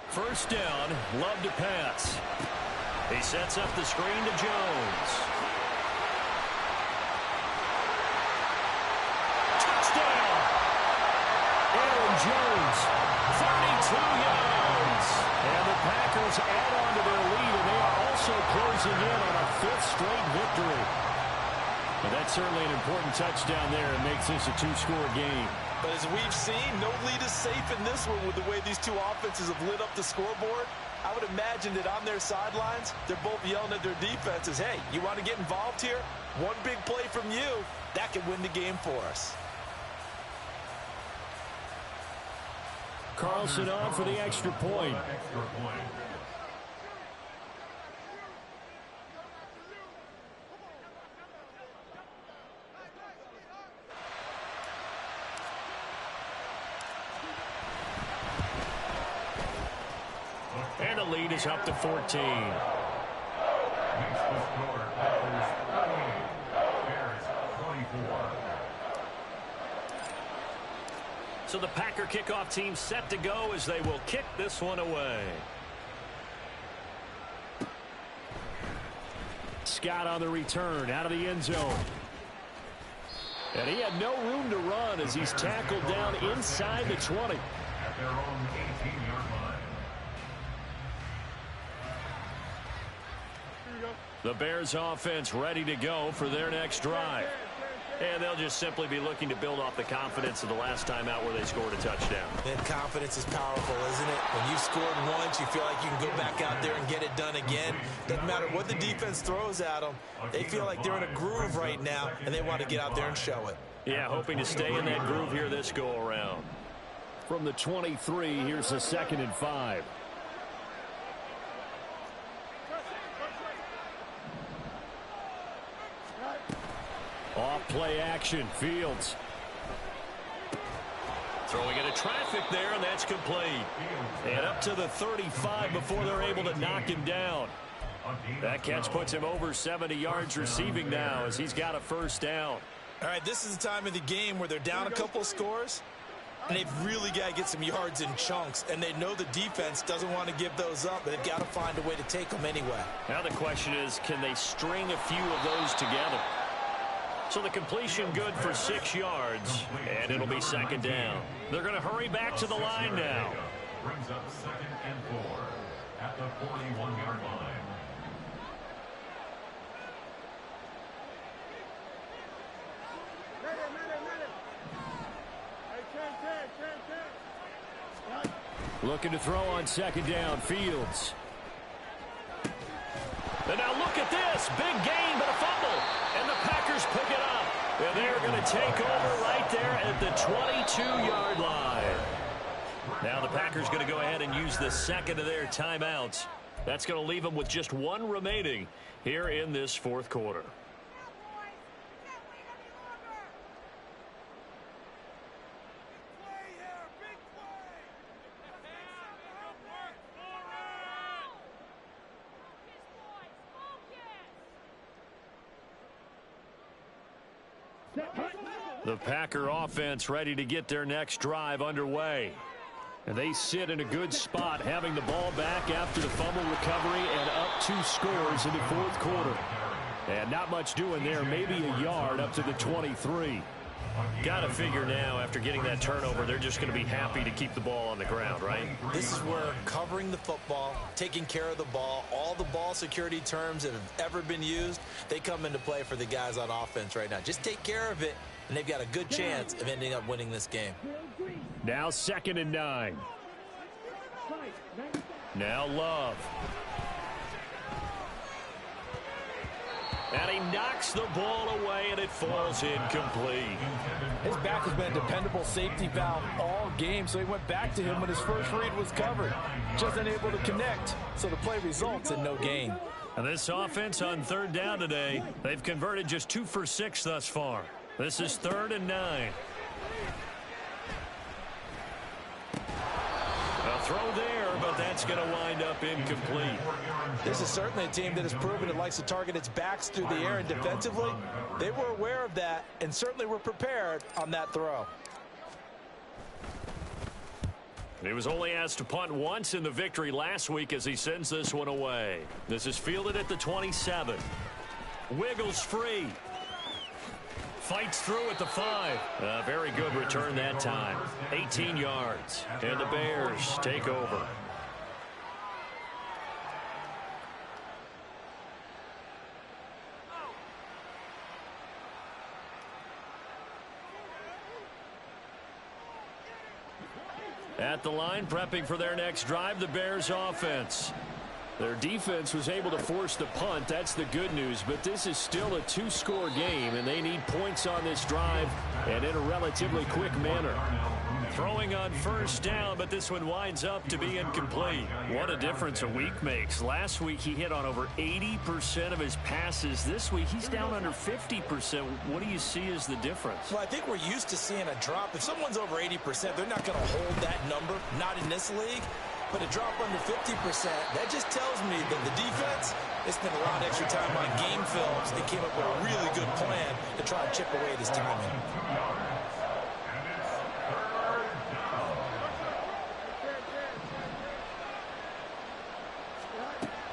Speaker 4: First down, Love to pass. He sets up the screen to Jones. Touchdown!
Speaker 7: Aaron Jones,
Speaker 4: 32 yards.
Speaker 7: And the Packers add on to their lead, and they are also closing in on a 5th straight victory. But that's certainly an important touchdown there. It makes this a 2-score game.
Speaker 8: But as we've seen, no lead is safe in this one with the way these two offenses have lit up the scoreboard. I would imagine that on their sidelines, they're both yelling at their defenses, hey, you want to get involved here? One big play from you, that could win the game for us.
Speaker 7: Carlson on for the extra point.
Speaker 4: And the lead is up to 14. So the Packer kickoff team set to go as they will kick this one away.
Speaker 7: Scott on the return out of the end zone. And he had no room to run as he's tackled down inside the 20.
Speaker 5: At their own 18-yard line.
Speaker 4: The Bears offense ready to go for their next drive. And they'll just simply be looking to build off the confidence of the last time out where they scored a touchdown.
Speaker 6: And confidence is powerful, isn't it? When you've scored once, you feel like you can go back out there and get it done again. Doesn't matter what the defense throws at them. They feel like they're in a groove right now, and they want to get out there and show it.
Speaker 4: Yeah, hoping to stay in that groove here this go-around.
Speaker 7: From the 23, here's a 2nd and 5. Off play action, Fields.
Speaker 4: Throwing into traffic there, and that's complete. And up to the 35 before they're able to knock him down. That catch puts him over 70 yards receiving now as he's got a first down.
Speaker 6: All right, this is the time of the game where they're down a couple of scores. And they've really got to get some yards in chunks, and they know the defense doesn't want to give those up, but they've got to find a way to take them anyway.
Speaker 4: Now the question is, can they string a few of those together? So the completion good for 6 yards, and it'll be second down. They're going to hurry back to the line now.
Speaker 5: Brings up 2nd and 4 at the 41-yard line.
Speaker 7: Looking to throw on second down. Fields.
Speaker 4: And now look at this. Big gain, but a fumble. And the Packers pick it up. And they're going to take over right there at the 22-yard line. Now the Packers going to go ahead and use the second of their timeouts. That's going to leave them with just 1 remaining here in this 4th quarter. The Packer offense ready to get their next drive underway.
Speaker 7: And they sit in a good spot, having the ball back after the fumble recovery and up 2 scores in the 4th quarter. And not much doing there, maybe a yard up to the 23.
Speaker 4: Got to figure now, after getting that turnover, they're just going to be happy to keep the ball on the ground, right?
Speaker 6: This is where covering the football, taking care of the ball, all the ball security terms that have ever been used, they come into play for the guys on offense right now. Just take care of it, and they've got a good chance of ending up winning this game.
Speaker 7: Now 2nd and 9. Now Love.
Speaker 4: And he knocks the ball away, and it falls incomplete.
Speaker 8: His back has been a dependable safety valve all game, so he went back to him when his first read was covered. Just unable to connect, so the play results in no gain.
Speaker 4: And this offense on 3rd down today, they've converted just 2 for 6 thus far. This is 3rd and 9. A throw there, but that's going to wind up incomplete.
Speaker 6: This is certainly a team that has proven it likes to target its backs through the air, and defensively, they were aware of that and certainly were prepared on that throw.
Speaker 4: He was only asked to punt once in the victory last week as he sends this one away. This is fielded at the 27. Wiggles free. Fights through at the 5. Very good return that time. 18 yards. And the Bears take over. At the line, prepping for their next drive, the Bears offense.
Speaker 7: Their defense was able to force the punt. That's the good news. But this is still a 2-score game, and they need points on this drive and in a relatively quick manner.
Speaker 4: Throwing on 1st down, but this one winds up to be incomplete. What a difference a week makes. Last week he hit on over 80% of his passes. This week he's down under 50%. What do you see as the difference?
Speaker 6: Well, I think we're used to seeing a drop. If someone's over 80%, they're not going to hold that number, not in this league. But a drop under 50%, that just tells me that the defense, they spent a lot of extra time on game films and came up with a really good plan to try and chip away at his timing.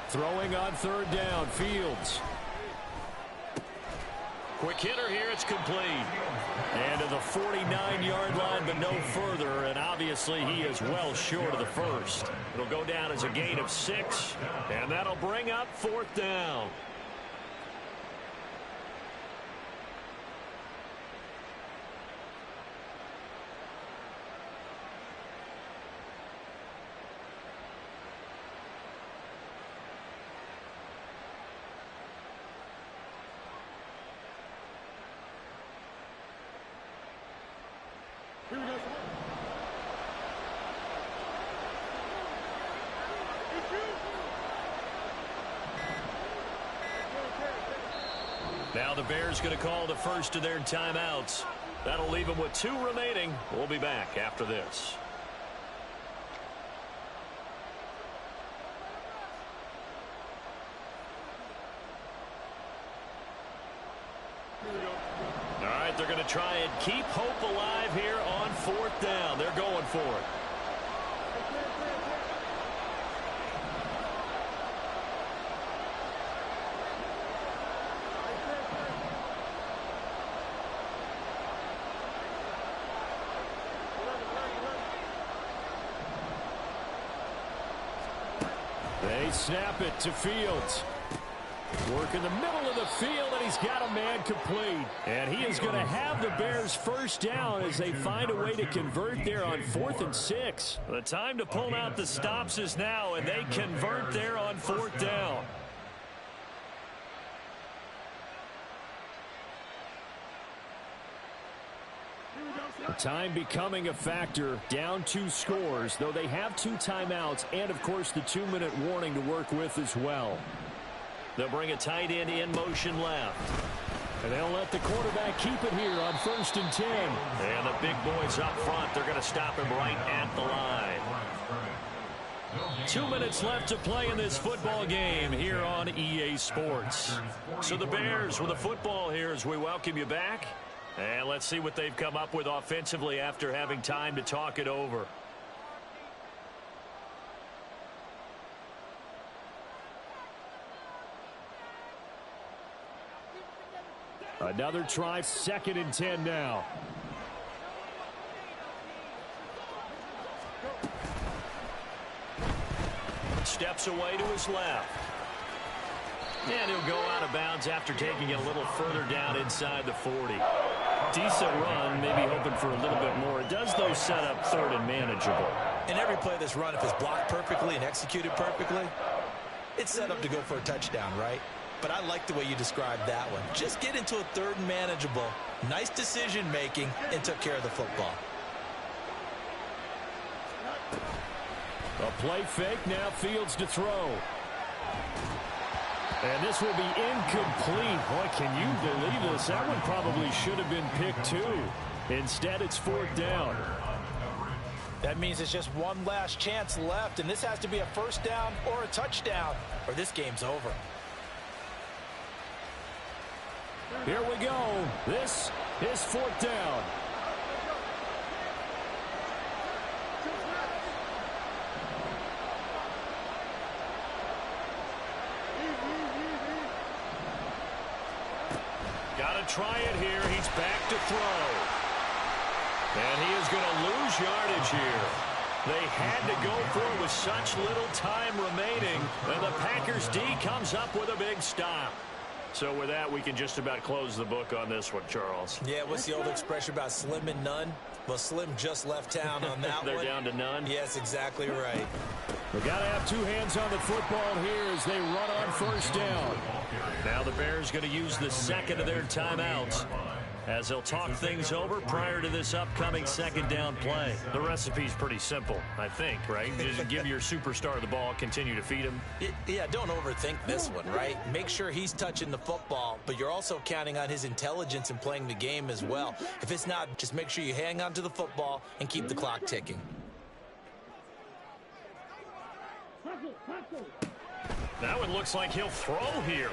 Speaker 7: Throwing on 3rd down, Fields.
Speaker 4: Quick hitter here, it's complete. And to the 49-yard line, but no further. And obviously he is well short of the 1st. It'll go down as a gain of 6. And that'll bring up 4th down. Now the Bears going to call the first of their timeouts. That'll leave them with 2 remaining. We'll be back after this. All right, they're going to try and keep hope alive here on 4th down. They're going for it.
Speaker 7: They snap it to Fields. Work in the middle of the field, and he's got a man complete. And he is going to have the Bears first down as they find a way to convert there on 4th and 6.
Speaker 4: The time to pull out the stops is now, and they convert there on 4th down.
Speaker 7: The time becoming a factor, down 2 scores, though they have 2 timeouts and, of course, the 2-minute warning to work with as well.
Speaker 4: They'll bring a tight end in motion left.
Speaker 7: And they'll let the quarterback keep it here on 1st and 10.
Speaker 4: And the big boys up front, they're going to stop him right at the line. 2 minutes left to play in this football game here on EA Sports. So the Bears with the football here as we welcome you back. And let's see what they've come up with offensively after having time to talk it over.
Speaker 7: Another try, 2nd and 10 now.
Speaker 4: Steps away to his left. And he'll go out of bounds after taking it a little further down inside the 40.
Speaker 7: Decent run, maybe hoping for a little bit more. It does, though, set up 3rd and manageable.
Speaker 6: In every play of this run, if it's blocked perfectly and executed perfectly, it's set up to go for a touchdown, right? But I like the way you described that one. Just get into a 3rd and manageable, nice decision-making, and took care of the football.
Speaker 7: A play fake, now Fields to throw. And this will be incomplete. Boy, can you believe this? That one probably should have been picked too. Instead, it's 4th down.
Speaker 8: That means it's just one last chance left, and this has to be a 1st down or a touchdown, or this game's over.
Speaker 7: Here we go. This is 4th down.
Speaker 4: Got to try it here. He's back to throw. And he is going to lose yardage here. They had to go for it with such little time remaining. And the Packers D comes up with a big stop. So with that, we can just about close the book on this one, Charles.
Speaker 6: Yeah, what's the old expression about slim and none? Well, Slim just left town on that
Speaker 4: They're
Speaker 6: one.
Speaker 4: down to none?
Speaker 6: Yes, exactly right.
Speaker 7: We've got to have 2 hands on the football here as they run on 1st down.
Speaker 4: Now the Bears going to use the 2nd of their timeouts as they'll talk things over prior to this upcoming 2nd down play. The recipe's pretty simple, I think, right? Just give your superstar the ball, continue to feed him.
Speaker 6: Yeah, don't overthink this one, right? Make sure he's touching the football, but you're also counting on his intelligence in playing the game as well. If it's not, just make sure you hang on to the football and keep the clock ticking.
Speaker 4: That one looks like he'll throw here.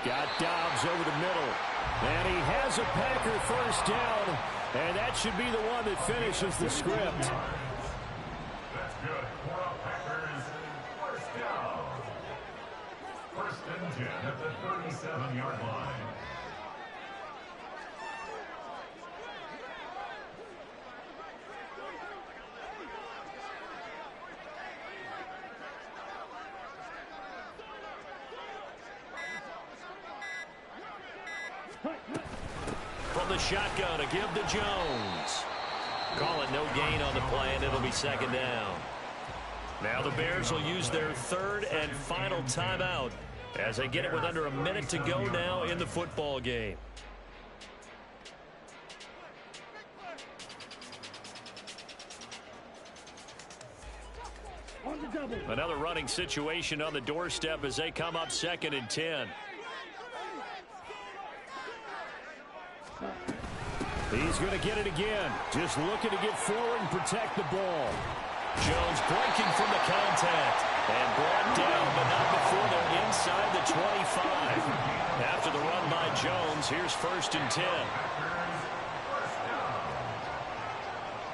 Speaker 7: Got Dobbs over the middle. And he has a Packer 1st down. And that should be the one that finishes the script.
Speaker 5: That's good. For our Packers, 1st down. 1st and 10 at the 37-yard line.
Speaker 4: From the shotgun, a give to Jones. Call it no gain on the play, and it'll be 2nd down. Now the Bears will use their 3rd and final timeout as they get it with under a minute to go now in the football game. Another running situation on the doorstep as they come up 2nd and 10.
Speaker 7: He's going to get it again. Just looking to get forward and protect the ball.
Speaker 4: Jones breaking from the contact. And brought down, but not before they're inside the 25. After the run by Jones, here's 1st and 10.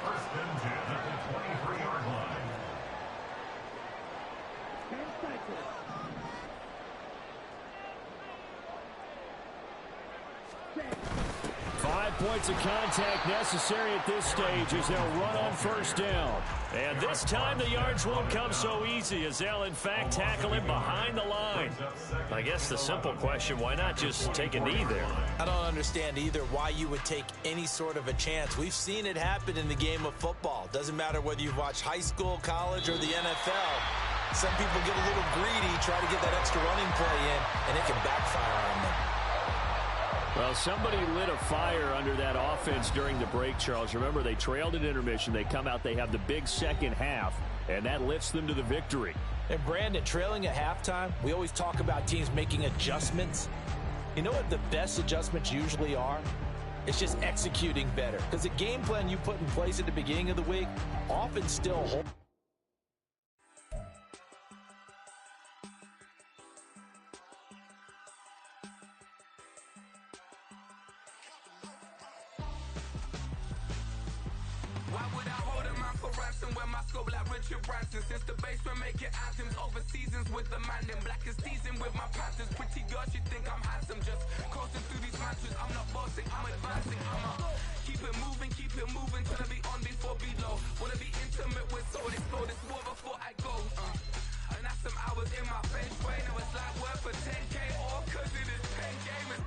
Speaker 5: First and 10 at the 23-yard line.
Speaker 7: 5 points of contact necessary at this stage as they'll run on 1st down.
Speaker 4: And this time the yards won't come so easy as they'll in fact tackle him behind the line. I guess the simple question, why not just take a knee there?
Speaker 6: I don't understand either why you would take any sort of a chance. We've seen it happen in the game of football. Doesn't matter whether you've watched high school, college, or the NFL. Some people get a little greedy, try to get that extra running play in, and it can backfire on them.
Speaker 7: Well, somebody lit a fire under that offense during the break, Charles. Remember, they trailed at intermission. They come out, they have the big second half, and that lifts them to the victory.
Speaker 6: And, Brandon, trailing at halftime, we always talk about teams making adjustments. You know what the best adjustments usually are? It's just executing better. Because the game plan you put in place at the beginning of the week often still holds.
Speaker 11: Why would I hold a man for ransom when my scope like Richard Branson? Since the basement making anthems over seasons with the man in black is teasing with my Panthers. Pretty girl, she think I'm handsome. Just coasting through these matches. I'm not bossing, I'm advancing. Keep it moving till I be on before below. Wanna be intimate with soul, explode this war before I go. And that's some hours in my bench way. Now it's like work for 10K all cause it is 10 gamers.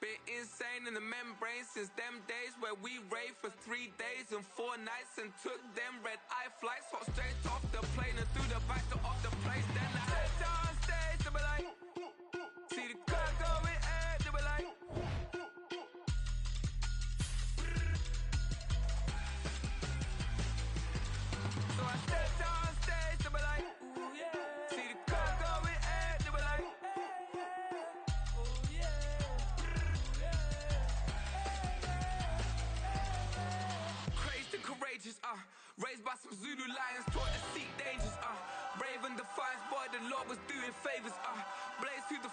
Speaker 11: Been insane in the membrane since them days where we raved for 3 days and 4 nights and took them red eye flights. Hot straight off the plane and through the back door of the place. Then I head down stage to be like, see the crowd going air to be like. So I step down stage to be like, ooh yeah. See the crowd going air to be like, ooh yeah. Crazed and courageous, raised by some Zulu lions, taught to seek dangers, brave and defiant, boy, the Lord was doing favors, blaze through the